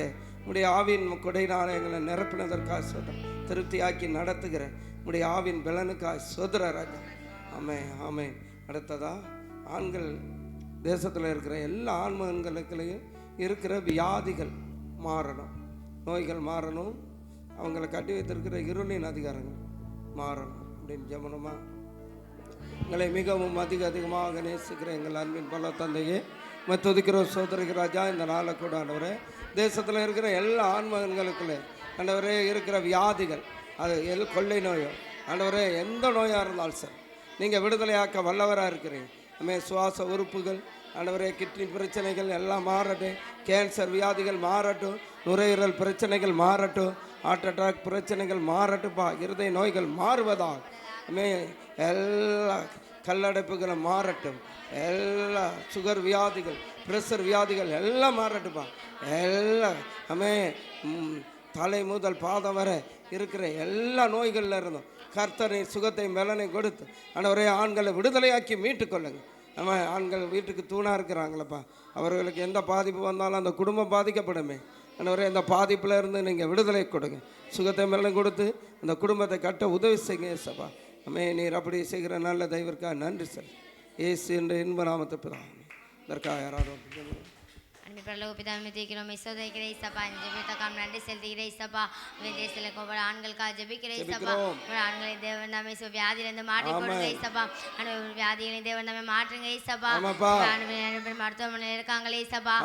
உடைய ஆவின் கொடையினால எங்களை நிரப்பினதற்காக சோதரம். திருப்தியாக்கி நடத்துகிற உடைய ஆவின் பலனுக்காக சோதர ராஜா. ஆமே ஆமே. அடுத்ததா ஆண்கள் தேசத்தில் இருக்கிற எல்லா ஆண்மகன்களுக்குள்ளேயும் இருக்கிற வியாதிகள் மாறணும், நோய்கள் மாறணும், அவங்களை கட்டி வைத்திருக்கிற இருளின் அதிகாரங்கள் மாறணும் அப்படின்னு ஜெபணுமா? எங்களை மிகவும் அதிகமாக நேசிக்கிற எங்கள் அன்பின் பல தந்தையே துதிக்கிற சோதரிக்கு ராஜா, இந்த நாளை கூட ஆண்டவரே தேசத்தில் இருக்கிற எல்லா ஆண்மகன்களுக்குள்ளே ஆண்டவரே இருக்கிற வியாதிகள், அது கொள்ளை நோயோ ஆண்டவரே எந்த நோயாக இருந்தாலும் சார் நீங்கள் விடுதலையாக்க வல்லவராக இருக்கிறீங்க. நம்ம சுவாச உறுப்புகள் ஆண்டவரே கிட்னி பிரச்சனைகள் எல்லாம் மாறட்டும், கேன்சர் வியாதிகள் மாறட்டும், நுரையீரல் பிரச்சனைகள் மாறட்டும், ஹார்ட் அட்டாக் பிரச்சனைகள் மாறட்டும்ப்பா, இருதய நோய்கள் மாறுவதா எல்லா கல்லடைப்புகளை மாறட்டும், எல்லா சுகர் வியாதிகள் ப்ரெஷர் வியாதிகள் எல்லாம் மாறட்டும்ப்பா. எல்லாம் தலை முதல் பாதம் வரை இருக்கிற எல்லா நோய்களில் இருந்தோம் கர்த்தரை சுகத்தை பலனை கொடுத்து ஆண்டவரே ஆண்களை விடுதலையாக்கி மீட்டுக்கொள்ளுங்க. நம்ம ஆண்கள் வீட்டுக்கு தூணாக இருக்கிறாங்களப்பா, அவர்களுக்கு எந்த பாதிப்பு வந்தாலும் அந்த குடும்பம் பாதிக்கப்படுமே ஆண்டவரே, இந்த பாதிப்பில் இருந்து நீங்கள் விடுதலை கொடுங்க, சுகத்தை பலனை கொடுத்து அந்த குடும்பத்தை கட்ட உதவி செய்யுங்க ஏசப்பா. நீர் அப்படி செய்கிற நல்ல தெய்வருக்காக நன்றி சார். ஏசு என்ற இன்ப நாமத்தை பிதாவே. இதற்காக யாராவது பரலோக பிதாவே ஜெபிக்கிறோம், இசோதைக்கிற இசப்பா, ஜெபித்தக்காம் நன்றி செலுத்துகிற இசப்பா. தேசத்தில் ஒவ்வொரு ஆண்களுக்காக ஜெபிக்கிற இசப்பா, ஆண்களை தேவன் நாமே வியாதியிலிருந்து மாற்றி போடுங்க இசப்பா, வியாதிகளை தேவன் நாமே மாற்றுங்க இசப்பா. மருத்துவமனையில் இருக்காங்களே இசப்பா,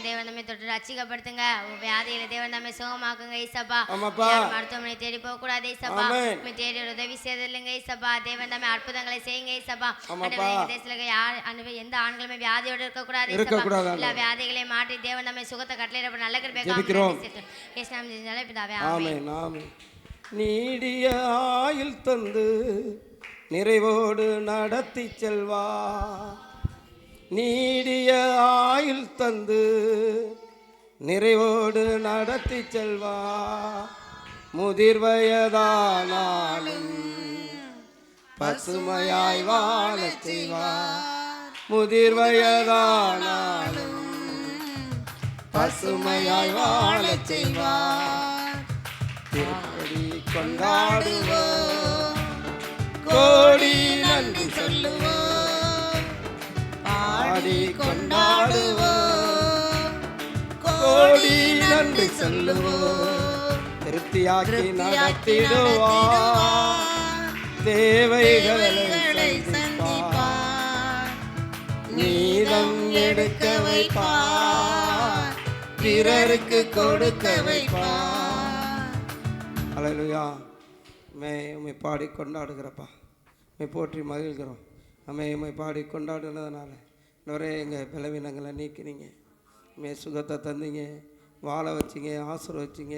தேவன் நாமே தொட்டு ரட்சிக்கப்படுத்துங்க, வியாதிகளை தேவன் நாமே சுகமாக்குங்க இசப்பா. மருத்துவமனை தேடி போக கூடாது இசப்பா, தேடி உதவி செய்தில்லைங்க இசப்பா, தேவன் நாமே அற்புதங்களை செய்யுங்க இசப்பா. தேசத்துல எந்த ஆண்களுமே வியாதியோடு இருக்கக்கூடாது இசப்பா, எல்லா வியாதிகளை மாற்றி தேவன் நம்மை சுகத்தை கட்டளையிட நல்ல கிருபை பிதாவே. ஆமென் ஆமென். நீடிய ஆயுள் தந்து நிறைவோடு நடத்தி செல்வா, நீடிய ஆயுள் ஆயில் தந்து நிறைவோடு நடத்தி செல்வா. முதிர் வயதானாலும் பசுமையாய் வாழச் செய்வார். முதிர் வயதானாலும் பசுமையாய் வாழச் செய்வார். திருப்படி கொண்டாடுவோம், கோடி நன்றி சொல்லுவோம். பாடி கொண்டாடுவோம், கோடி நன்றி சொல்லுவோம். திருப்தியாக்கி நடத்திடுவார், தேவைகளை சந்திப்பார். நீதம் எடுக்க வைப்பார், பிறருக்கு கொடுக்க வைப்பார். அல்லேலூயா. உம்மை பாடி கொண்டாடுகிறப்பா, உம்மை போற்றி மகிழ்கிறோம். உம்மை பாடி கொண்டாடுனதுனால நிறைய எங்கள் பலவீனங்களை நீக்கினீங்க, சுகத்தை தந்தீங்க, வாழ வச்சிங்க, ஆசீர்வதிச்சிங்க,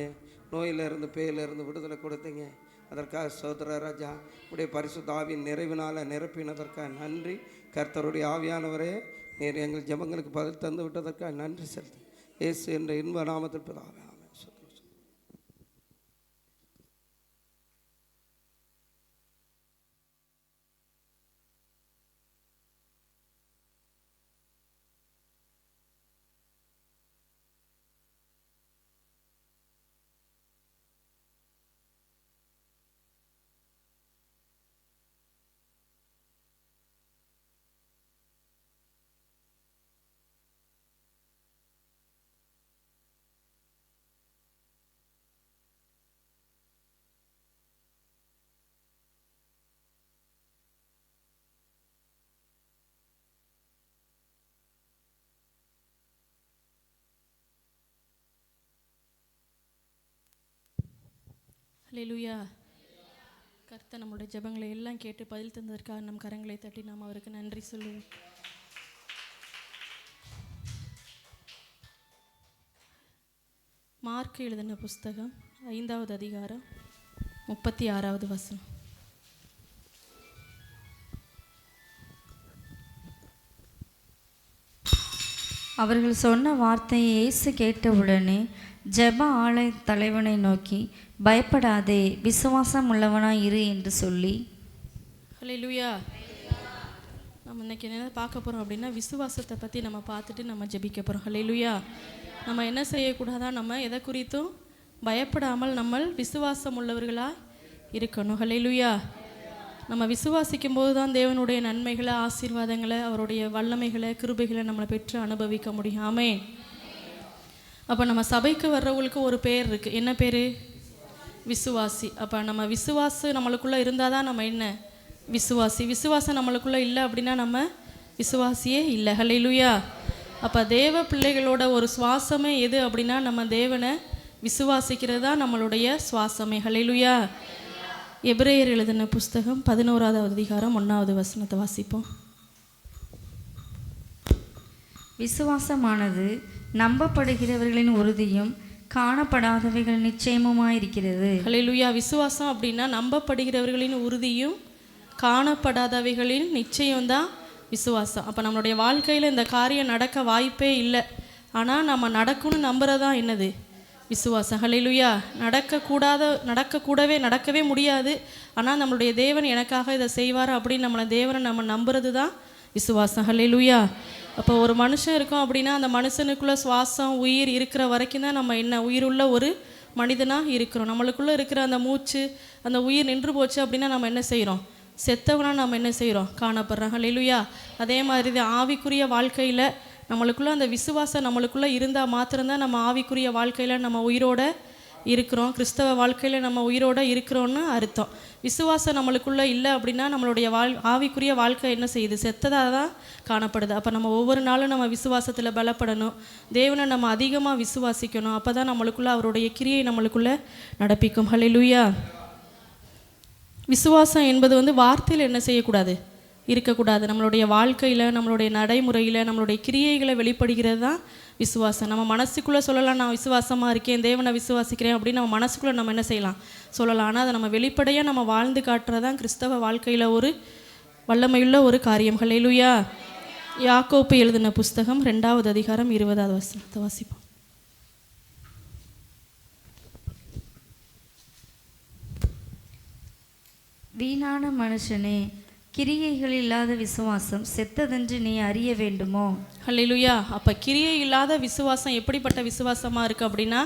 நோயிலிருந்து பேயிலிருந்து விடுதலை கொடுத்தீங்க. அதற்காக சோதர ராஜா உடைய பரிசுத்த ஆவியின் நிறைவினால் நிரப்பினதற்காக நன்றி. கர்த்தருடைய ஆவியானவரே, நீர் எங்கள் ஜெபங்களுக்கு பதில் தந்து விட்டதற்காக நன்றி செலுத்து. இயேசு என்ற இன்ப நாமத்தில் பிதாவே, ஆமென். ஹல்லேலூயா. கர்த்தர் நம்முடைய ஜெபங்களை எல்லாம் கேட்டு பதில் தந்ததற்காக நம் கரங்களை தட்டி நாம் அவருக்கு நன்றி சொல்லுவோம். மார்க் எழுதின புஸ்தகம் 5வது அதிகாரம் 36வது வசனம். அவர்கள் சொன்ன வார்த்தையை இயேசு கேட்டவுடனே ஜெப ஆலய தலைவனை நோக்கி, பயப்படாதே, விசுவாசம் உள்ளவனாய் இரு என்று சொல்லி. ஹல்லேலூயா. நம்ம இன்னைக்கு என்ன பார்க்க போகிறோம் அப்படின்னா, விசுவாசத்தை பற்றி நம்ம பார்த்துட்டு நம்ம ஜெபிக்க போகிறோம். ஹல்லேலூயா. நம்ம என்ன செய்யக்கூடாதா, நம்ம எதை குறித்தும் பயப்படாமல் நம்ம விசுவாசம் உள்ளவர்களாக இருக்கணும். ஹல்லேலூயா. நம்ம விசுவாசிக்கும் போது தான் தேவனுடைய நன்மைகளை, ஆசீர்வாதங்களை, அவருடைய வல்லமைகளை, கிருபைகளை நம்மளை பெற்று அனுபவிக்க முடியும். ஆமென். அப்போ நம்ம சபைக்கு வர்றவங்களுக்கு ஒரு பேர் இருக்குது. என்ன பேர்? விசுவாசி. அப்போ நம்ம விசுவாசம் நம்மளுக்குள்ளே இருந்தால் தான் நம்ம என்ன? விசுவாசி. விசுவாசம் நம்மளுக்குள்ளே இல்லை அப்படின்னா நம்ம விசுவாசியே இல்லை. ஹல்லேலூயா. அப்போ தேவ பிள்ளைகளோட ஒரு சுவாசமே எது அப்படின்னா, நம்ம தேவனை விசுவாசிக்கிறது தான் நம்மளுடைய சுவாசமே. ஹல்லேலூயா. எபிரேயர் எழுதின புஸ்தகம் 11வது அதிகாரம் 1வது வசனத்தை வாசிப்போம். விசுவாசமானது நம்பப்படுகிறவர்களின் உறுதியும் காணப்படாதவைகள் நிச்சயமுமாயிருக்கிறது. ஹல்லேலூயா. விசுவாசம் அப்படின்னா நம்பப்படுகிறவர்களின் உறுதியும் காணப்படாதவைகளின் நிச்சயம்தான் விசுவாசம். அப்போ நம்மளுடைய வாழ்க்கையில் இந்த காரியம் நடக்க வாய்ப்பே இல்லை, ஆனால் நம்ம நடக்கும்னு நம்புறதா என்னது? விசுவாசம். ஹல்லேலூயா. நடக்கவே முடியாது, ஆனால் நம்மளுடைய தேவன் எனக்காக இதை செய்வார் அப்படின்னு நம்மளை தேவனை நம்ம நம்புறது தான் விசுவாசம். ஹல்லேலூயா. அப்போ ஒரு மனுஷன் இருக்கோம் அப்படின்னா, அந்த மனுஷனுக்குள்ளே சுவாசம், உயிர் இருக்கிற வரைக்கும் தான் நம்ம என்ன? உயிருள்ள ஒரு மனிதனாக இருக்கிறோம். நம்மளுக்குள்ளே இருக்கிற அந்த மூச்சு, அந்த உயிர் நின்று போச்சு அப்படின்னா நம்ம என்ன செய்கிறோம்? செத்தவனாக நம்ம என்ன செய்கிறோம்? காணப்படுறோம். ஹல்லேலூயா. அதே மாதிரி தான் ஆவிக்குரிய வாழ்க்கையில் நம்மளுக்குள்ளே அந்த விசுவாசம் நம்மளுக்குள்ளே இருந்தால் மாத்திரம்தான் நம்ம ஆவிக்குரிய வாழ்க்கையில் நம்ம உயிரோட இருக்கிறோம். கிறிஸ்தவ வாழ்க்கையில் நம்ம உயிரோடு இருக்கிறோன்னு அர்த்தம். விசுவாசம் நம்மளுக்குள்ளே இல்லை அப்படின்னா நம்மளுடைய ஆவிக்குரிய வாழ்க்கை என்ன செய்யுது? செத்ததாக தான் காணப்படுது. அப்போ நம்ம ஒவ்வொரு நாளும் நம்ம விசுவாசத்தில் பலப்படணும். தேவனை நம்ம அதிகமாக விசுவாசிக்கணும். அப்போ தான் நம்மளுக்குள்ளே அவருடைய கிரியை நம்மளுக்குள்ளே நடப்பிக்கும். ஹல்லேலூயா. விசுவாசம் என்பது வார்த்தையில் என்ன செய்யக்கூடாது? இருக்கக்கூடாது. நம்மளுடைய வாழ்க்கையில், நம்மளுடைய நடைமுறையில், நம்மளுடைய கிரியைகளை வெளிப்படுகிறது தான் விசுவாசம். நம்ம மனசுக்குள்ளே சொல்லலாம், நான் விசுவாசமாக இருக்கேன், தேவனை விசுவாசிக்கிறேன் அப்படின்னு நம்ம மனசுக்குள்ளே நம்ம என்ன செய்யலாம்? சொல்லலாம். ஆனால் அதை நம்ம வெளிப்படையாக நம்ம வாழ்ந்து காட்டுறதான் கிறிஸ்தவ வாழ்க்கையில் ஒரு வல்லமையுள்ள ஒரு காரியம். ஹல்லேலூயா. யாக்கோப்பு எழுதின புஸ்தகம் 2வது அதிகாரம் 20வது வசனத்தை வாசிப்போம். வீணான மனுஷனே, கிரியைகள் இல்லாத விசுவாசம் செத்ததென்று நீ அறிய வேண்டுமோ? ஹல்லேலூயா. அப்போ கிரியை இல்லாத விசுவாசம் எப்படிப்பட்ட விசுவாசமாக இருக்குது அப்படின்னா,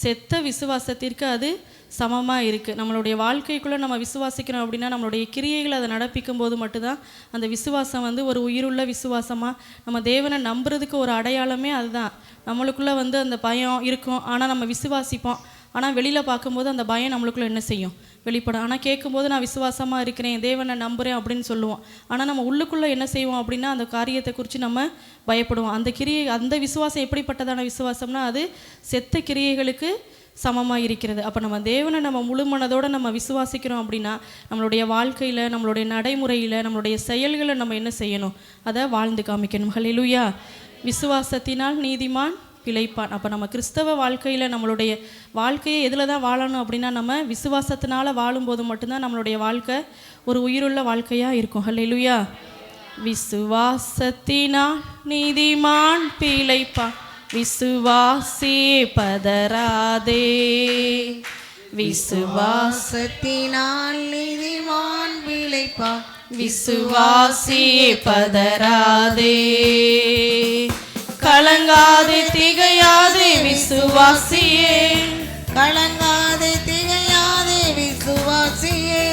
செத்த விசுவாசத்திற்கு அது சமமாக இருக்குது. நம்மளுடைய வாழ்க்கைக்குள்ளே நம்ம விசுவாசிக்கிறோம் அப்படின்னா, நம்மளுடைய கிரியைகளை அதை நடப்பிக்கும் போது மட்டும்தான் அந்த விசுவாசம் வந்து ஒரு உயிருள்ள விசுவாசமாக, நம்ம தேவனை நம்புறதுக்கு ஒரு அடையாளமே அதுதான். நம்மளுக்குள்ளே வந்து அந்த பயம் இருக்கும், ஆனால் நம்ம விசுவாசிப்போம். ஆனால் வெளியில் பார்க்கும்போது அந்த பயம் நம்மளுக்குள்ளே என்ன செய்யும்? வெளிப்படும். ஆனால் கேட்கும்போது நான் விசுவாசமாக இருக்கிறேன், தேவனை நம்புகிறேன் அப்படின்னு சொல்லுவோம். ஆனால் நம்ம உள்ளுக்குள்ளே என்ன செய்வோம் அப்படின்னா, அந்த காரியத்தை குறித்து நம்ம பயப்படுவோம். அந்த விசுவாசம் எப்படிப்பட்டதான விசுவாசம்னா, அது செத்த கிரியைகளுக்கு சமமாக இருக்கிறது. அப்போ நம்ம தேவனை நம்ம முழு மனதோடு நம்ம விசுவாசிக்கிறோம் அப்படின்னா, நம்மளுடைய வாழ்க்கையில், நம்மளுடைய நடைமுறையில், நம்மளுடைய செயல்களை நம்ம என்ன செய்யணும்? அதை வாழ்ந்து காமிக்கணும். ஹல்லேலூயா. விசுவாசத்தினால் நீதிமான் பிழைப்பான். அப்போ நம்ம கிறிஸ்தவ வாழ்க்கையில் நம்மளுடைய வாழ்க்கையை எதில் தான் வாழணும் அப்படின்னா, நம்ம விசுவாசத்தினால் வாழும்போது மட்டும்தான் நம்மளுடைய வாழ்க்கை ஒரு உயிருள்ள வாழ்க்கையாக இருக்கும். ஹல்லேலூயா. விசுவாசத்தினால் நீதிமான் பிழைப்பான், விசுவாசியே பதறாதே. விசுவாசத்தினால் நீதிமான் பிழைப்பான், விசுவாசியே பதறாதே. கலங்காதே திகையாதே விசுவாசியே, கலங்காதே திகையாதே விசுவாசியே.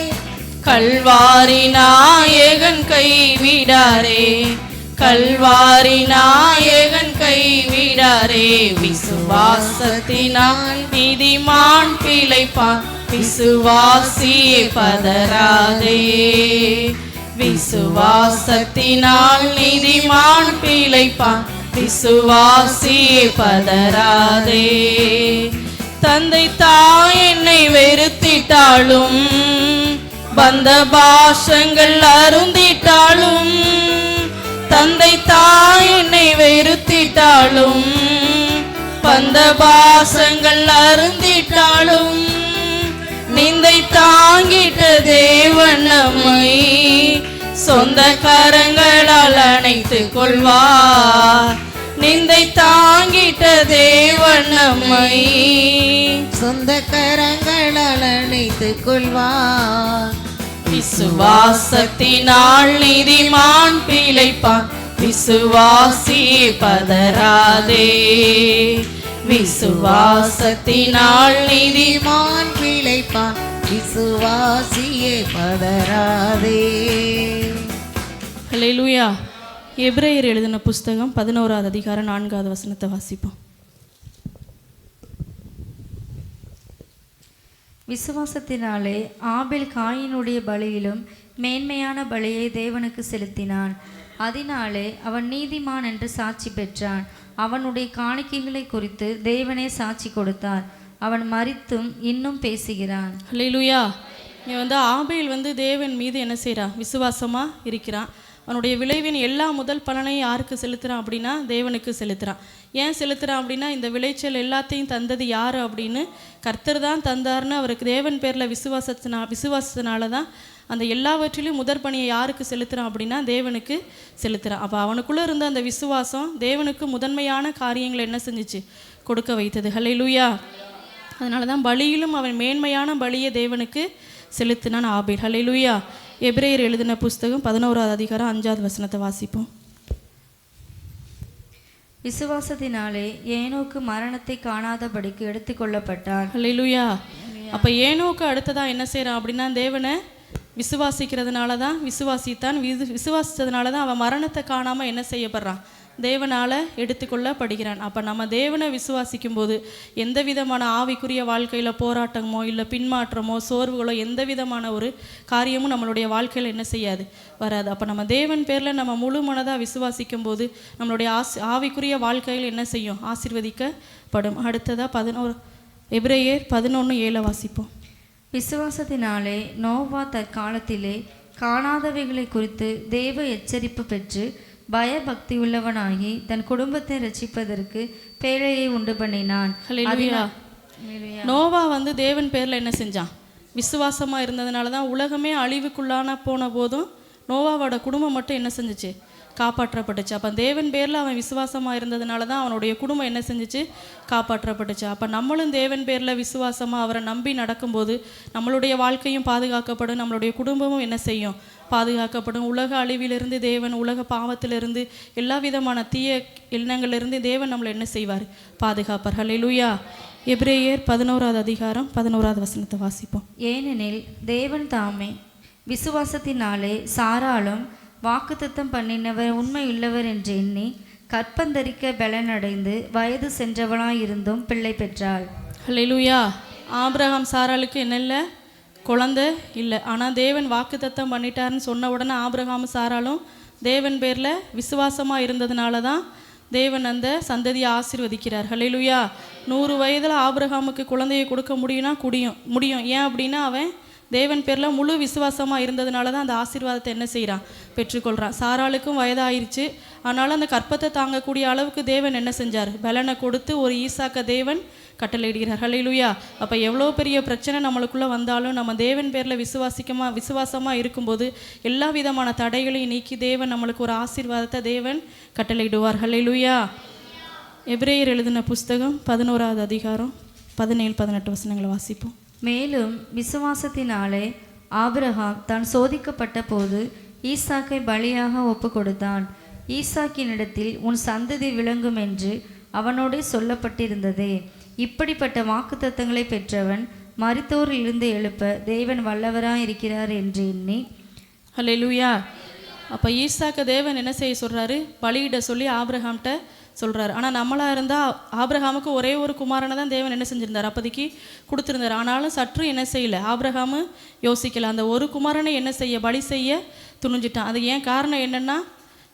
கல்வாரி நாயகன் கைவிடாரே, கல்வாரி நாயகன் கைவிடாரே. விசுவாசத்தினால் நீதிமான் பிழைப்பான், விசுவாசியே பதறாதே. விசுவாசத்தினால் நீதிமான் பிழைப்பான், விசுவாசியே பதறாதே. தந்தை தாய் என்னை வெறுத்திட்டாலும், வந்த பாஷங்கள் அருந்திட்டாலும், தந்தை தாய் என்னை வெறுத்திட்டாலும், வந்த பாசங்கள் அருந்திட்டாலும், நிந்தை தாங்கிட்ட தேவன் நம்மை சொந்த கரங்களால் அணைத்துக் கொள்வார். நிந்தை தாங்கிட்ட தேவன் நம்மை சொந்த கரங்களால் அணைத்துக் கொள்வார். விசுவாசத்தினால் நீதிமான் பிழைப்பான், விசுவாசியே பதறாதே. விசுவாசத்தினால் நீதிமான் பிழைப்பான், விசுவாசியே பதறாதே. ஹல்லேலூயா. எபிரேயர் எழுதின புஸ்தகம் 11வது அதிகாரம் 4வது வசனத்தை வாசிப்போம். விசுவாசத்தினாலே ஆபேல் காயினுடைய பலியிலும் மேன்மையான பலியை தேவனுக்கு செலுத்தினான். அதனாலே அவன் நீதிமான் என்று சாட்சி பெற்றான். அவனுடைய காணிக்கைகளை குறித்து தேவனே சாட்சி கொடுத்தார். அவன் மரித்தும் இன்னும் பேசுகிறான். ஹல்லேலூயா. நீ ஆபேல் தேவன் மீது என்ன செய்கிறான்? விசுவாசமாக இருக்கிறான். அவனுடைய விளைவின் எல்லா முதல் பலனையும் யாருக்கு செலுத்துகிறான் அப்படின்னா, தேவனுக்கு செலுத்துகிறான். ஏன் செலுத்துகிறான் அப்படின்னா, இந்த விளைச்சல் எல்லாத்தையும் தந்தது யார் அப்படின்னு கர்த்தர் தான் தந்தார்னு அவருக்கு தேவன் பேரில் விசுவாசத்தினால தான் அந்த எல்லாவற்றிலும் முதற் பணியை யாருக்கு செலுத்துகிறான் அப்படின்னா, தேவனுக்கு செலுத்துகிறான். அப்போ அவனுக்குள்ளே இருந்த அந்த விசுவாசம் தேவனுக்கு முதன்மையான காரியங்களை என்ன செஞ்சிச்சு? கொடுக்க வைத்தது. ஹல்லேலூயா. அதனால தான் பலியிலும் அவன் மேன்மையான பலியை தேவனுக்கு செலுத்தினான் ஆபேல். ஹல்லேலூயா. எபிரேயர் எழுதின புஸ்தகம் 11வது அதிகாரம் 5வது வசனத்தை வாசிப்போம். விசுவாசத்தினாலே ஏனோக்கு மரணத்தை காணாதபடிக்கு எடுத்துக்கொள்ளப்பட்டான். ஹல்லேலூயா. அப்போ ஏனோக்கு அடுத்ததான் என்ன செய்கிறான் அப்படின்னா, தேவனை விசுவாசிக்கிறதுனால தான் விசுவாசித்ததுனால தான் அவன் மரணத்தை காணாமல் என்ன செய்யப்படுறான்? தேவனால் எடுத்துக்கொள்ளப்படுகிறான். அப்போ நம்ம தேவனை விசுவாசிக்கும் போது எந்த விதமான ஆவிக்குரிய வாழ்க்கையில் போராட்டமோ இல்லை பின்மாற்றமோ சோர்வுகளோ எந்த விதமான ஒரு காரியமும் நம்மளுடைய வாழ்க்கையில் என்ன செய்யாது? வராது. அப்போ நம்ம தேவன் பேரில் நம்ம முழு மனதாக விசுவாசிக்கும் போது நம்மளுடைய ஆவிக்குரிய வாழ்க்கையில் என்ன செய்யும்? ஆசீர்வதிக்கப்படும். அடுத்ததாக எபிரேயர் 11:7 வாசிப்போம். விசுவாசத்தினாலே நோவா தற்காலத்திலே காணாதவைகளை குறித்து தேவ எச்சரிப்பு பெற்று பயபக்தி உள்ளவனாகி தன் குடும்பத்தை ரட்சிப்பதற்கு பேழையை உண்டு பண்ணினான். நோவா தேவன் பேரில் என்ன செஞ்சான்? விசுவாசமாக இருந்ததுனால தான் உலகமே அழிவுக்குள்ளான போன போதும் நோவாவோட குடும்பம் மட்டும் என்ன செஞ்சிச்சு? காப்பாற்றப்பட்டுச்சு. அப்போ தேவன் பேரில் அவன் விசுவாசமாக இருந்ததுனால தான் அவனுடைய குடும்பம் என்ன செஞ்சுச்சு, காப்பாற்றப்பட்டுச்சு. அப்போ நம்மளும் தேவன் பேரில் விசுவாசமாக அவரை நம்பி நடக்கும்போது நம்மளுடைய வாழ்க்கையும் பாதுகாக்கப்படும், நம்மளுடைய குடும்பமும் என்ன செய்யும், பாதுகாக்கப்படும். உலக அழிவிலிருந்து தேவன், உலக பாவத்திலிருந்து, எல்லா விதமான தீய எண்ணங்களிலிருந்து தேவன் நம்மளை என்ன செய்வார், பாதுகாப்பார். ஹல்லேலூயா. எபிரேயர் 11வது அதிகாரம் 11வது வசனத்தை வாசிப்போம். ஏனெனில் தேவன் தாமே விசுவாசத்தினாலே சாராளும் வாக்குத்தத்தம் பண்ணினவர் உண்மையுள்ளவர் என்று எண்ணி கற்பந்தரிக்க பலனடைந்து வயது சென்றவளாயிருந்தும் பிள்ளை பெற்றாள். ஹல்லேலூயா. ஆபிரகாம் சாராளுக்கு என்ன இல்லை, குழந்தை இல்லை. ஆனால் தேவன் வாக்குத்தத்தம் பண்ணிட்டாருன்னு சொன்ன உடனே ஆபிரகாமும் சாராளும் தேவன் பேரில் விசுவாசமாக இருந்ததுனால தான் தேவன் அந்த சந்ததியை ஆசீர்வதிக்கிறார். ஹல்லேலூயா. 100 வயதில் ஆபிரகாமுக்கு குழந்தையை கொடுக்க முடியும். ஏன் அப்படின்னா அவன் தேவன் பேரில் முழு விசுவாசமாக இருந்ததுனால தான் அந்த ஆசீர்வாதத்தை என்ன செய்கிறான், பெற்றுக்கொள்கிறான். சாராளுக்கும் வயதாயிருச்சு, ஆனாலும் அந்த கற்பத்தை தாங்கக்கூடிய அளவுக்கு தேவன் என்ன செஞ்சார், பலனை கொடுத்து ஒரு ஈசாக்க தேவன் கட்டளையிடுகிறார். ஹல்லேலூயா. அப்போ எவ்வளோ பெரிய பிரச்சனை நம்மளுக்குள்ளே வந்தாலும் நம்ம தேவன் பேரில் விசுவாசமாக இருக்கும்போது எல்லா விதமான தடைகளையும் நீக்கி தேவன் நம்மளுக்கு ஒரு ஆசீர்வாதத்தை தேவன் கட்டளையிடுவார். ஹல்லேலூயா. எபிரேயர் எழுதின புஸ்தகம் 11வது அதிகாரம் 17-18 வசனங்களை வாசிப்போம். மேலும் விசுவாசத்தினாலே ஆபிரகாம் தான் சோதிக்கப்பட்ட போது ஈசாக்கை பலியாக ஒப்பு கொடுத்தான். ஈசாக்கினிடத்தில் உன் சந்ததி விளங்கும் என்று அவனோடே சொல்லப்பட்டிருந்ததே. இப்படிப்பட்ட வாக்குத்தத்தங்களை பெற்றவன் மரித்தோரிலிருந்து எழுப்ப தேவன் வல்லவராக இருக்கிறார் என்று எண்ணி. ஹல்லேலூயா. அப்போ ஈசாக்க தேவன் என்ன செய்ய சொல்கிறாரு, பலியிட சொல்லி ஆபிரகாம்கிட்ட சொல்கிறார். ஆனால் நம்மளாக இருந்தால் ஆபிரகாமுக்கு ஒரே ஒரு குமாரனை தான் தேவன் என்ன செஞ்சுருந்தார், அப்போதைக்கு கொடுத்துருந்தார். ஆனாலும் சற்று என்ன செய்யலை, ஆபிரகாமு யோசிக்கல. அந்த ஒரு குமாரனை என்ன செய்ய, பலி செய்ய துணிஞ்சிட்டான். அது ஏன் காரணம் என்னென்னா,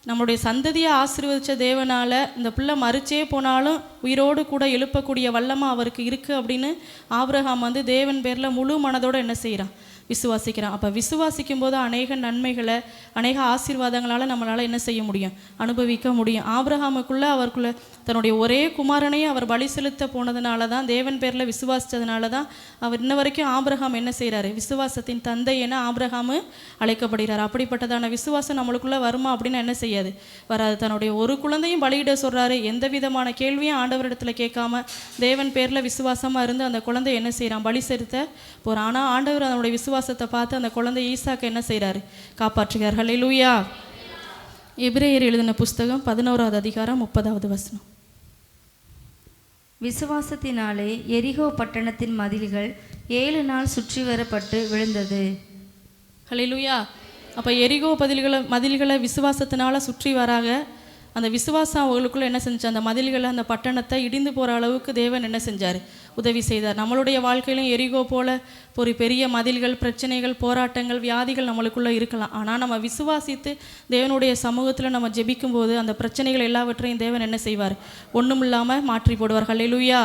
நம்மளுடைய சந்ததியை ஆசீர்வதித்த தேவனால் இந்த பிள்ளை மறிச்சே போனாலும் உயிரோடு கூட எழுப்பக்கூடிய வல்லமை அவருக்கு இருக்குது அப்படின்னு ஆபிரகாம் தேவன் பேரில் முழு மனதோடு என்ன செய்கிறான், விசுவாசிக்கிறான். அப்போ விசுவாசிக்கும் போது அநேக நன்மைகளை, அநேக ஆசீர்வாதங்களால் நம்மளால் என்ன செய்ய முடியும், அனுபவிக்க முடியும். ஆபிரகாமுக்குள்ளே அவருக்குள்ள தன்னுடைய ஒரே குமாரனையே அவர் பலி செலுத்த போனதுனால தான், தேவன் பேரில் விசுவாசித்ததுனால தான் அவர் இன்ன வரைக்கும் ஆபிரகாம் என்ன செய்கிறாரு, விசுவாசத்தின் தந்தை என ஆபிரகாமு அழைக்கப்படுகிறார். அப்படிப்பட்டதான விசுவாசம் நம்மளுக்குள்ளே வருமா அப்படின்னா என்ன செய்யாது, வராது. தன்னுடைய ஒரு குழந்தையும் பலியிட சொல்கிறாரு. எந்த விதமான கேள்வியும் ஆண்டவரிடத்தில் கேட்காம தேவன் பேரில் விசுவாசமாக இருந்து அந்த குழந்தை என்ன செய்கிறான், பலி செலுத்த போகிறான். ஆனால் ஆண்டவர் அதனுடைய விசுவாசத்தை பார்த்து அந்த குழந்தை ஈசாக்க என்ன செய்கிறாரு, காப்பாற்றுகிறார். ஹல்லேலூயா. எபிரேயர் எழுதின புஸ்தகம் 11வது அதிகாரம் 30வது வசனம். விசுவாசத்தினாலே எரிகோ பட்டணத்தின் மதில்கள் 7 நாள் சுற்றி வரப்பட்டு விழுந்தது. ஹல்லேலூயா. அப்போ எரிகோ மதில்களை விசுவாசத்தினால சுற்றி வராங்க. அந்த விசுவாசம் அவங்களுக்குள்ள என்ன செஞ்சு, அந்த மதில்களை, அந்த பட்டணத்தை இடிந்து போகிற அளவுக்கு தேவன் என்ன செஞ்சார், உதவி செய்தார். நம்மளுடைய வாழ்க்கையிலும் எரிகோ போல ஒரு பெரிய மதில்கள், பிரச்சனைகள், போராட்டங்கள், வியாதிகள் நம்மளுக்குள்ளே இருக்கலாம். ஆனால் நம்ம விசுவாசித்து தேவனுடைய சமூகத்தில் நம்ம ஜெபிக்கும் போது அந்த பிரச்சனைகள் எல்லாவற்றையும் தேவன் என்ன செய்வார், ஒன்றும் இல்லாமல் மாற்றி போடுவார். ஹல்லேலூயா.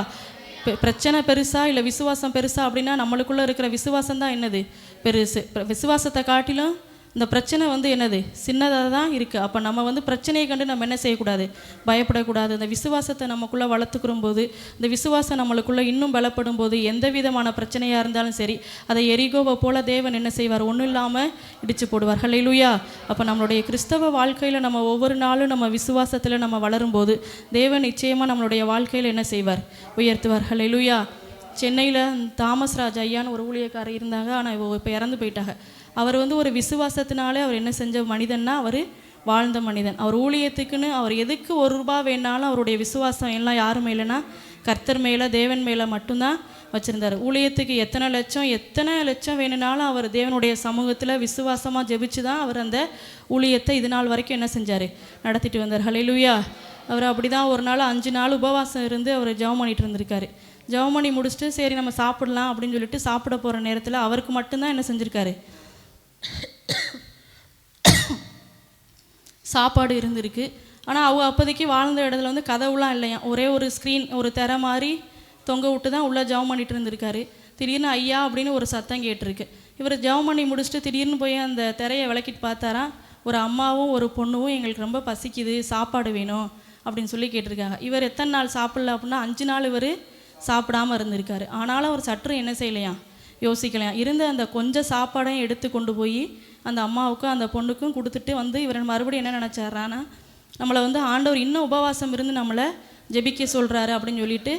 பிரச்சனை பெருசா இல்லை விசுவாசம் பெருசா அப்படின்னா நம்மளுக்குள்ளே இருக்கிற விசுவாசம் தான் என்னது பெருசு. விசுவாசத்தை காட்டிலும் இந்த பிரச்சனை என்னது, சின்னதாக தான் இருக்குது. அப்போ நம்ம பிரச்சனையை கண்டு நம்ம என்ன செய்யக்கூடாது, பயப்படக்கூடாது. இந்த விசுவாசத்தை நமக்குள்ளே வளர்த்துக்கிறோம் போது, இந்த விசுவாசம் நம்மளுக்குள்ளே இன்னும் பலப்படும் போது எந்த விதமான பிரச்சனையாக இருந்தாலும் சரி, அதை எரிகோவை போல தேவன் என்ன செய்வார், ஒன்றும் இல்லாமல் இடித்து போடுவார். ஹல்லேலூயா. அப்போ நம்மளுடைய கிறிஸ்தவ வாழ்க்கையில் நம்ம ஒவ்வொரு நாளும் நம்ம விசுவாசத்தில் நம்ம வளரும்போது தேவன் நிச்சயமாக நம்மளுடைய வாழ்க்கையில் என்ன செய்வார், உயர்த்துவார். ஹல்லேலூயா. சென்னையில் தாமஸ் ராஜ் ஐயான்னு ஒரு ஊழியக்காரர் இருந்தாங்க. ஆனால் இப்போ இறந்து போயிட்டாங்க. அவர் ஒரு விசுவாசத்தினாலே அவர் என்ன செஞ்ச மனிதன்னா, அவர் வாழ்ந்த மனிதன். அவர் ஊழியத்துக்குன்னு அவர் எதுக்கு ₹1 வேணாலும் அவருடைய விசுவாசம் எல்லாம் யார் மேலேனா, கர்த்தர் மேலே, தேவன் மேலே மட்டும்தான் வச்சுருந்தார். ஊழியத்துக்கு எத்தனை லட்சம் வேணுனாலும் அவர் தேவனுடைய சமூகத்தில் விசுவாசமாக ஜெபிச்சு தான் அவர் அந்த ஊழியத்தை இது நாள் வரைக்கும் என்ன செஞ்சார், நடத்திட்டு வந்தார். ஹல்லேலூயா. அவர் அப்படி தான் ஒரு நாள் 5 நாள் உபவாசம் இருந்து அவர் ஜெபம் பண்ணிட்டு இருந்திருக்காரு. ஜெபம் பண்ணி முடிச்சுட்டு சரி நம்ம சாப்பிடலாம் அப்படின்னு சொல்லிட்டு சாப்பிட போகிற நேரத்தில் அவருக்கு மட்டும்தான் என்ன செஞ்சுருக்காரு, சாப்பாடு இருந்திருக்கு. ஆனால் அவங்க அப்போதைக்கு வாழ்ந்த இடத்துல கதவுலாம் இல்லையா, ஒரே ஒரு ஸ்க்ரீன், ஒரு திரை மாதிரி தொங்க விட்டு தான் உள்ளே ஜெபம் பண்ணிட்டு இருந்திருக்காரு. திடீர்னு ஐயா அப்படின்னு ஒரு சத்தம் கேட்டிருக்கு. இவர் ஜெபம் பண்ணி முடிச்சுட்டு திடீர்னு போய் அந்த திரையை விளக்கிட்டு பார்த்தாரா, ஒரு அம்மாவும் ஒரு பொண்ணும் எங்களுக்கு ரொம்ப பசிக்குது, சாப்பாடு வேணும் அப்படின்னு சொல்லி கேட்டிருக்காங்க. இவர் எத்தனை நாள் சாப்பிடல அப்படின்னா 5 நாள் இவர் சாப்பிடாமல் இருந்திருக்காரு. ஆனாலும் அவர் சற்று என்ன செய்யலையா, யோசிக்கலையா. இருந்த அந்த கொஞ்சம் சாப்பாடையும் எடுத்து கொண்டு போய் அந்த அம்மாவுக்கும் அந்த பொண்ணுக்கும் கொடுத்துட்டு வந்து இவர் மறுபடியும் என்ன நினச்சாரான்னா, நம்மளை வந்து ஆண்டவர் இன்னும் உபவாசம் இருந்து நம்மளை ஜெபிக்க சொல்கிறாரு அப்படின்னு சொல்லிட்டு,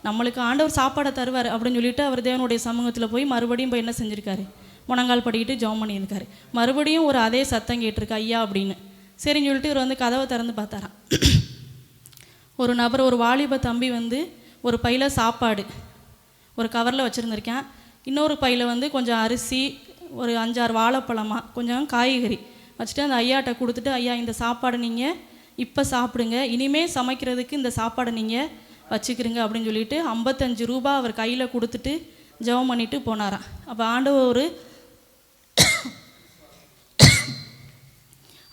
நம்மளுக்கு ஆண்டவர் சாப்பாடை தருவார் அப்படின்னு சொல்லிட்டு அவர் தேவனுடைய சமூகத்தில் போய் மறுபடியும் போய் என்ன செஞ்சுருக்காரு, முழங்கால் படிக்கிட்டு ஜெபம் பண்ணியிருக்காரு. மறுபடியும் ஒரு அதே சத்தம் கேட்டிருக்கு, ஐயா அப்படின்னு. சரின்னு சொல்லிட்டு இவர் வந்து கதவை திறந்து பார்த்தாராம். ஒரு நபர், ஒரு வாலிப தம்பி வந்து ஒரு பையில் சாப்பாடு ஒரு கவரில் வச்சுருந்துருக்கேன், இன்னொரு பையில் வந்து கொஞ்சம் அரிசி, ஒரு 5-6 வாழைப்பழமாக கொஞ்சம் காய்கறி வச்சுட்டு அந்த ஐயாட்ட கொடுத்துட்டு, ஐயா இந்த சாப்பாடை நீங்கள் இப்போ சாப்பிடுங்க, இனிமேல் சமைக்கிறதுக்கு இந்த சாப்பாடை நீங்கள் வச்சுக்கிறீங்க அப்படின்னு சொல்லிட்டு 55 ரூபா அவர் கையில் கொடுத்துட்டு ஜெபம் பண்ணிட்டு போனாராம். அப்போ ஆண்டவர்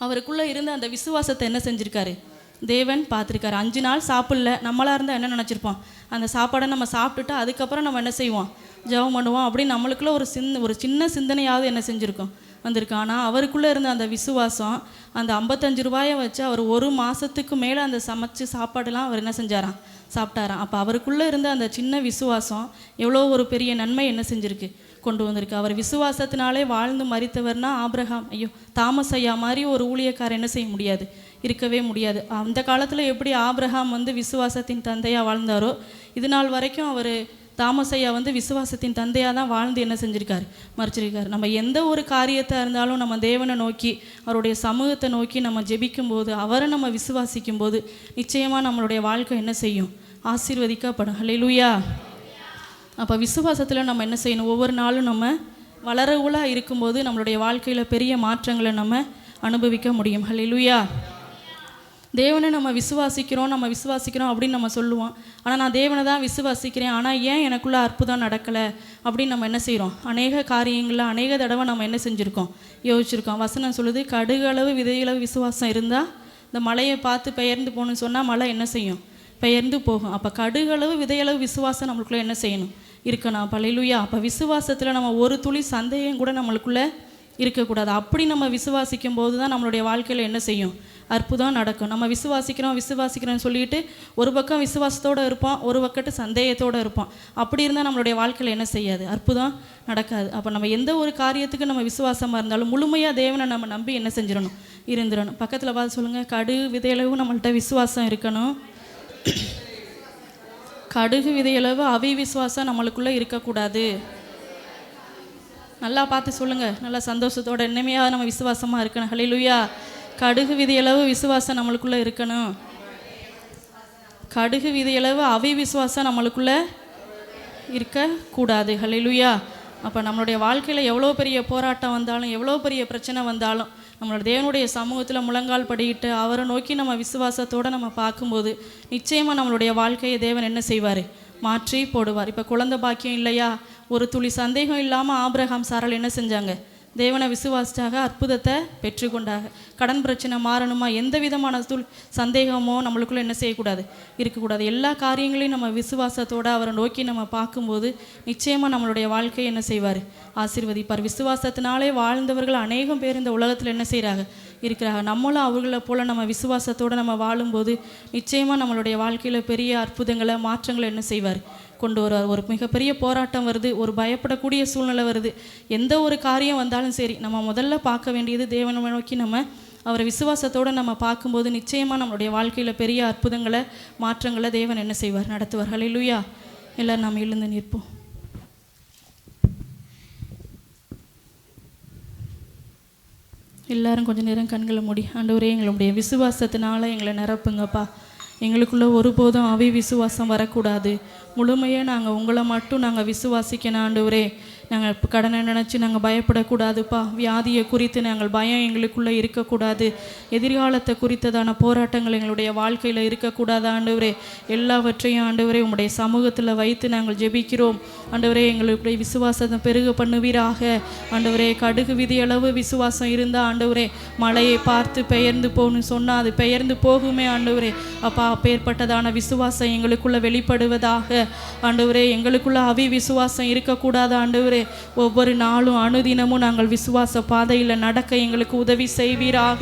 அவருக்குள்ளே இருந்த அந்த விசுவாசத்தை என்ன செஞ்சுருக்காரு, தேவன் பார்த்துருக்காரு. 5 நாள் சாப்பிடல, நம்மளாக இருந்தால் என்ன நினச்சிருப்போம், அந்த சாப்பாடை நம்ம சாப்பிட்டுட்டு அதுக்கப்புறம் நம்ம என்ன செய்வோம், ஜெபம் பண்ணுவோம் அப்படின்னு நம்மளுக்குள்ள ஒரு சின்ன சிந்தனையாவது என்ன செஞ்சுருக்கோம், வந்திருக்கு. ஆனால் அவருக்குள்ளே இருந்த அந்த விசுவாசம், அந்த 55 ரூபாயை வச்சு அவர் 1 மாதத்துக்கு மேலே அந்த சமைச்சு சாப்பாடெல்லாம் அவர் என்ன செஞ்சாராம், சாப்பிட்டாராம். அப்போ அவருக்குள்ளே இருந்த அந்த சின்ன விசுவாசம் எவ்வளோ ஒரு பெரிய நன்மை என்ன செஞ்சுருக்கு, கொண்டு வந்திருக்கு. அவர் விசுவாசத்தினாலே வாழ்ந்து மரித்தவர்னா ஆபிரகாம், தாமஸ் ஐயா மாதிரி ஒரு ஊழியக்காரர் என்ன செய்ய முடியாது, இருக்கவே முடியாது. அந்த காலத்தில் எப்படி ஆபிரகாம் வந்து விசுவாசத்தின் தந்தையாக வாழ்ந்தாரோ, இது நாள் வரைக்கும் அவர் தாமஸ் ஐயா வந்து விசுவாசத்தின் தந்தையாக தான் வாழ்ந்து என்ன செஞ்சுருக்காரு, மறிச்சிருக்காரு. நம்ம எந்த ஒரு காரியத்தை இருந்தாலும் நம்ம தேவனை நோக்கி அவருடைய சமூகத்தை நோக்கி நம்ம ஜெபிக்கும் போது, அவரை நம்ம விசுவாசிக்கும் போது நிச்சயமாக நம்மளுடைய வாழ்க்கை என்ன செய்யும், ஆசீர்வதிக்கப்படும். ஹல்லேலூயா. அப்போ விசுவாசத்தில் நம்ம என்ன செய்யணும், ஒவ்வொரு நாளும் நம்ம வளரவுலாக இருக்கும்போது நம்மளுடைய வாழ்க்கையில் பெரிய மாற்றங்களை நம்ம அனுபவிக்க முடியும். ஹல்லேலூயா. தேவனை நம்ம விசுவாசிக்கிறோம் அப்படின்னு நம்ம சொல்லுவோம். ஆனால் நான் தேவனை தான் விசுவாசிக்கிறேன், ஆனால் ஏன் எனக்குள்ளே அற்புதம் நடக்கலை அப்படின்னு நம்ம என்ன செய்கிறோம், அநேக காரியங்களில் அநேக தடவை நம்ம என்ன செஞ்சுருக்கோம், யோசிச்சிருக்கோம். வசனம் சொல்லுது, கடுகளவு விதையளவு விசுவாசம் இருந்தால் இந்த மலையை பார்த்து பெயர்ந்து போகணும்னு சொன்னால் மழை என்ன செய்யும், பெயர்ந்து போகும். அப்போ கடுகளவு விதையளவு விசுவாசம் நம்மளுக்குள்ளே என்ன செய்யணும், இருக்கணும். ஹல்லேலூயா. அப்போ விசுவாசத்தில் நம்ம ஒரு துளி சந்தேகம் கூட நம்மளுக்குள்ளே இருக்கக்கூடாது. அப்படி நம்ம விசுவாசிக்கும் போது தான் நம்மளுடைய வாழ்க்கையில் என்ன செய்யும், அற்புதம் நடக்கும். நம்ம விசுவாசிக்கிறோம்னு சொல்லிட்டு ஒரு பக்கம் விசுவாசத்தோடு இருப்போம், ஒரு பக்கத்து சந்தேகத்தோடு இருப்போம். அப்படி இருந்தால் நம்மளுடைய வாழ்க்கையில் என்ன செய்யாது, அற்புதம் நடக்காது. அப்போ நம்ம எந்த ஒரு காரியத்துக்கு நம்ம விசுவாசமாக இருந்தாலும் முழுமையாக தேவனை நம்ம நம்பி என்ன செஞ்சிடணும், இருந்துடணும். பக்கத்தில் பார்த்து சொல்லுங்கள், கடுகு விதையளவு நம்மள்கிட்ட விசுவாசம் இருக்கணும். கடுகு விதையளவு அவிவிசுவாசம் நம்மளுக்குள்ளே இருக்கக்கூடாது. நல்லா பார்த்து சொல்லுங்கள், நல்லா சந்தோஷத்தோட இனிமையாக நம்ம விசுவாசமாக இருக்கணும். ஹல்லேலூயா. கடுகு விதையளவு விசுவாசம் நம்மளுக்குள்ளே இருக்கணும். கடுகு விதையளவு அவிவிசுவாசம் நம்மளுக்குள்ளே இருக்கக்கூடாது. ஹல்லேலூயா. அப்போ நம்மளுடைய வாழ்க்கையில் எவ்வளோ பெரிய போராட்டம் வந்தாலும், எவ்வளோ பெரிய பிரச்சனை வந்தாலும், நம்மளோட தேவனுடைய சமூகத்தில் முழங்கால் படிக்கிட்டு அவரை நோக்கி நம்ம விசுவாசத்தோடு நம்ம பார்க்கும்போது நிச்சயமாக நம்மளுடைய வாழ்க்கையை தேவன் என்ன செய்வார், மாற்றி போடுவார். இப்போ குழந்தை பாக்கியம் இல்லையா, ஒரு துளி சந்தேகம் இல்லாமல் ஆபிரகாம் சாரால் என்ன செஞ்சாங்க, தேவனை விசுவாசிச்சாக, அற்புதத்தை பெற்றுக்கொண்டாங்க. கடன் பிரச்சனை மாறணுமா, எந்த விதமான சந்தேகமோ நம்மளுக்குள்ளே என்ன செய்யக்கூடாது, இருக்கக்கூடாது. எல்லா காரியங்களையும் நம்ம விசுவாசத்தோடு அவரை நோக்கி நம்ம பார்க்கும்போது நிச்சயமாக நம்மளுடைய வாழ்க்கையை என்ன செய்வார், ஆசீர்வதிப்பார். விசுவாசத்தினாலே வாழ்ந்தவர்கள் அநேகம் பேர் இந்த உலகத்தில் என்ன செய்கிறாங்க, இருக்கிறாங்க. நம்மளும் அவர்களை போல் நம்ம விசுவாசத்தோடு நம்ம வாழும்போது நிச்சயமாக நம்மளுடைய வாழ்க்கையில் பெரிய அற்புதங்களை மாற்றங்களை என்ன செய்வார், கொண்டு வருவார். ஒரு மிகப்பெரிய போராட்டம் வருது, ஒரு பயப்படக்கூடிய சூழ்நிலை வருது, எந்த ஒரு காரியம் வந்தாலும் சரி, நம்ம முதல்ல பார்க்க வேண்டியது தேவனை நோக்கி நம்ம அவரை விசுவாசத்தோடு நம்ம பார்க்கும்போது நிச்சயமாக நம்மளுடைய வாழ்க்கையில் பெரிய அற்புதங்களை மாற்றங்களை தேவன் என்ன செய்வார், நடத்துவார். ஹல்லேலூயா. எல்லோரும் நாம் எழுந்து நிற்போம். எல்லாரும் கொஞ்சம் நேரம் கண்களை மூடி, ஆண்டவரே எங்களுடைய விசுவாசத்தினால எங்களை நிரப்புங்கப்பா. எங்களுக்குள்ளே ஒருபோதும் விசுவாசம் வரக்கூடாது. முழுமையாக நாங்கள் உங்களை மட்டும் நாங்கள் விசுவாசிக்கணும் ஆண்டவரே. நாங்கள் கடனை நினச்சி நாங்கள் பயப்படக்கூடாதுப்பா. வியாதியை குறித்து நாங்கள் பயம் எங்களுக்குள்ளே இருக்கக்கூடாது. எதிர்காலத்தை குறித்ததான போராட்டங்கள் எங்களுடைய வாழ்க்கையில் இருக்கக்கூடாது ஆண்டவரே. எல்லாவற்றையும் ஆண்டவரே உம்முடைய சமூகத்தில் வைத்து நாங்கள் ஜெபிக்கிறோம் ஆண்டவரே. எங்களுடைய விசுவாசத்தை பெருக பண்ணுவீராக ஆண்டவரே. கடுகு விதியளவு விசுவாசம் இருந்தால் ஆண்டவரே மழையை பார்த்து பெயர்ந்து போகணும்னு சொன்னால் அது பெயர்ந்து போகுமே ஆண்டவரே. அப்பா அப்பேற்பட்டதான விசுவாசம் எங்களுக்குள்ளே வெளிப்படுவதாக ஆண்டவரே. எங்களுக்குள்ள விசுவாசம் இருக்கக்கூடாது ஆண்டவரே. ஒவ்வொரு நாளும் அனுதினமும் நாங்கள் விசுவாச பாதையில் நடக்க எங்களுக்கு உதவி செய்வீராக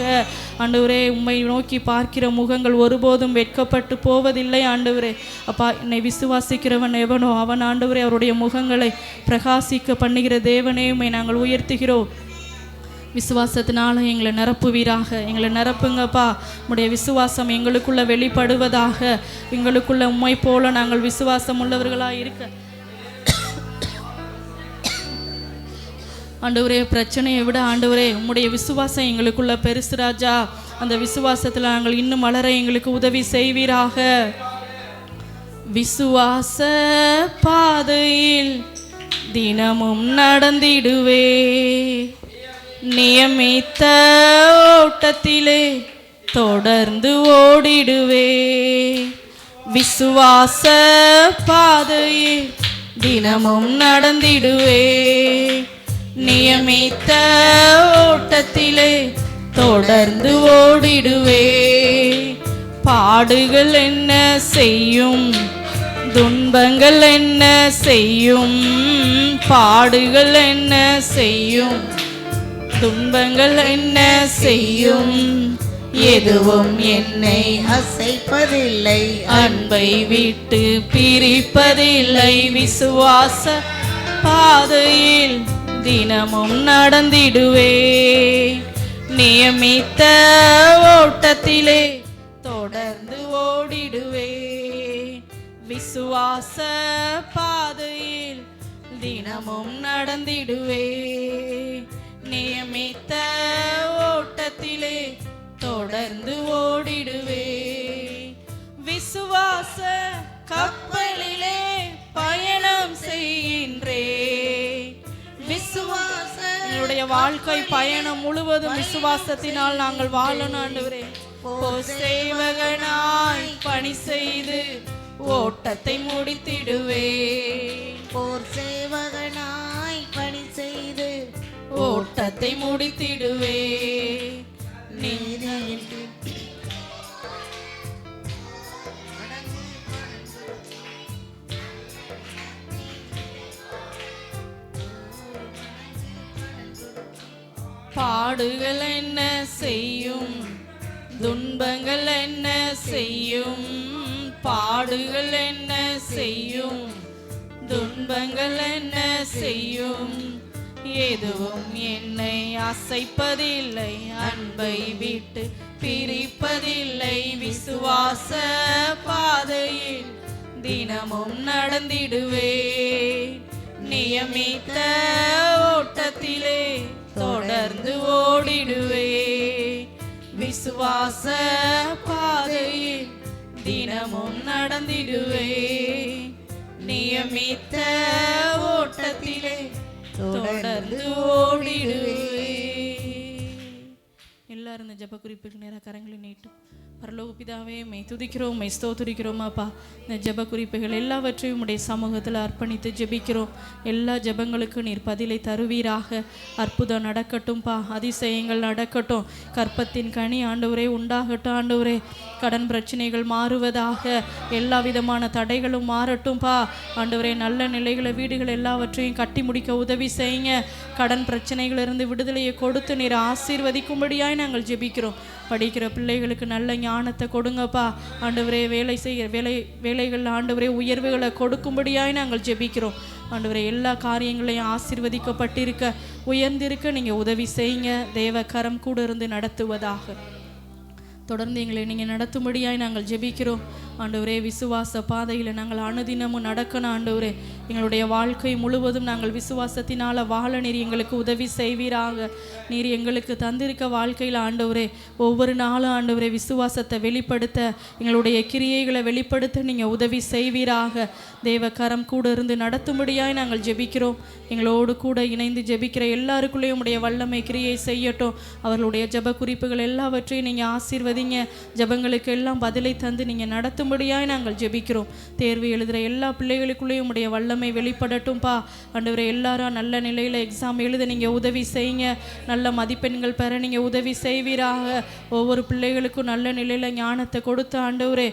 ஆண்டவரே. உம்மை நோக்கி பார்க்கிற முகங்கள் ஒருபோதும் வெட்கப்பட்டு போவதில்லை ஆண்டவரே. அப்பா என்னை விசுவாசிக்கிறவன் எவனோ அவன் ஆண்டவரே அவருடைய முகங்களை பிரகாசிக்க பண்ணுகிற தேவனே உம்மை நாங்கள் உயர்த்துகிறோம். விசுவாசத்தினால எங்களை நிரப்புவீராக. எங்களை நிரப்புங்கப்பா. உம்முடைய விசுவாசம் எங்களுக்குள்ள வெளிப்படுவதாக. எங்களுக்குள்ள உம்மை போல நாங்கள் விசுவாசம் உள்ளவர்களாக இருக்க ஆண்டவரே, பிரச்சனையை விட ஆண்டவரே உம்முடைய விசுவாசம் எங்களுக்குள்ள பெருசு ராஜா. அந்த விசுவாசத்தில் நாங்கள் இன்னும் வளர எங்களுக்கு உதவி செய்வீராக. விசுவாச பாதையில் தினமும் நடந்திடுவே, நியமித்த ஓட்டத்திலே தொடர்ந்து ஓடிடுவே. விசுவாச பாதையில் தினமும் நடந்திடுவே, நியமித்த ஓட்டத்திலே தொடர்ந்து ஓடிடுவே. பாடுகள் என்ன செய்யும், துன்பங்கள் என்ன செய்யும், பாடுகள் என்ன செய்யும், துன்பங்கள் என்ன செய்யும், எதுவும் என்னை அசைப்பதில்லை, அன்பை விட்டு பிரிப்பதில்லை. விசுவாச பாதையில் தினமும் நடந்திடுவே, நியமித்த ஓட்டத்திலே தொடர்ந்து ஓடிடுவே. விசுவாச பாதையில் தினமும் நடந்திடுவே, நியமித்த ஓட்டத்திலே தொடர்ந்து ஓடிடுவே. விசுவாச கப்பலிலே பயணம் செய்கின்றே. விசுவாச என்னுடைய வாழ்க்கை பயணம் முழுவதும் விசுவாசத்தினால் நாங்கள் வாழணும் ஆண்டவரே. போர் சேவகனாய் பணி செய்து ஓட்டத்தை முடித்திடுவே, போர் சேவகனாய் பணி செய்து ஓட்டத்தை முடித்திடுவே. நீதியில் பாடுகள் என்ன செய்யும், துன்பங்கள் என்ன செய்யும், பாடுகள் என்ன செய்யும், துன்பங்கள் என்ன செய்யும், எதுவும் என்னை அசைப்பதில்லை, அன்பை விட்டு பிரிப்பதில்லை. விசுவாச பாதையில் தினமும் நடந்திடுவே, நியமித்த ஓட்டத்திலே தொடர்ந்து ஓடிடுவே. விசுவாச பாதையில் தினமும் நடந்திடுவே, நியமித்த ஓட்டத்திலே தொடர்ந்து ஓடிடுவே. எல்லாரும் இந்த ஜெப குறிப்புக்கு நேராக கரங்களை நீட்டும். பரலோக பிதாவே, மெய் துதிக்கிறோம், மெய் ஸ்தோத்திரிக்கிறோம் அப்பா. இந்த ஜெப குறிப்புகள் எல்லாவற்றையும் உடைய சமூகத்தில் அர்ப்பணித்து ஜெபிக்கிறோம். எல்லா ஜெபங்களுக்கும் நீர் பதிலை தருவீராக. அற்புதம் நடக்கட்டும்பா, அதிசயங்கள் நடக்கட்டும். கற்பத்தின் கனி ஆண்டவரே உண்டாகட்டும் ஆண்டவரே. கடன் பிரச்சனைகள் மாறுவதாக, எல்லா விதமான தடைகளும் மாறட்டும்பா ஆண்டவரே. நல்ல நிலைகளை வீடுகள் எல்லாவற்றையும் கட்டி முடிக்க உதவி செய்யுங்க. கடன் பிரச்சனைகளிலிருந்து விடுதலையை கொடுத்து நீர் ஆசீர்வதிக்கும்படியாய் நாங்கள் ஜெபிக்கிறோம். படிக்கிற பிள்ளைகளுக்கு நல்ல ஞானத்தை கொடுங்கப்பா ஆண்டவரே. வேலைகள் ஆண்டவரே உயர்வுகளை கொடுக்கும்படியாய் நாங்கள் ஜெபிக்கிறோம் ஆண்டவரே. எல்லா காரியங்களையும் ஆசீர்வதிக்கப்பட்டிருக்க உயர்ந்திருக்க நீங்கள் உதவி செய்யுங்க. தேவ கரம் கூட இருந்து நடத்துவதாக. தொடர்ந்து எங்களை நீங்கள் நடத்தும்படியாய் நாங்கள் ஜெபிக்கிறோம் ஆண்டவரே. விசுவாச பாதையில் நாங்கள் அனுதினமும் நடக்கணும் ஆண்டவரே. எங்களுடைய வாழ்க்கை முழுவதும் நாங்கள் விசுவாசத்தினால் வாழ நீர் எங்களுக்கு உதவி செய்வீராக. நீர் எங்களுக்கு தந்திருக்க வாழ்க்கையில் ஆண்டவரே ஒவ்வொரு நாளும் ஆண்டவரே விசுவாசத்தை வெளிப்படுத்த, எங்களுடைய கிரியைகளை வெளிப்படுத்த நீங்கள் உதவி செய்வீராக. தேவ கரம் கூட இருந்து நடத்தும்படியாய் நாங்கள் ஜெபிக்கிறோம். எங்களோடு கூட இணைந்து ஜெபிக்கிற எல்லாருக்குள்ளேயும் உடைய வல்லமை கிரியை செய்யட்டும். அவர்களுடைய ஜெப குறிப்புகள் எல்லாவற்றையும் நீங்கள் ஆசீர்வதிங்க. ஜெபங்களுக்கு எல்லாம் பதிலை தந்து நீங்கள் நடத்தும்படியாய் நாங்கள் ஜெபிக்கிறோம். தேர்வு எழுதுகிற எல்லா பிள்ளைகளுக்குள்ளேயும் உடைய வல்லமை வெளிப்படட்டும்பா ஆண்டவரே. எல்லாரும் நல்ல நிலையில் எக்ஸாம் எழுத நீங்கள் உதவி செய்யுங்க. நல்ல மதிப்பெண்கள் பெற நீங்கள் உதவி செய்வீராக. ஒவ்வொரு பிள்ளைகளுக்கும் நல்ல நிலையில் ஞானத்தை கொடுத்து ஆண்டவரே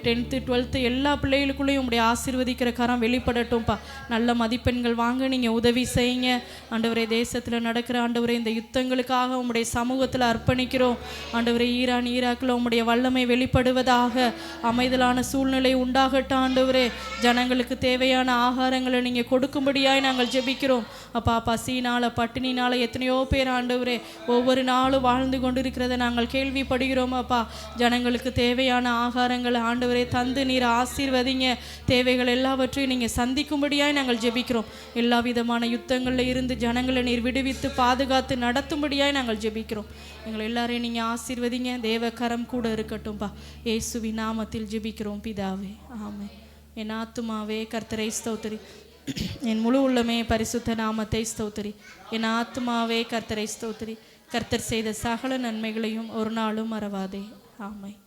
10th 12th எல்லா பிள்ளைகளுக்குள்ளேயும் உடைய ஆசீர்வதிக்கிற கரம் வெளிப்படட்டும்பா. நல்ல மதிப்பெண்கள் வாங்க நீங்கள் உதவி செய்யுங்க ஆண்டவரே. தேசத்தில் நடக்கிற ஆண்டவரே இந்த யுத்தங்களுக்காக உம்முடைய சமூகத்தில் அர்ப்பணிக்கிறோம் ஆண்டவரே. ஈரான் ஈராக்கில் உம்முடைய வல்லமை வெளிப்படுவதாக அமைதலான சூழ்நிலை உண்டாகட்டும் ஆண்டவரே. ஜனங்களுக்கு தேவையான ஆகாரங்களை நீங்கள் கொடுக்கும்படியாய் நாங்கள் ஜெபிக்கிறோம் அப்பா. பசினால் பட்டினினால் எத்தனையோ பேர் ஆண்டவரே ஒவ்வொரு நாளும் வாழ்ந்து கொண்டிருக்கிறத நாங்கள் கேள்விப்படுகிறோம் அப்பா. ஜனங்களுக்கு தேவையான ஆகாரங்களை ஆண்டவரே தந்து நீர் ஆசீர்வதிங்க. தேவைகள் எல்லாவற்றையும் நீங்கள் சந்திக்கும்படியாய் நாங்கள் ஜெபிக்கிறோம். எல்லா விதமான யுத்தங்களில் இருந்து ஜனங்களை நீர் விடுவித்து பாதுகாத்து நடத்தும்படியாய் நாங்கள் ஜெபிக்கிறோம். எங்களை எல்லாரையும் நீங்கள் ஆசீர்வதிங்க. தேவ கரம் கூட இருக்கட்டும்பா. இயேசுவின் நாமத்தில் ஜெபிக்கிறோம் பிதாவே, ஆமென். என் ஆத்துமாவே கர்த்தரை ஸ்தோத்திரி, என் முழு உள்ளமே பரிசுத்த நாமத்தை ஸ்தோத்திரி. என் ஆத்துமாவே கர்த்தரை ஸ்தோத்திரி, கர்த்தர் செய்த சகல நன்மைகளையும் ஒரு நாளும் மறவாதே. ஆமென்.